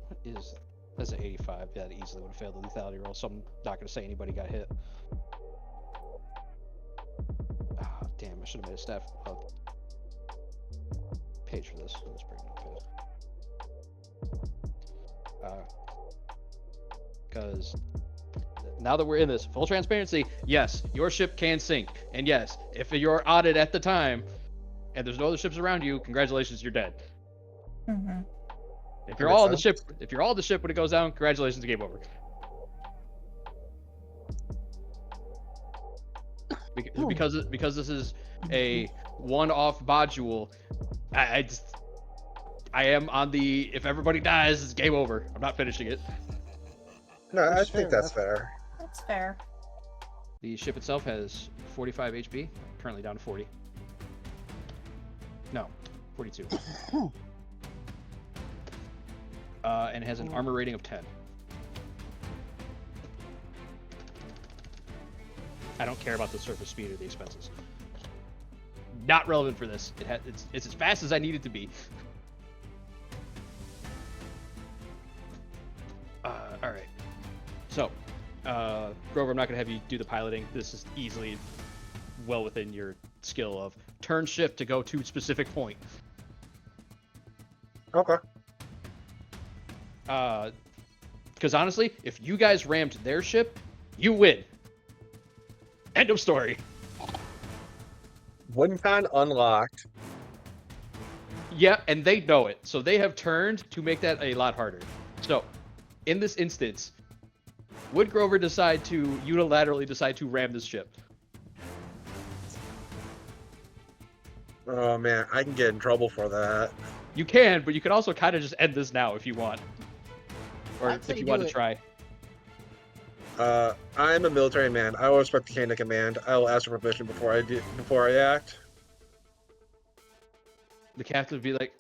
what is that's an 85? Yeah, that easily would have failed the lethality roll, so I'm not gonna say anybody got hit. Ah, damn, I should have made a staff page for this. Let's bring it up. Because now that we're in this, full transparency, yes, your ship can sink. And yes, if you're on it at the time, and there's no other ships around you, congratulations, you're dead. Mm-hmm. If you're all on the ship, when it goes down, congratulations, game over. Because this is a one-off module, I am on the if everybody dies, it's game over. I'm not finishing it. No, I That's think fair that's fair. That's fair. The ship itself has 45 HP, currently down to 40. No, 42. And it has an armor rating of 10. I don't care about the surface speed or the expenses. Not relevant for this. It's as fast as I need it to be. All right. So, Grover, I'm not gonna have you do the piloting. This is easily well within your skill of turn shift to go to specific point. Okay. Because honestly, if you guys rammed their ship, you win. End of story. WinCon unlocked. Yeah, and they know it, so they have turned to make that a lot harder. So, in this instance, would Grover unilaterally decide to ram this ship? Oh man, I can get in trouble for that. You can, but you can also kind of just end this now if you want. Or I'd say if you do want to it. try. I'm a military man. I will respect the chain of command. I will ask for permission before I act. The captain would be like,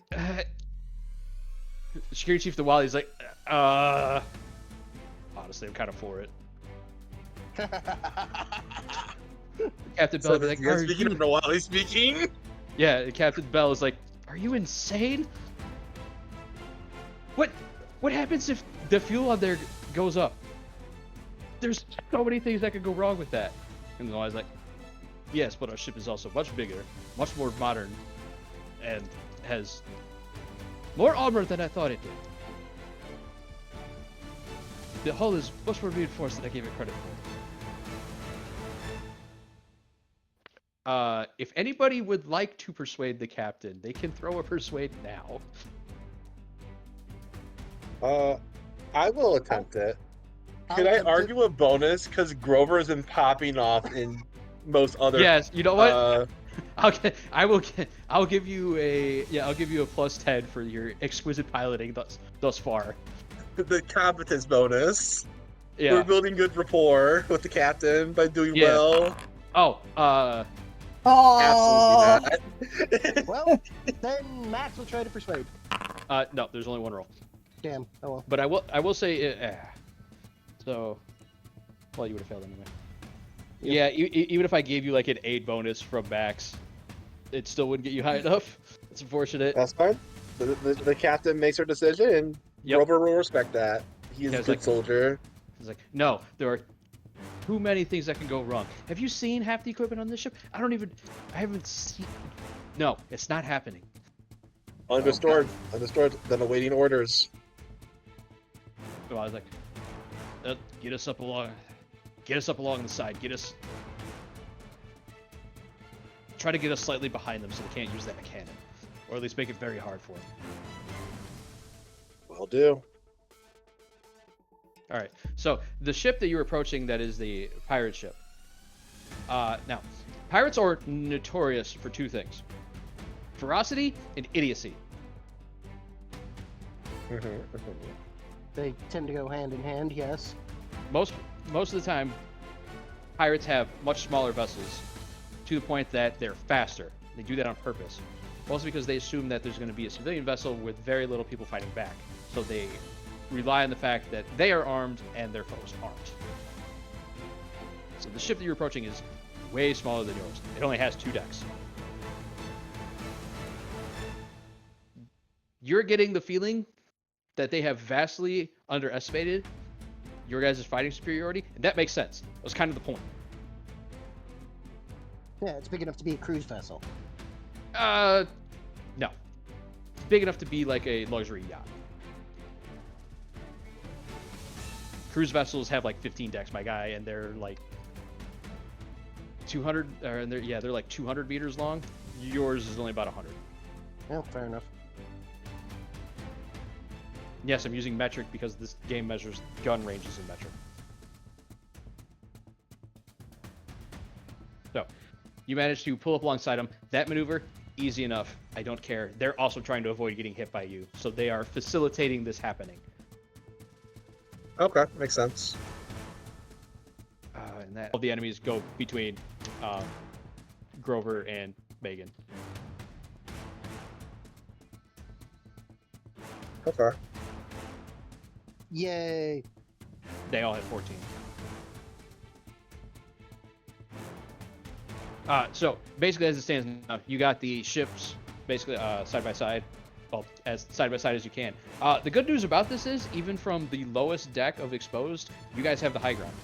Security Chief DeWally is like, honestly, I'm kind of for it. Captain Bell So would be like, you're "Are speaking you-" of Nawali speaking? Yeah, Captain Bell is like, are you insane? What happens if the fuel on there goes up? There's so many things that could go wrong with that. And I was like, yes, but our ship is also much bigger, much more modern, and has more armor than I thought it did. The hull is much more reinforced than I gave it credit for. If anybody would like to persuade the captain, they can throw a persuade now. I will attempt it. I'll Can I attempt it. argue a bonus? Because Grover has been popping off in most other. Yes, you know what? Uh, I'll give you a +10 for your exquisite piloting thus far. the competence bonus. Yeah. We're building good rapport with the captain by doing Yeah. well. Oh, Oh, Absolutely not. Well, then Max will try to persuade. no, there's only one roll. Damn. Oh well. But I will say, so, well, you would have failed anyway. Yeah, even if I gave you like an 8 bonus from Max, it still wouldn't get you high enough. It's unfortunate. That's fine. The captain makes her decision, and Yep. Grover will respect that. He's Yeah, a it's good like- soldier. It's like, no, there are too many things that can go wrong. Have you seen half the equipment on this ship? I haven't seen. No, it's not happening. Understood. Then awaiting orders. So I was like, get us up along the side. Try to get us slightly behind them so they can't use that cannon, or at least make it very hard for them. Will do. All right. So the ship that you're approaching, that is the pirate ship. Now, pirates are notorious for 2 things: ferocity and idiocy. They tend to go hand in hand. Yes. Most of the time, pirates have much smaller vessels, to the point that they're faster. They do that on purpose, mostly because they assume that there's going to be a civilian vessel with very little people fighting back. So they rely on the fact that they are armed and their foes aren't. So the ship that you're approaching is way smaller than yours. It only has 2 decks. You're getting the feeling that they have vastly underestimated your guys' fighting superiority, and that makes sense. That was kind of the point. Yeah, it's big enough to be a cruise vessel. No. It's big enough to be like a luxury yacht. Cruise vessels have like 15 decks, my guy, and they're like 200, or they're like 200 meters long. Yours is only about 100. Yeah, fair enough. Yes, I'm using metric because this game measures gun ranges in metric. So, you managed to pull up alongside them. That maneuver, easy enough. I don't care. They're also trying to avoid getting hit by you, so they are facilitating this happening. Okay, makes sense. And that all the enemies go between Grover and Megan. Okay. Yay. They all had 14. So basically, as it stands now, you got the ships basically side by side, well, as side by side as you can. The good news about this is, even from the lowest deck of exposed, you guys have the high ground,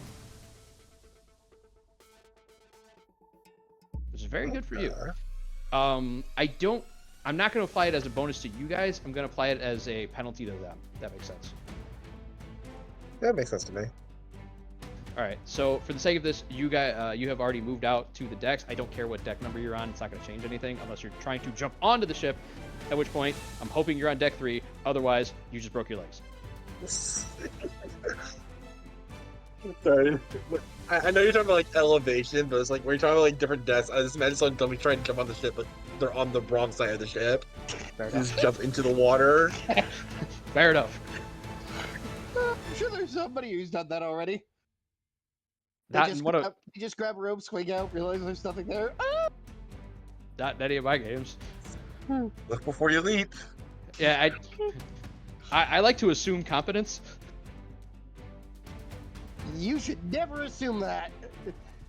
which is very good for you. I'm not going to apply it as a bonus to you guys. I'm going to apply it as a penalty to them. That makes sense. That makes sense to me. All right. So for the sake of this, you guys, you have already moved out to the decks. I don't care what deck number you're on. It's not going to change anything unless you're trying to jump onto the ship. At which point, I'm hoping you're on deck 3. Otherwise, you just broke your legs. Sorry. I know you're talking about like elevation, but it's like when you're talking about like different decks, I just imagine someone dummy trying to jump on the ship, but they're on the wrong side of the ship. Fair You enough. just jump into the water. Fair enough. I'm sure there's somebody who's done that already. They Not just, in one of grab, you just grab a rope, swing out, realize there's nothing there. Ah! not in any of my games. Look before you leap. Yeah, I like to assume competence. You should never assume that.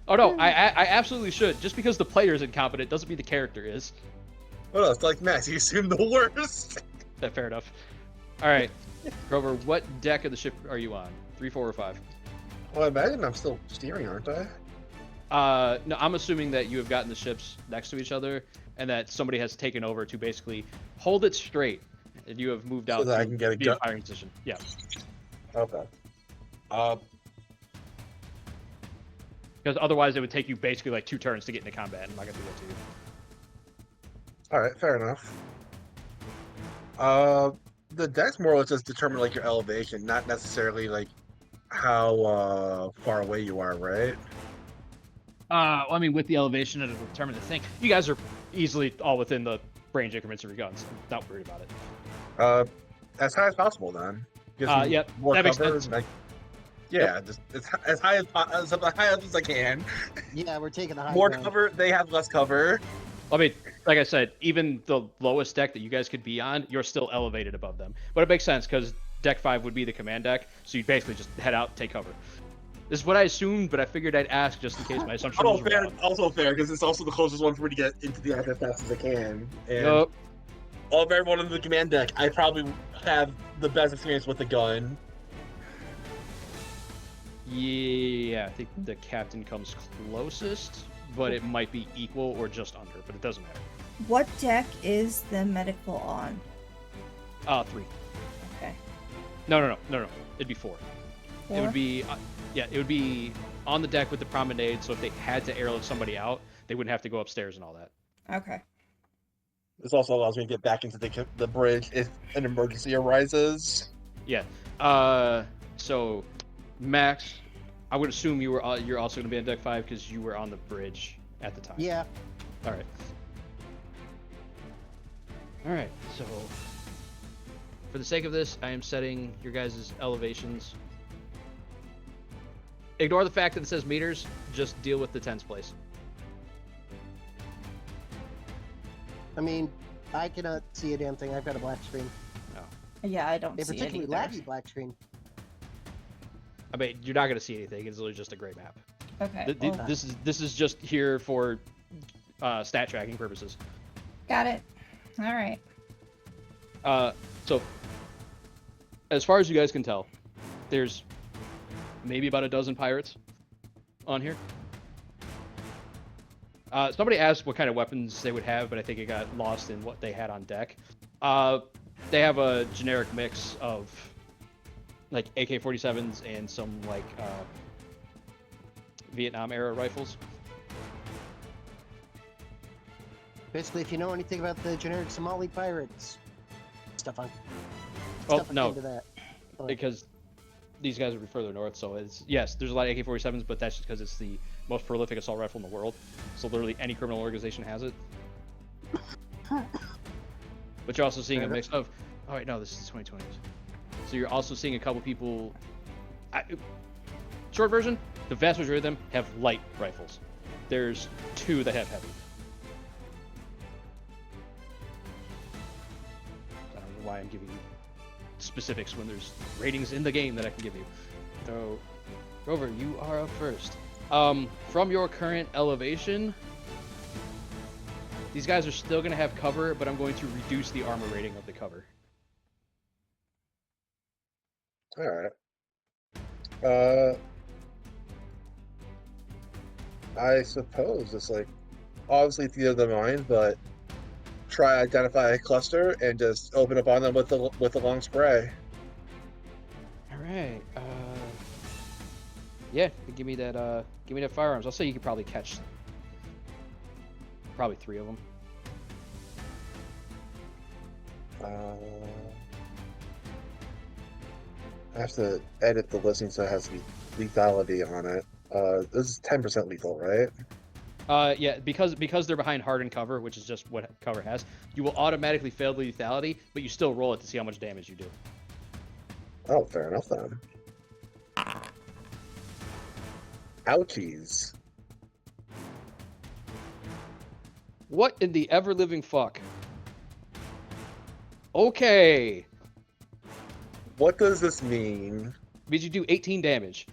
Oh no, I absolutely should. Just because the player is incompetent doesn't mean the character is. Well, it's like Max. You assume the worst. Fair enough. All right, Grover, what deck of the ship are you on? 3, 4, or 5? Well, I imagine I'm still steering, aren't I? No, I'm assuming that you have gotten the ships next to each other, and that somebody has taken over to basically hold it straight, and you have moved out that I to can get a be in gun. firing position. Yeah. Okay. Because otherwise, it would take you basically like 2 turns to get into combat. I'm not gonna do that to you. All right, fair enough. The decks more or less just determine like your elevation, not necessarily like how far away you are, right? Well, I mean, with the elevation, it'll determine the thing. You guys are easily all within the range increments of your guns. I'm not worried about it. As high as possible then. Gives me Yep, more that makes cover, sense. like, yeah, just as high as I can. Yeah, we're taking the high More ground. cover, they have less cover. I mean, like I said, even the lowest deck that you guys could be on, you're still elevated above them. But it makes sense because deck 5 would be the command deck, so you basically just head out, take cover. This is what I assumed, but I figured I'd ask just in case my assumption was wrong. Also fair, because it's also the closest one for me to get into the deck as fast as I can. And Yup. all of everyone in the command deck, I probably have the best experience with the gun. Yeah, I think the captain comes closest, but it might be equal or just under, but it doesn't matter. What deck is the medical on? 3. Okay. No. It'd be 4. It 4? would be, it would be on the deck with the promenade, so if they had to airlift somebody out, they wouldn't have to go upstairs and all that. Okay. This also allows me to get back into the bridge if an emergency arises. Yeah. So, Max, I would assume you're also going to be on deck 5 because you were on the bridge at the time. Yeah. All right. So, for the sake of this, I am setting your guys' elevations. Ignore the fact that it says meters. Just deal with the tens place. I mean, I cannot see a damn thing. I've got a black screen. Yeah, I don't A see it particularly either. laggy black screen. I mean, you're not going to see anything. It's literally just a gray map. Okay. Well, This is just here for stat tracking purposes. got it. All right. So, as far as you guys can tell, there's maybe about a dozen pirates on here. Somebody asked what kind of weapons they would have, but I think it got lost in what they had on deck. They have a generic mix of like AK-47s and some like Vietnam era rifles. Basically, if you know anything about the generic Somali pirates, stuff on. Oh, Stuff no. into that. Like, Because these guys would be further north, so it's yes, there's a lot of AK-47s, but that's just because it's the most prolific assault rifle in the world. So literally any criminal organization has it. But you're also seeing a mix of. Oh wait, no, this is 2020s. So you're also seeing a couple people. Short version: the vast majority of them have light rifles. There's 2 that have heavy. I don't know why I'm giving you specifics when there's ratings in the game that I can give you. So, Rover, you are up first. From your current elevation, these guys are still going to have cover, but I'm going to reduce the armor rating of the cover. Alright. I suppose it's like obviously theater of the mind, but try identify a cluster and just open up on them with the long spray. All right. Yeah, give me that firearms. I'll say you could probably catch probably 3 of them. I have to edit the listing so it has lethality on it. This is 10% lethal, right? Yeah, because they're behind hardened cover, which is just what cover has, you will automatically fail the lethality, but you still roll it to see how much damage you do. Oh, fair enough then. Ouchies. What in the ever-living fuck? Okay. What does this mean? Means you do 18 damage.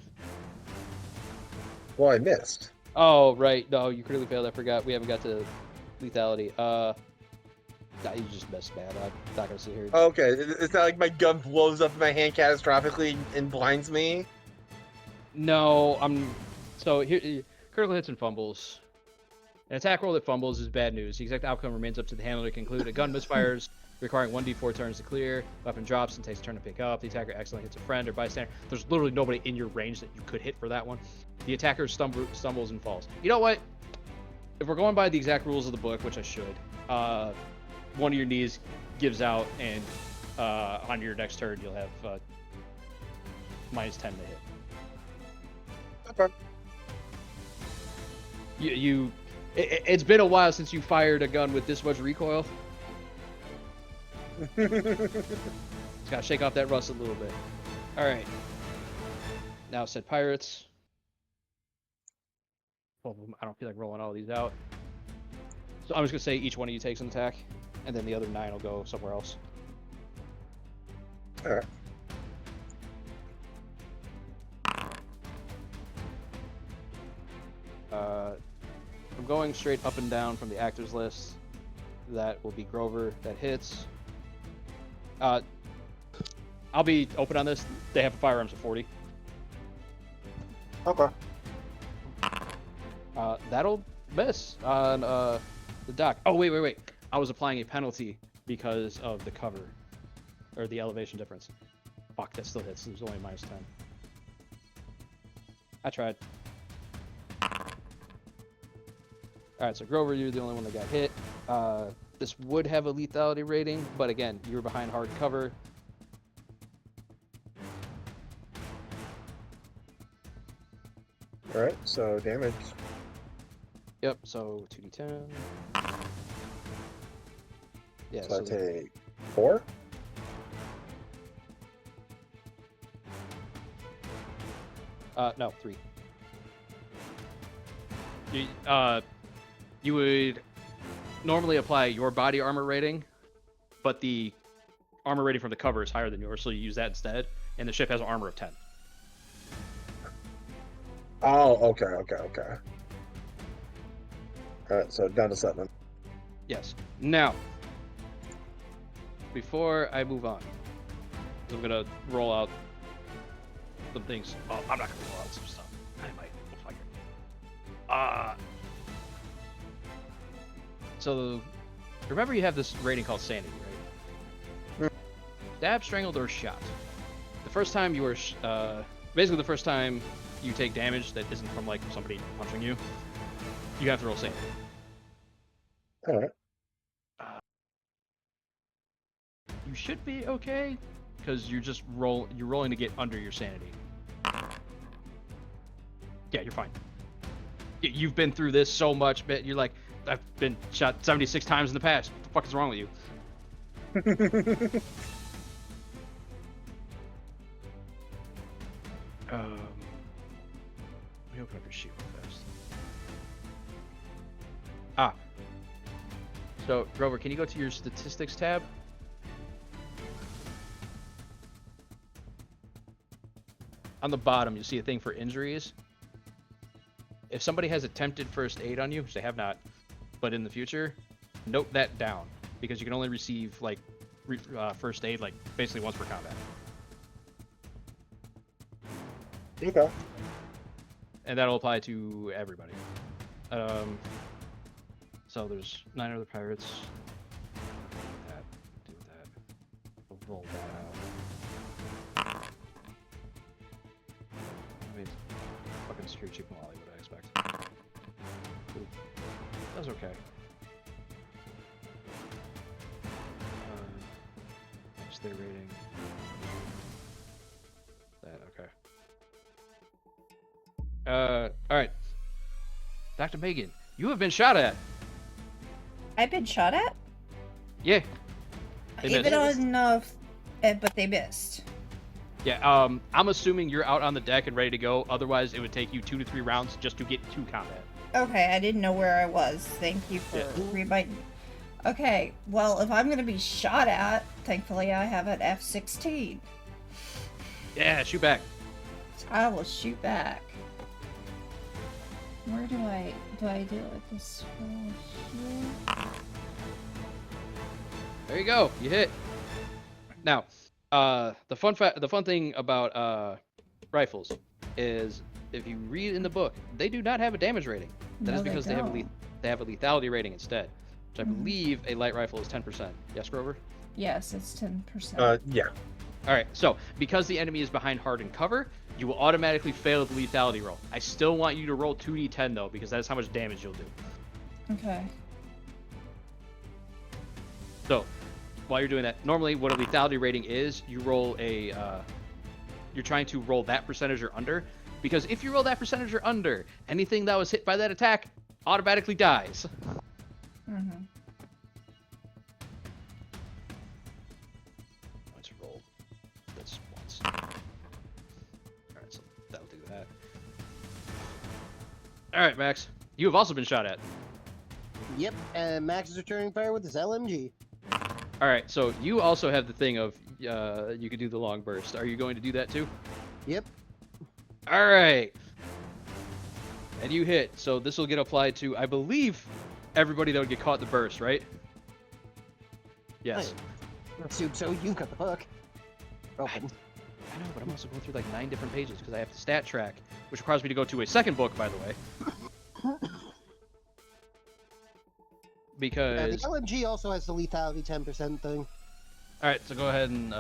Well, I missed. Oh, right. No, you critically failed. I forgot. We haven't got to lethality. Nah, you just missed, man. I'm not gonna sit here. Okay, it's not like my gun blows up in my hand catastrophically and blinds me. No, So here, critical hits and fumbles. An attack roll that fumbles is bad news. The exact outcome remains up to the handler to conclude. A gun misfires, requiring 1d4 turns to clear. Weapon drops and takes a turn to pick up. The attacker accidentally hits a friend or bystander. There's literally nobody in your range that you could hit for that one. The attacker stumbles and falls. You know what? If we're going by the exact rules of the book, which I should, one of your knees gives out, and on your next turn you'll have -10 to hit. Okay. It's been a while since you fired a gun with this much recoil. Just gotta shake off that rust a little bit. All right. Now said pirates. Well, I don't feel like rolling all these out. So I'm just gonna say each one of you takes an attack, and then the other 9 will go somewhere else. All right. I'm going straight up and down from the actors list. That will be Grover. That hits. I'll be open on this. They have firearms at 40. Okay. That'll miss on the dock. Oh, wait. I was applying a penalty because of the cover. Or the elevation difference. Fuck, that still hits. There's only -10. I tried. Alright, so Grover, you're the only one that got hit. This would have a lethality rating, but again, you were behind hard cover. All right. So damage. Yep, so 2d10. Yeah, So I so take 4. No, 3. You would normally apply your body armor rating, but the armor rating from the cover is higher than yours, so you use that instead, and the ship has an armor of 10. Oh, okay. All right, so down to 7. Yes. Now, before I move on, I'm going to roll out some things. Oh, I'm not going to roll out some stuff. I might. We'll figure. So, remember you have this rating called Sanity, right? Stabbed, strangled, or shot. The first time you were, basically the first time you take damage that isn't from like somebody punching you, you have to roll Sanity. All right. You should be okay, because you're just you're rolling to get under your sanity. Yeah, you're fine. You've been through this so much, but you're like, I've been shot 76 times in the past. What the fuck is wrong with you? Let me open up your sheet real fast. So, Grover, can you go to your statistics tab? On the bottom, you see a thing for injuries. If somebody has attempted first aid on you, which they have not, but in the future, note that down, because you can only receive like first aid like basically once per combat. Okay. And that'll apply to everybody. So there's 9 other pirates. Do that. We'll roll that out. I mean, fucking secure cheap Molly, what I expect. Ooh. That was okay. What's their rating? That, okay. Alright. Dr. Megan, You have been shot at. I've been shot at? Yeah. They Even missed. on, but they missed. Yeah, I'm assuming you're out on the deck and ready to go. Otherwise, it would take you 2 to 3 rounds just to get to combat. Okay, I didn't know where I was. Thank you for reminding me. Okay, well, if I'm going to be shot at, thankfully I have an F-16. Yeah, shoot back. I will shoot back. Where do I do it? This one here? There you go. You hit. Now, the fun thing about rifles is if you read in the book, they do not have a damage rating. That is because they have a lethality rating instead, which I believe a light rifle is 10%. Yes, Grover? Yes, it's 10%. Yeah. All right. So because the enemy is behind hardened cover, you will automatically fail the lethality roll. I still want you to roll 2d10 though, because that's how much damage you'll do. Okay. So while you're doing that, normally what a lethality rating is, you roll a, you're trying to roll that percentage or under, because if you roll that percentage or under, anything that was hit by that attack automatically dies. Mm-hmm. Let's roll this once. All right, so that'll do that. All right, Max, you have also been shot at. Yep, and Max is returning fire with his LMG. All right, so you also have the thing of you could do the long burst. Are you going to do that too? Yep. All right. And you hit, so this will get applied to, I believe, everybody that would get caught in the burst, right? Yes. I assume so. You got the book. Open. I know, but I'm also going through like 9 different pages because I have to stat track, which requires me to go to a second book, by the way. Because... the LMG also has the lethality 10% thing. Alright, so go ahead and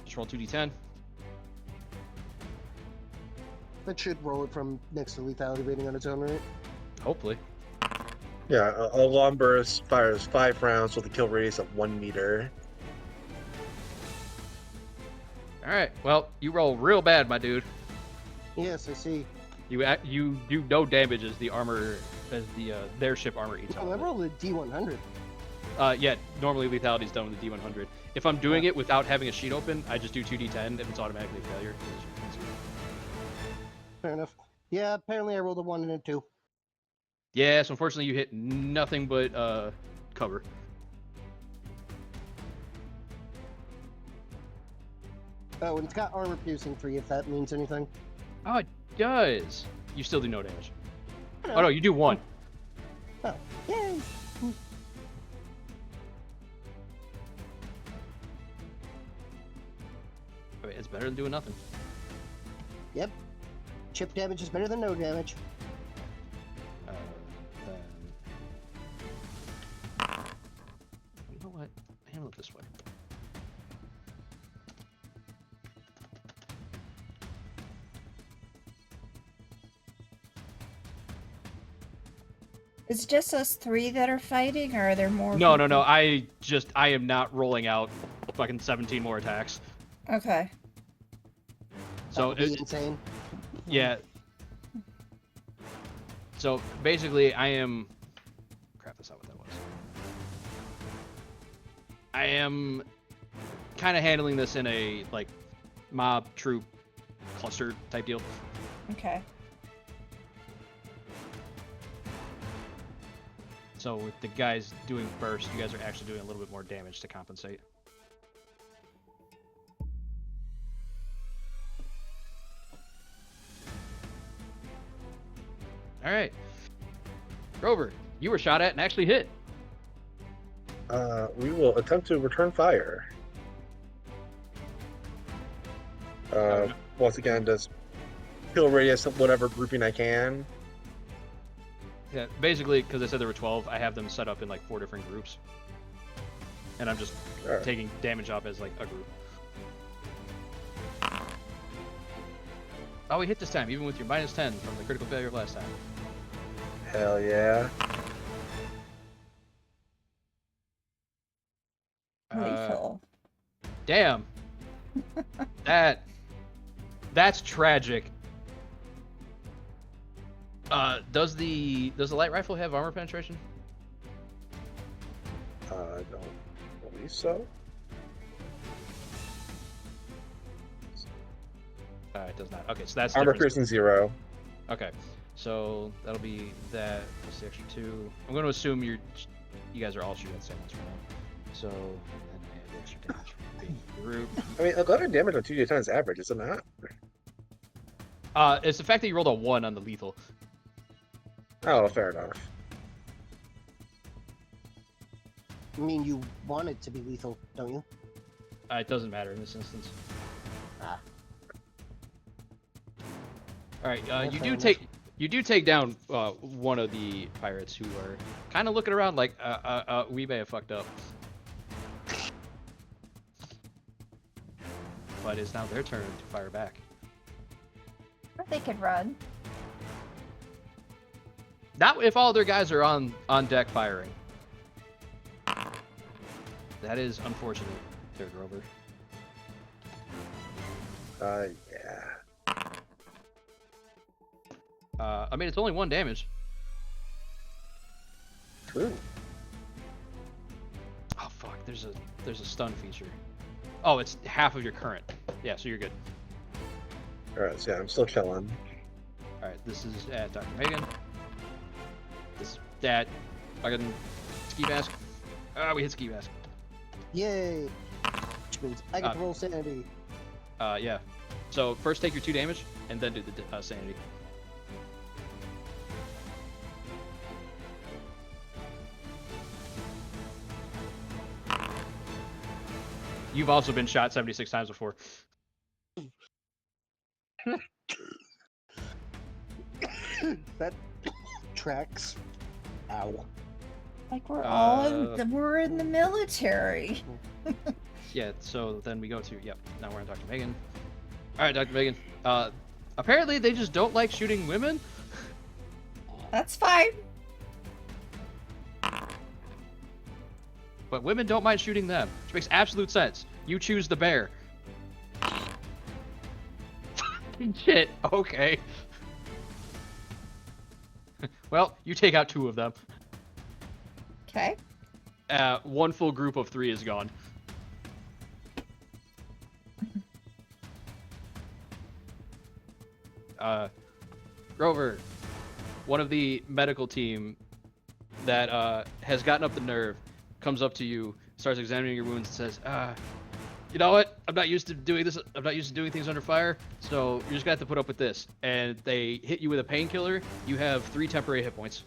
just roll 2d10. That should roll it from next to lethality rating on its own, right? Hopefully. Yeah, a long burst fires 5 rounds with a kill radius of 1 meter. Alright, well, you roll real bad, my dude. Yes, I see. You do no damage as the armor, as the their ship armor eats Oh, off I of it. rolled a D100. Yeah, normally lethality is done with the D100. If I'm doing it without having a sheet open, I just do 2d10 if it's automatically a failure. Fair enough. Yeah, apparently I rolled a 1 and a 2. Yeah, so unfortunately you hit nothing but cover. Oh, and it's got armor piercing 3 if that means anything. Oh, it does. You still do no damage. Oh no, you do 1. Oh, yay! I mean, it's better than doing nothing. Yep. Chip damage is better than no damage. You know what? Handle it this way. Is it just us 3 that are fighting, or are there more? No. people? I am not rolling out fucking 17 more attacks. Okay. So That would be insane. yeah. So basically, I am. Crap, that's not what that was. I am kind of handling this in a like mob troop cluster type deal. Okay. So with the guys doing burst, you guys are actually doing a little bit more damage to compensate. All right, Grover, you were shot at and actually hit. We will attempt to return fire. Once again, just kill radius of whatever grouping I can. Yeah, basically, because I said there were 12, I have them set up in like 4 different groups. And I'm just taking damage off as like a group. Oh, we hit this time, even with your -10 from the critical failure of last time. Hell yeah. Lethal. Damn. That's tragic. Does the light rifle have armor penetration? I don't believe so. It does not. Okay, so that's Armor different. piercing 0. Okay, so that'll be that plus the extra 2. I'm going to assume you guys are all shooting at the same ones for now. So then add the extra damage from being group. I mean, 11 damage on 2d10 is average, is it not? It's the fact that you rolled a 1 on the lethal. Oh, fair enough. I mean, you want it to be lethal, don't you? It doesn't matter in this instance. Ah. All right, Fair you do take down one of the pirates who are kind of looking around like, we may have fucked up. But it's now their turn to fire back. Or they could run. Not if all their guys are on deck firing. That is unfortunate, there, Grover. Yeah. I mean, it's only 1 damage. True. Oh fuck, there's a stun feature. Oh, it's half of your current. Yeah, so you're good. Alright, so yeah, I'm still chilling. Alright, this is at Dr. Megan. This is at fucking ski mask. We hit ski mask. Yay! Which means I get to roll sanity. Yeah. So first take your 2 damage, and then do the sanity. You've also been shot 76 times before. That tracks. Ow. Like we're in the military. Yeah, so then we go to, yep, now we're on Dr. Megan. Alright, Dr. Megan. Apparently they just don't like shooting women. That's fine. But women don't mind shooting them, which makes absolute sense. You choose the bear. Shit, okay. Well, you take out 2 of them. Okay. 1 full group of 3 is gone. Grover, one of the medical team that has gotten up the nerve, comes up to you, starts examining your wounds, and says, you know what? I'm not used to doing this. I'm not used to doing things under fire, so you're just gonna have to put up with this. And they hit you with a painkiller. You have 3 temporary hit points.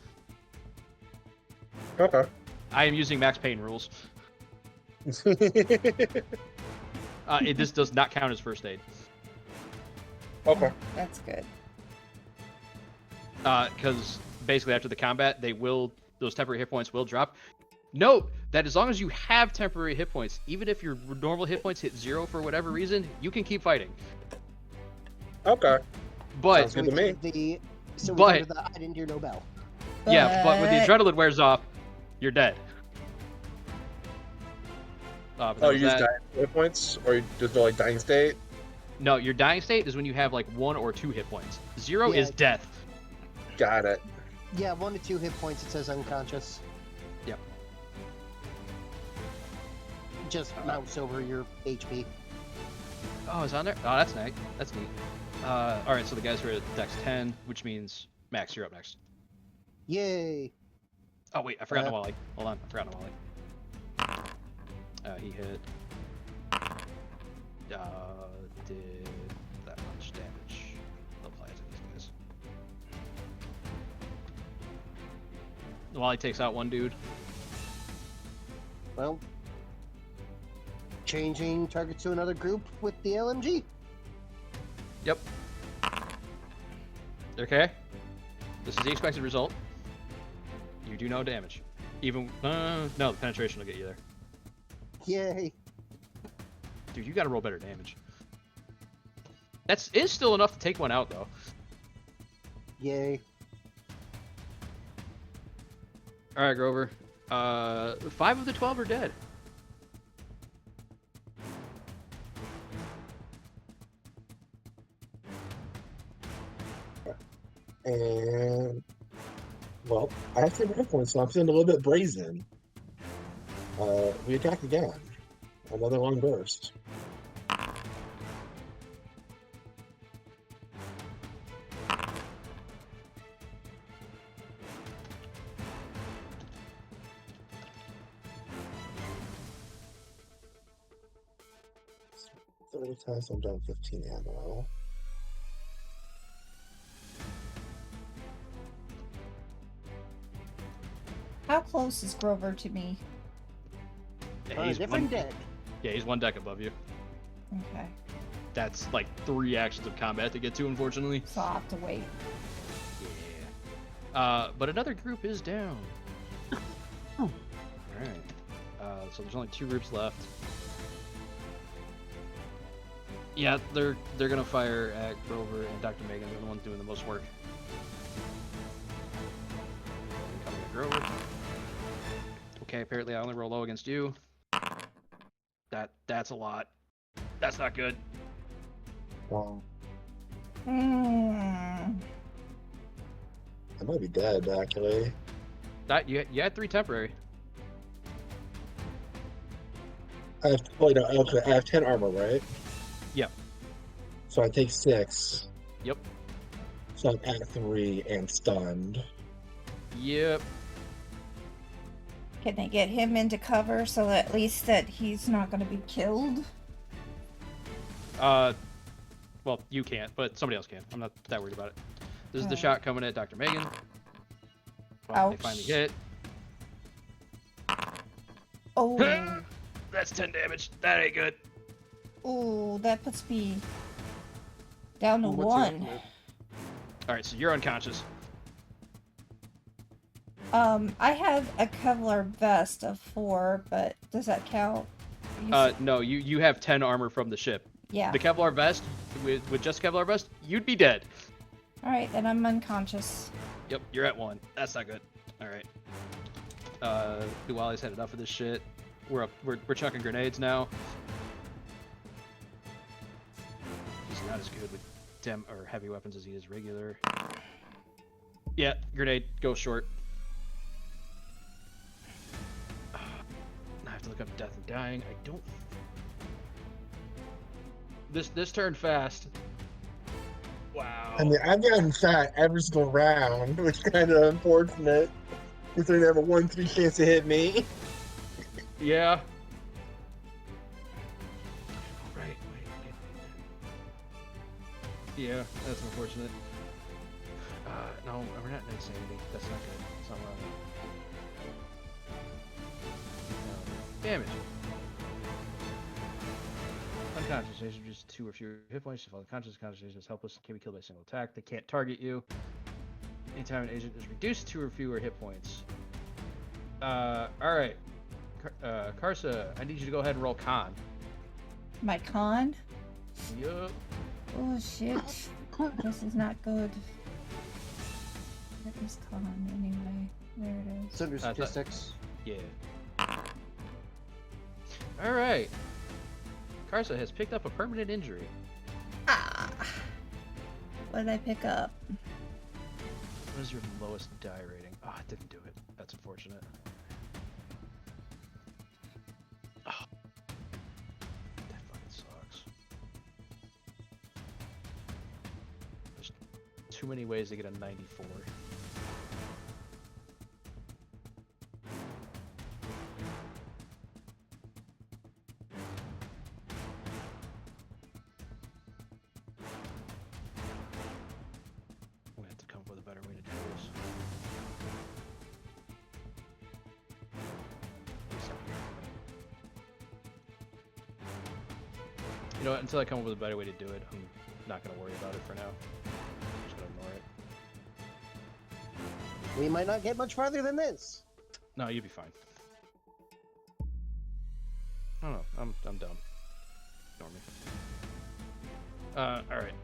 Okay. I am using max pain rules. This does not count as first aid. Okay. That's good. Because basically after the combat, those temporary hit points will drop. Note that as long as you have temporary hit points, even if your normal hit points hit 0 for whatever reason, you can keep fighting. Okay. But Sounds good to me. We go But- to the I didn't hear no bell. yeah, but when the adrenaline wears off, you're dead. But Oh, that you was use that. dying hit points? Or you just go like dying state? No, your dying state is when you have like 1 or 2 hit points. 0 Yeah. is death. Got it. Yeah, 1 to 2 hit points. It says unconscious. Yep. Just mouse over your HP. Oh, it's on there? Oh, that's nice. That's neat. Alright, so the guys are at Dex 10, which means Max, you're up next. Yay! Oh, wait, I forgot Nawali. Hold on, I forgot Nawali. He hit. Did that much damage. Apply to these guys. Nawali takes out 1 dude. Well, changing target to another group with the LMG. Yep. Okay. This is the expected result. You do no damage. Even no, the penetration will get you there. Yay! Dude, you gotta roll better damage. That's is still enough to take 1 out though. Yay! All right, Grover. 5 of the 12 are dead. And well, I have 10 hit points, so I'm feeling a little bit brazen. We attack again. Another long burst. Third time, so I'm down 15 ammo. How close is Grover to me? Yeah, he's Different one, deck. yeah, he's one deck above you. Okay. That's like 3 actions of combat to get to, unfortunately. So I'll have to wait. Yeah. But another group is down. Alright. So there's only 2 groups left. Yeah, they're gonna fire at Grover and Dr. Megan. They're the ones doing the most work. Coming at Grover. Okay, apparently I only roll low against you. That's a lot. That's not good. Wow. Hmm. I might be dead, actually. You had 3 temporary. I have, okay, I have 10 armor, right? Yep. So I take 6. Yep. So I'm at 3 and stunned. Yep. Can they get him into cover so at least that he's not going to be killed? Well, you can't, but somebody else can. I'm not that worried about it. This is the Alright. shot coming at Dr. Megan. Well, they finally Ouch. hit. Oh. That's 10 damage. That ain't good. Oh, that puts me down to What's 1. your- Alright, so you're unconscious. I have a Kevlar vest of 4, but does that count? No, you have 10 armor from the ship. Yeah. The Kevlar vest, with just Kevlar vest, you'd be dead. Alright, then I'm unconscious. Yep, you're at 1. That's not good. Alright. Duwali's had enough of this shit. We're chucking grenades now. He's not as good with heavy weapons as he is regular. Yeah, grenade, go short. I have to look up death and dying. I don't. This turned fast. Wow. I mean, I've gotten shot every single round, which is kind of unfortunate. Considering they have a 1-3 chance to hit me. Yeah. Right. Yeah, that's unfortunate. No, we're not in insanity. That's not good. That's not wrong. No. Damage. Unconscious agent reduces 2 or fewer hit points. If unconscious, conscious agent is helpless and can be killed by a single attack. They can't target you. Anytime an agent is reduced 2 or fewer hit points. Alright. Karsa, I need you to go ahead and roll con. My con? Yup. Oh shit. This is not good. What is con anyway? There it is. It's under statistics. Yeah. Alright. Karsa has picked up a permanent injury. Ah! What did I pick up? What is your lowest die rating? Oh, it didn't do it. That's unfortunate. Oh. That fucking sucks. There's too many ways to get a 94. We have to come up with a better way to do this. You know what? Until I come up with a better way to do it, I'm not going to worry about it for now. I'm just going to ignore it. We might not get much farther than this. No, you'll be fine. I don't know. I'm dumb. Ignore me. Alright.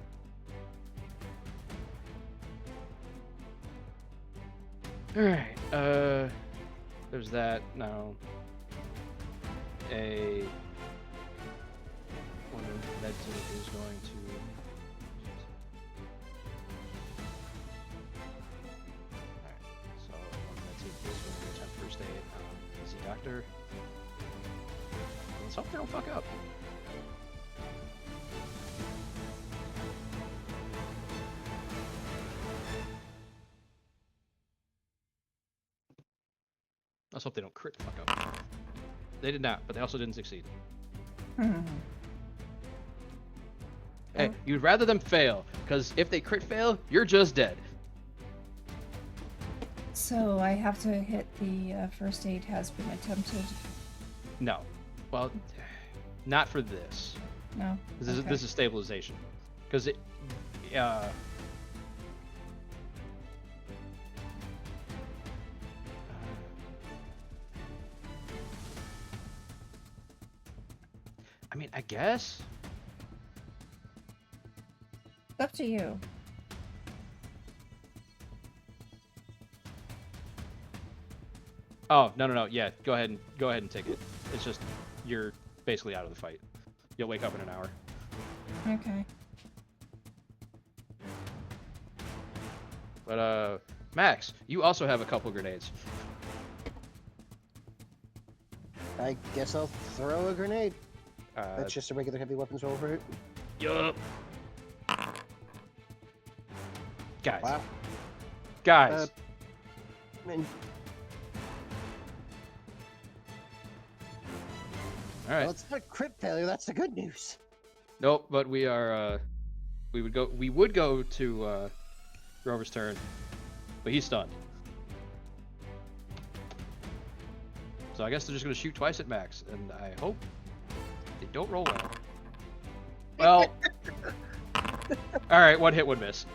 Alright, there's that. Now, one of the med team is going to sector. Let's hope they don't fuck up. Let's hope they don't crit fuck up. They did not, but they also didn't succeed. Hey, you'd rather them fail, because if they crit fail, you're just dead. So I have to hit the first aid has been attempted. No. Well, not for this. No. This is stabilization. Because it... I mean, I guess... It's up to you. Oh, no. Yeah, go ahead and take it. It's just you're basically out of the fight. You'll wake up in an hour. Okay. But Max, you also have a couple grenades. I guess I'll throw a grenade. Uh, That's just a regular heavy weapons roll for it. Yup. Guys. Wow. Guys. And, All right. well, it's not a crit failure. That's the good news. Nope, but we are we would go to Grover's turn, but he's stunned. So I guess they're just gonna shoot twice at Max, and I hope they don't roll well. Well, all right, one hit, one miss.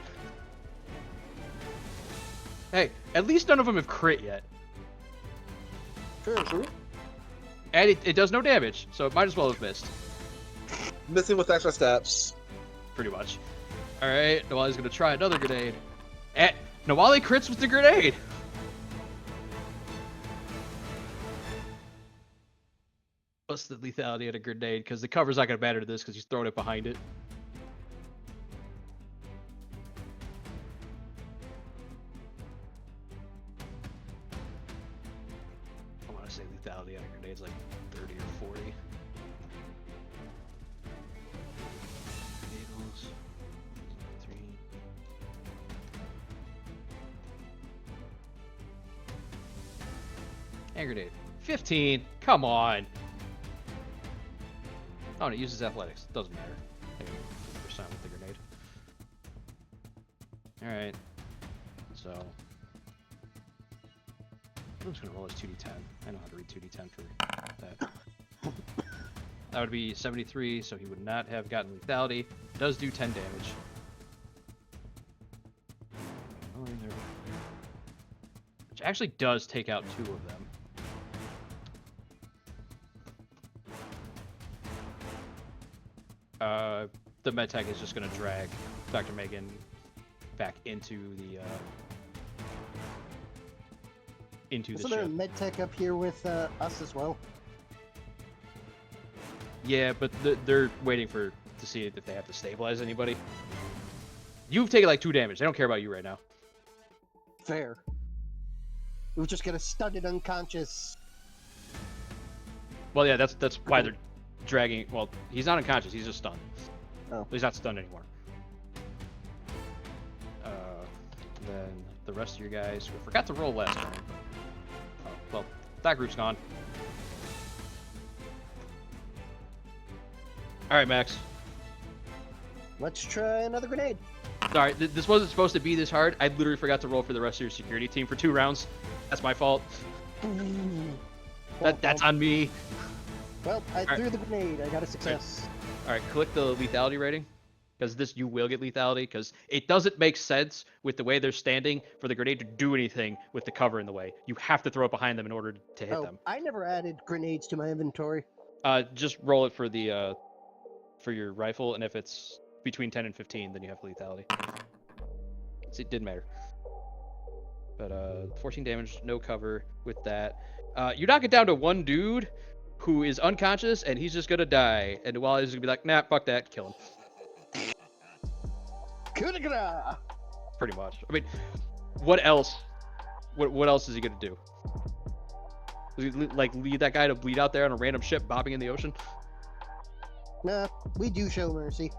Hey, at least none of them have crit yet, True. and it does no damage, so it might as well have missed. Missing with extra steps. Pretty much. All right, Nawali's gonna try another grenade. And Nawali crits with the grenade. What's the lethality of a grenade? Because the cover's not gonna matter to this because he's throwing it behind it. I want to say lethality on a grenade's like 30 or 40. Vehicles. 3. And grenade. 15. Come on. Oh, and it uses athletics. Doesn't matter. I think 50% with the grenade. Alright. So. I'm just gonna roll his 2d10. I know how to read 2d10 for that. That would be 73, so he would not have gotten lethality. Does do 10 damage. Which actually does take out 2 of them. The medtech is just going to drag Dr. Megan back into the Isn't there a ship. med tech up here with us as well? Yeah, but they're waiting to see if they have to stabilize anybody. You've taken like 2 damage. They don't care about you right now. Fair. We just get a stunned unconscious. Well, yeah, that's why they're dragging. Well, he's not unconscious. He's just stunned. Oh. He's not stunned anymore. Then the rest of your guys, we forgot to roll last time. Oh, well, that group's gone. All right, Max. Let's try another grenade. Sorry, this wasn't supposed to be this hard. I literally forgot to roll for the rest of your security team for 2 rounds. That's my fault. That's on me. Well, I threw the grenade. I got a success. All right, click the lethality rating, because this you will get lethality, because it doesn't make sense with the way they're standing for the grenade to do anything with the cover in the way. You have to throw it behind them in order to hit them. I never added grenades to my inventory. Just roll it for the for your rifle, and if it's between 10 and 15, then you have lethality. It didn't matter. But 14 damage, no cover with that. You knock it down to 1 dude who is unconscious, and he's just gonna die. And Wally is gonna be like, nah, fuck that, kill him. Knu Kni! Pretty much. I mean, what else? What else is he gonna do? Like lead that guy to bleed out there on a random ship bobbing in the ocean? Nah, we do show mercy.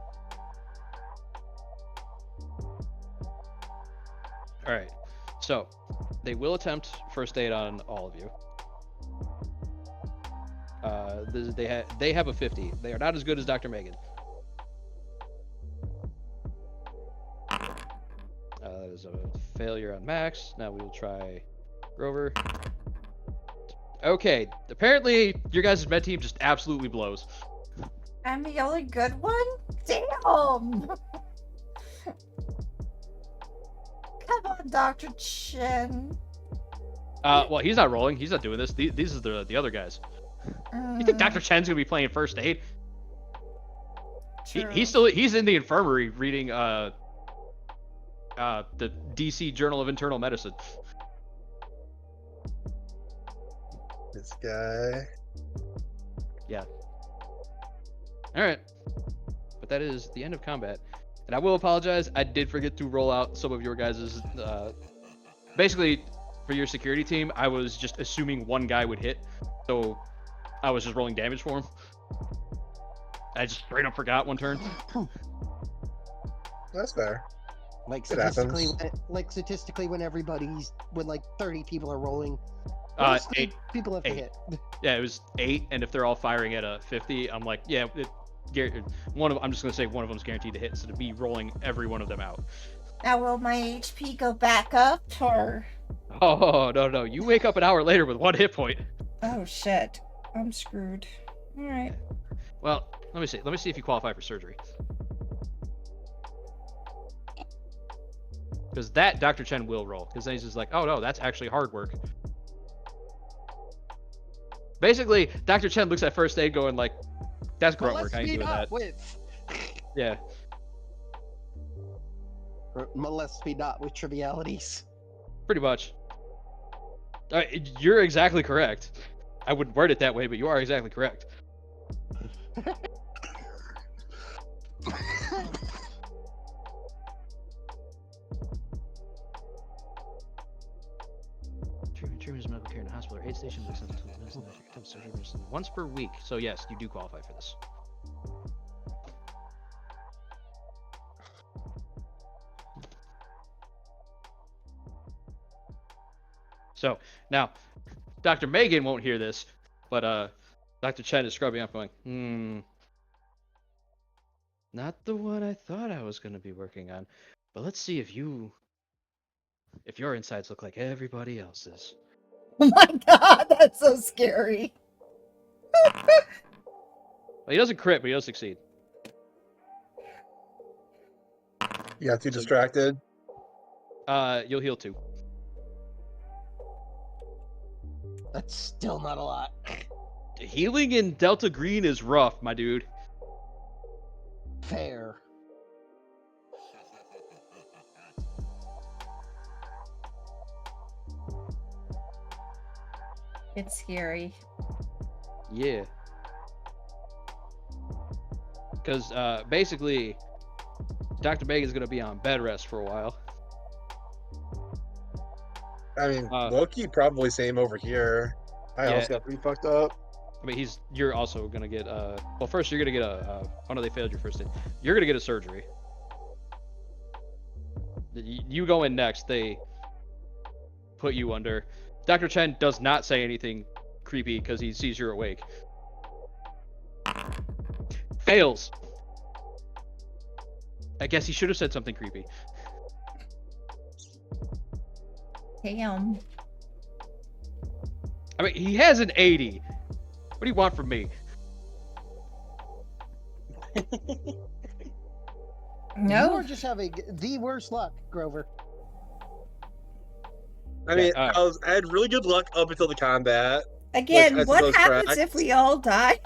All right. So they will attempt first aid on all of you. They have a 50. They are not as good as Dr. Megan. That is a failure on Max. Now we will try Grover. Okay, apparently your guys' med team just absolutely blows. I'm the only good one? Damn! Come on, Dr. Chen. Well, he's not rolling. He's not doing this. These are the other guys. You think Dr. Chen's gonna be playing first aid? He's in the infirmary reading the DC Journal of Internal Medicine. This guy. Yeah. All right. But that is the end of combat. And I will apologize. I did forget to roll out some of your guys'. Basically, for your security team, I was just assuming one guy would hit, so I was just rolling damage for him. I just straight up forgot one turn. That's fair. Like It happens. statistically, when like 30 people are rolling, 8. people have to 8. hit. Yeah, it was 8, and if they're all firing at a 50, I'm like, yeah, I'm just gonna say one of them's guaranteed to hit, instead of me rolling every one of them out. Now, will my HP go back up, or? Oh no, you wake up an hour later with 1 hit point. Oh shit, I'm screwed. All right. Well, let me see if you qualify for surgery. Because that Dr. Chen will roll, because then he's just like, oh no, that's actually hard work. Basically, Dr. Chen looks at first aid going like, that's grunt work, I ain't doing that. Yeah. Molest me not with trivialities. Pretty much. You're exactly correct. I wouldn't word it that way, but you are exactly correct. Treatment is medical care in a hospital or aid station. Once per week. So yes, you do qualify for this. So now, Dr. Megan won't hear this, but Dr. Chen is scrubbing up, going, not the one I thought I was going to be working on, but let's see if your insides look like everybody else's. Oh my god, that's so scary. Well, he doesn't crit, but he does succeed. You got too distracted. You'll heal 2. That's still not a lot. Healing in Delta Green is rough, my dude. Fair. It's scary. Yeah. Because basically, Dr. Megan's going to be on bed rest for a while. I mean, low-key probably same over here. I Yeah. also got pretty fucked up. I mean, you're also going to get, well, first you're going to get oh no, they failed your first aid. You're going to get a surgery. You go in next, they put you under. Dr. Chen does not say anything creepy because he sees you're awake. Fails. I guess he should have said something creepy. Damn. I mean, he has an 80. What do you want from me? No. You are just having the worst luck, Grover. I mean, I had really good luck up until the combat. Again, which I what suppose happens tracks. if we all die?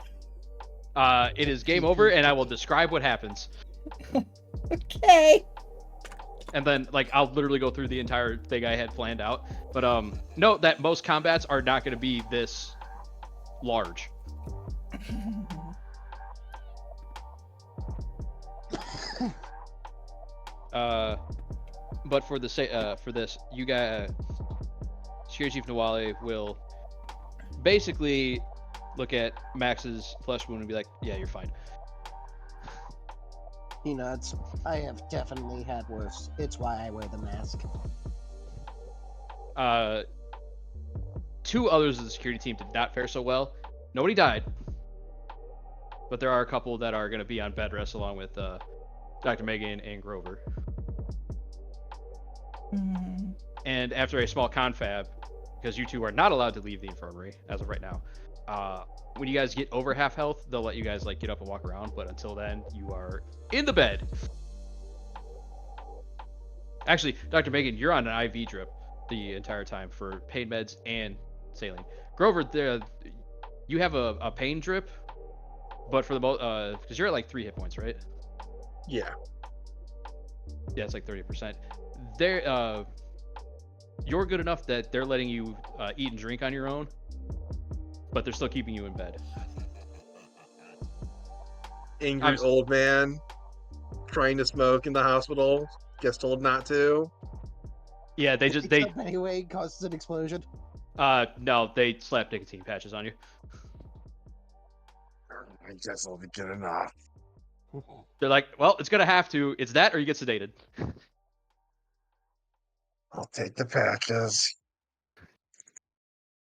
It is game over, and I will describe what happens. Okay. And then, like, I'll literally go through the entire thing I had planned out. But note that most combats are not going to be this large. But for this, you guys, Security Chief Nawale will basically look at Max's flesh wound and be like, yeah, you're fine. He nods. I have definitely had worse. It's why I wear the mask. Two others of the security team did not fare so well. Nobody died, but there are a couple that are going to be on bed rest along with Dr. Megan and Grover. Mm. And after a small confab, because you two are not allowed to leave the infirmary as of right now, when you guys get over half health, they'll let you guys like get up and walk around. But until then, you are in the bed. Actually, Dr. Megan, you're on an IV drip the entire time for pain meds and saline. Grover, you have a pain drip, but for the most, because you're at like 3 hit points, right? Yeah. Yeah, it's like 30%. They're you're good enough that they're letting you eat and drink on your own, but they're still keeping you in bed. Angry old man trying to smoke in the hospital, gets told not to. Yeah, they Anyway, causes an explosion. no, they slap nicotine patches on you. I guess I'll be good enough. They're like, well, it's gonna have to. It's that or you get sedated. I'll take the patches.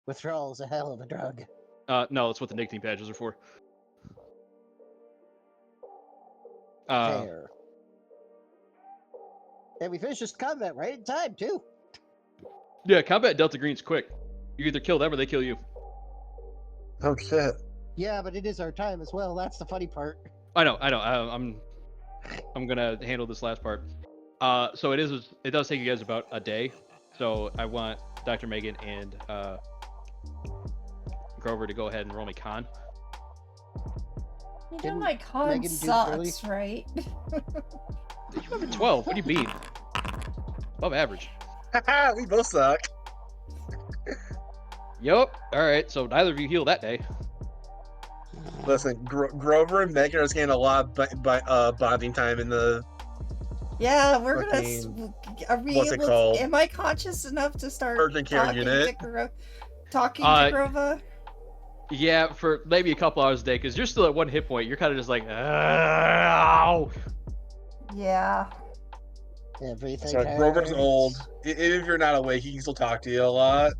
Withdrawal is a hell of a drug. No, that's what the nicotine patches are for. Fair. And we finished this combat right in time, too. Yeah, combat Delta Green's quick. You either kill them or they kill you. Oh shit. Yeah, but it is our time as well. That's the funny part. I know. I'm gonna handle this last part. So it does take you guys about a day. So I want Dr. Megan and Grover to go ahead and roll me con. You know Didn't my con Megan do sucks, right? You have a 12. What do you mean? Above average. Haha, we both suck. Yup. All right. So neither of you heal that day. Listen, Grover and Megan are getting a lot of bonding time in the. Yeah, we're gonna. Fucking- Are we what's it able called? Am I conscious enough to start Urgent care talking unit. talking to Grova? Yeah, for maybe a couple hours a day, because you're still at 1 hit point. You're kind of just like, ow. Yeah. Everything. So Grover's hurts. old. Even if you're not awake, he can still talk to you a lot.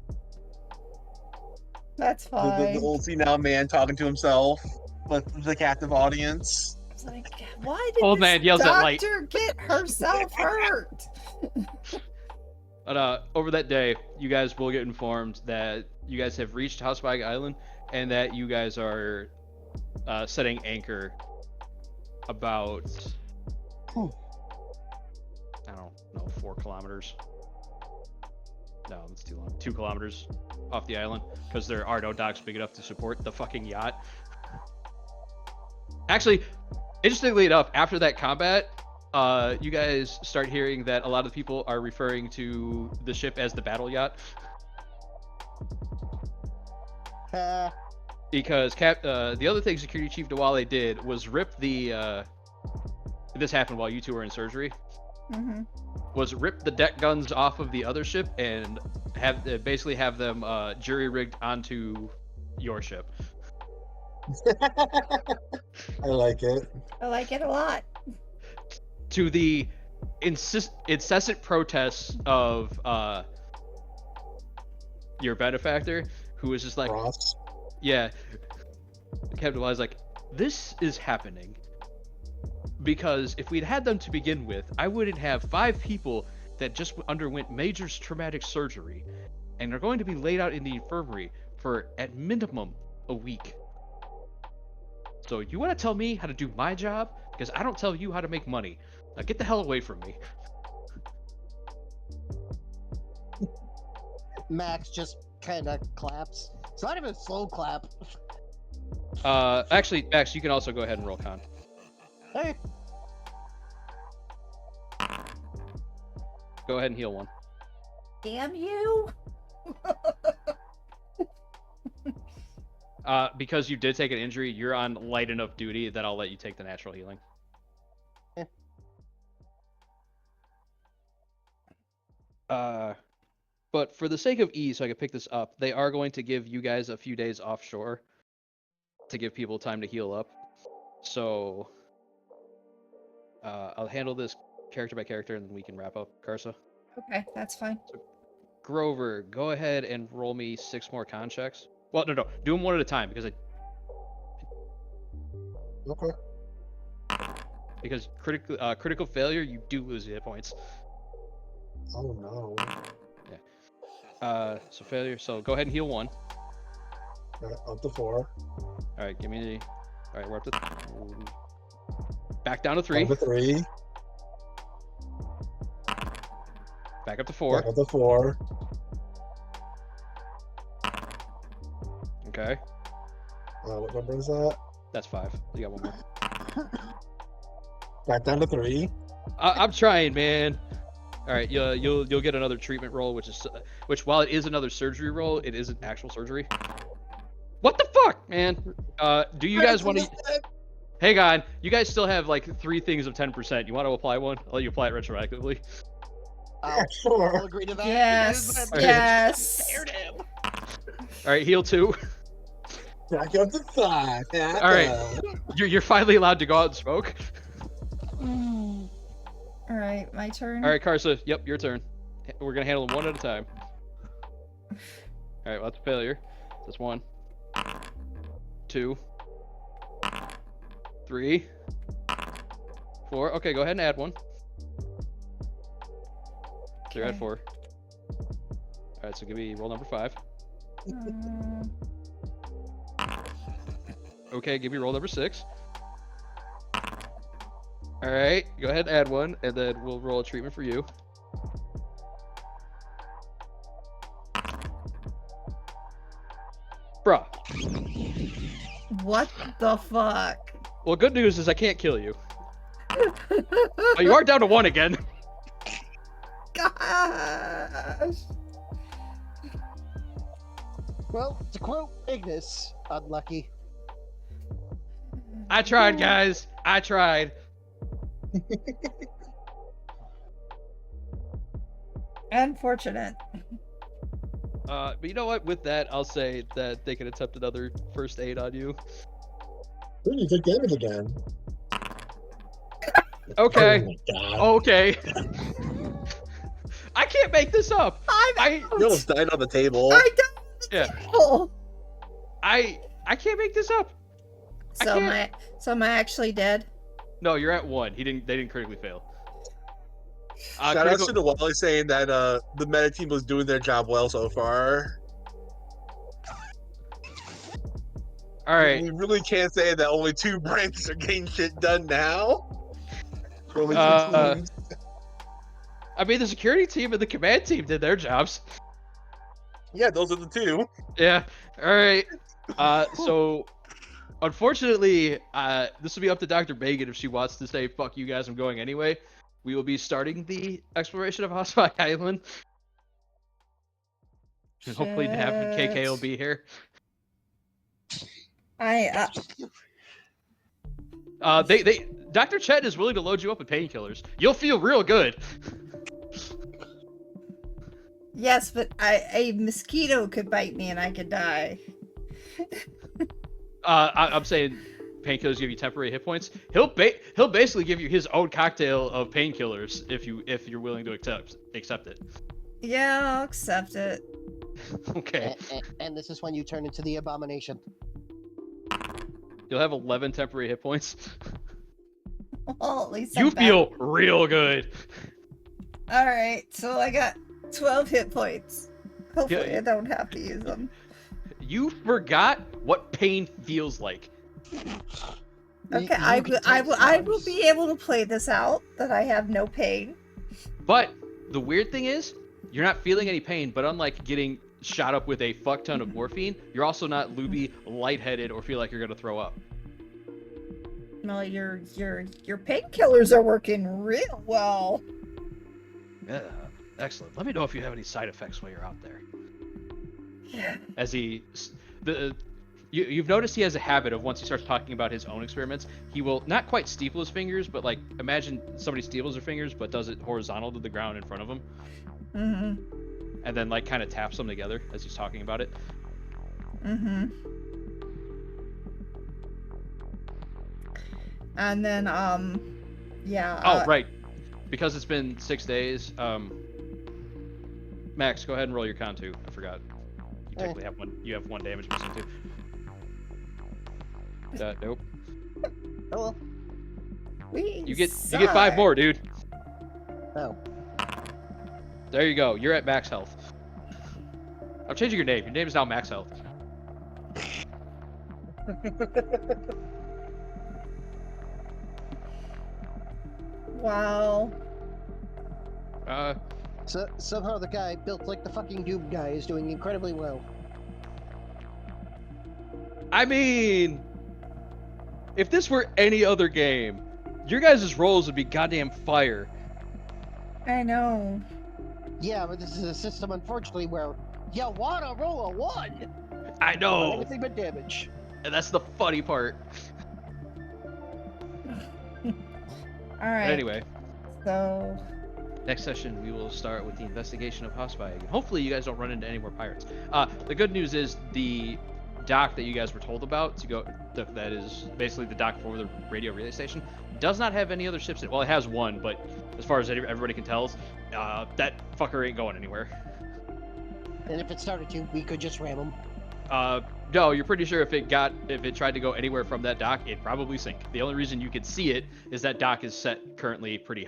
That's The fine. old senile man talking to himself with the captive audience. It's like, why did Old this man yells at light. doctor get herself hurt? But over that day, you guys will get informed that you guys have reached Housebag Island and that you guys are setting anchor about, I don't know, 4 kilometers. No, that's too long. 2 kilometers off the island, because there are no docks big enough to support the fucking yacht. Actually, interestingly enough, after that combat, you guys start hearing that a lot of people are referring to the ship as the battle yacht. Because the other thing Security Chief Dewale did was rip the this happened while you two were in surgery. Mm-hmm. Was rip the deck guns off of the other ship and basically have them jury rigged onto your ship. I like it. I like it a lot. To the incessant protests of your benefactor, who was just like, Ross. yeah. Captain was like, this is happening because if we'd had them to begin with, I wouldn't have 5 people that just underwent major traumatic surgery and are going to be laid out in the infirmary for at minimum a week. So you want to tell me how to do my job? Because I don't tell you how to make money. Now get the hell away from me. Max just kind of claps. It's not even a slow clap. Actually, Max, you can also go ahead and roll con. Hey, Go ahead and heal 1. Damn you! Because you did take an injury, you're on light enough duty that I'll let you take the natural healing. Yeah. But for the sake of ease, so I can pick this up, they are going to give you guys a few days offshore to give people time to heal up. So I'll handle this character by character, and then we can wrap up. Karsa. Okay, that's fine. Grover, go ahead and roll me 6 more con checks. Well, no, do them one at a time because Okay. critical failure, you do lose hit points. Oh no. So failure. So go ahead and heal 1. Right, up to 4. All right, give me the. All right, we're up to. Back down to 3. Up to 3. Back up to 4. Back up to 4. Okay, What number is that? that's 5. You got 1 more. Back down to 3. I'm trying, man. All right, you'll get another treatment roll, which while it is another surgery roll, it isn't actual surgery. What the fuck, man? Do you guys want to? Hang on, you guys still have like 3 things of 10%. You want to apply one? I'll let you apply it retroactively. I'll Sure. agree to that. Yes, Alright. yes. All right, heal 2. Back up to 5. All right, you're finally allowed to go out and smoke. All right, my turn. All right, Karsa. Yep, your turn. We're gonna handle them one at a time. All right, well, that's a failure. That's 1, 2, 3, 4. Okay, go ahead and add 1. So you're at Okay. 4. All right, so give me roll number 5. Okay, give me roll number 6. All right, go ahead and add 1, and then we'll roll a treatment for you. Bruh. What the fuck? Well, good news is I can't kill you. Oh, you are down to 1 again. Gosh. Well, to quote Ignis, unlucky. I tried, guys. I tried. Unfortunate. But you know what? With that, I'll say that they can attempt another first aid on you. Ooh, you took damage again. Okay. Oh my god. Okay. I can't make this up. I You almost died on the table. don't Yeah. know. I can't make this up. I So can't- am I actually dead? No, you're at 1. They didn't critically fail. Shout out to the Wally saying that the meta team was doing their job well so far. All right. We really can't say that only 2 branches are getting shit done now. Only 2 teams. I mean, the security team and the command team did their jobs. Yeah, those are the 2. Yeah. All right. So, unfortunately, this will be up to Dr. Megan if she wants to say, fuck you guys, I'm going anyway. We will be starting the exploration of Hospice Island. And hopefully Nav and KK will be here. Dr. Chet is willing to load you up with painkillers. You'll feel real good. Yes, but a mosquito could bite me and I could die. I'm saying painkillers give you temporary hit points. He'll basically give you his own cocktail of painkillers if you're willing to accept it. Yeah, I'll accept it. Okay. And this is when you turn into the abomination. You'll have 11 temporary hit points. Well, at least You I'm back. feel real good. All right, so I got 12 hit points. Hopefully, Yeah. I don't have to use them. You forgot what pain feels like. Okay, I will be able to play this out. That I have no pain. But the weird thing is, you're not feeling any pain. But unlike getting shot up with a fuck ton of morphine, you're also not loopy, lightheaded, or feel like you're gonna throw up. No, your painkillers are working real well. Yeah, excellent. Let me know if you have any side effects while you're out there. As you've noticed he has a habit of once he starts talking about his own experiments, he will not quite steeple his fingers, but like imagine somebody steeples their fingers but does it horizontal to the ground in front of him. Mm-hmm. and then like kind of taps them together as he's talking about it. Mm-hmm. And then, yeah. Oh, right. Because it's been 6 days, Max, go ahead and roll your con too. I forgot. You technically have one. You have 1 damage missing too. Nope. Oh well. You get 5 more, dude. Oh. There you go. You're at max health. I'm changing your name. Your name is now Max Health. Wow. So somehow the guy built like the fucking Doom guy is doing incredibly well. I mean, if this were any other game, your guys' rolls would be goddamn fire. I know. Yeah, but this is a system, unfortunately, where you wanna roll a 1. I know. Anything but damage. And that's the funny part. All right. But anyway, So, next session we will start with the investigation of Hospire. Hopefully you guys don't run into any more pirates. The good news is the dock that you guys were told about to go, that is basically the dock for the radio relay station, does not have any other ships in it. Well, it has one, but as far as everybody can tell, that fucker ain't going anywhere. And if it started to, we could just ram him. No, you're pretty sure if it tried to go anywhere from that dock, it'd probably sink. The only reason you could see it is that dock is set currently pretty,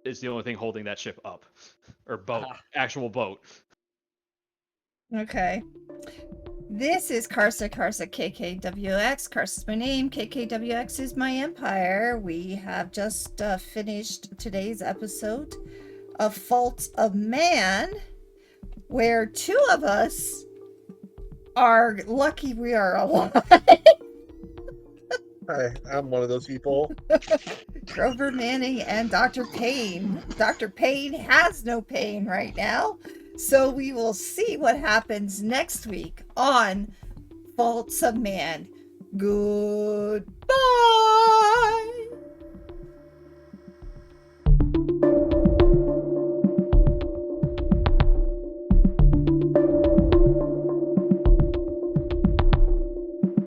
is the only thing holding that ship up. Or boat. Actual boat. okay. This is KarsaKKWx. Karsa's my name. KKWX is my empire. We have just finished today's episode of Faults of Man, where 2 of us are lucky we are alive. Hi, I'm one of those people. Grover Manning and Dr. Payne. Dr. Payne has no pain right now. So we will see what happens next week on Faults of Man. Goodbye.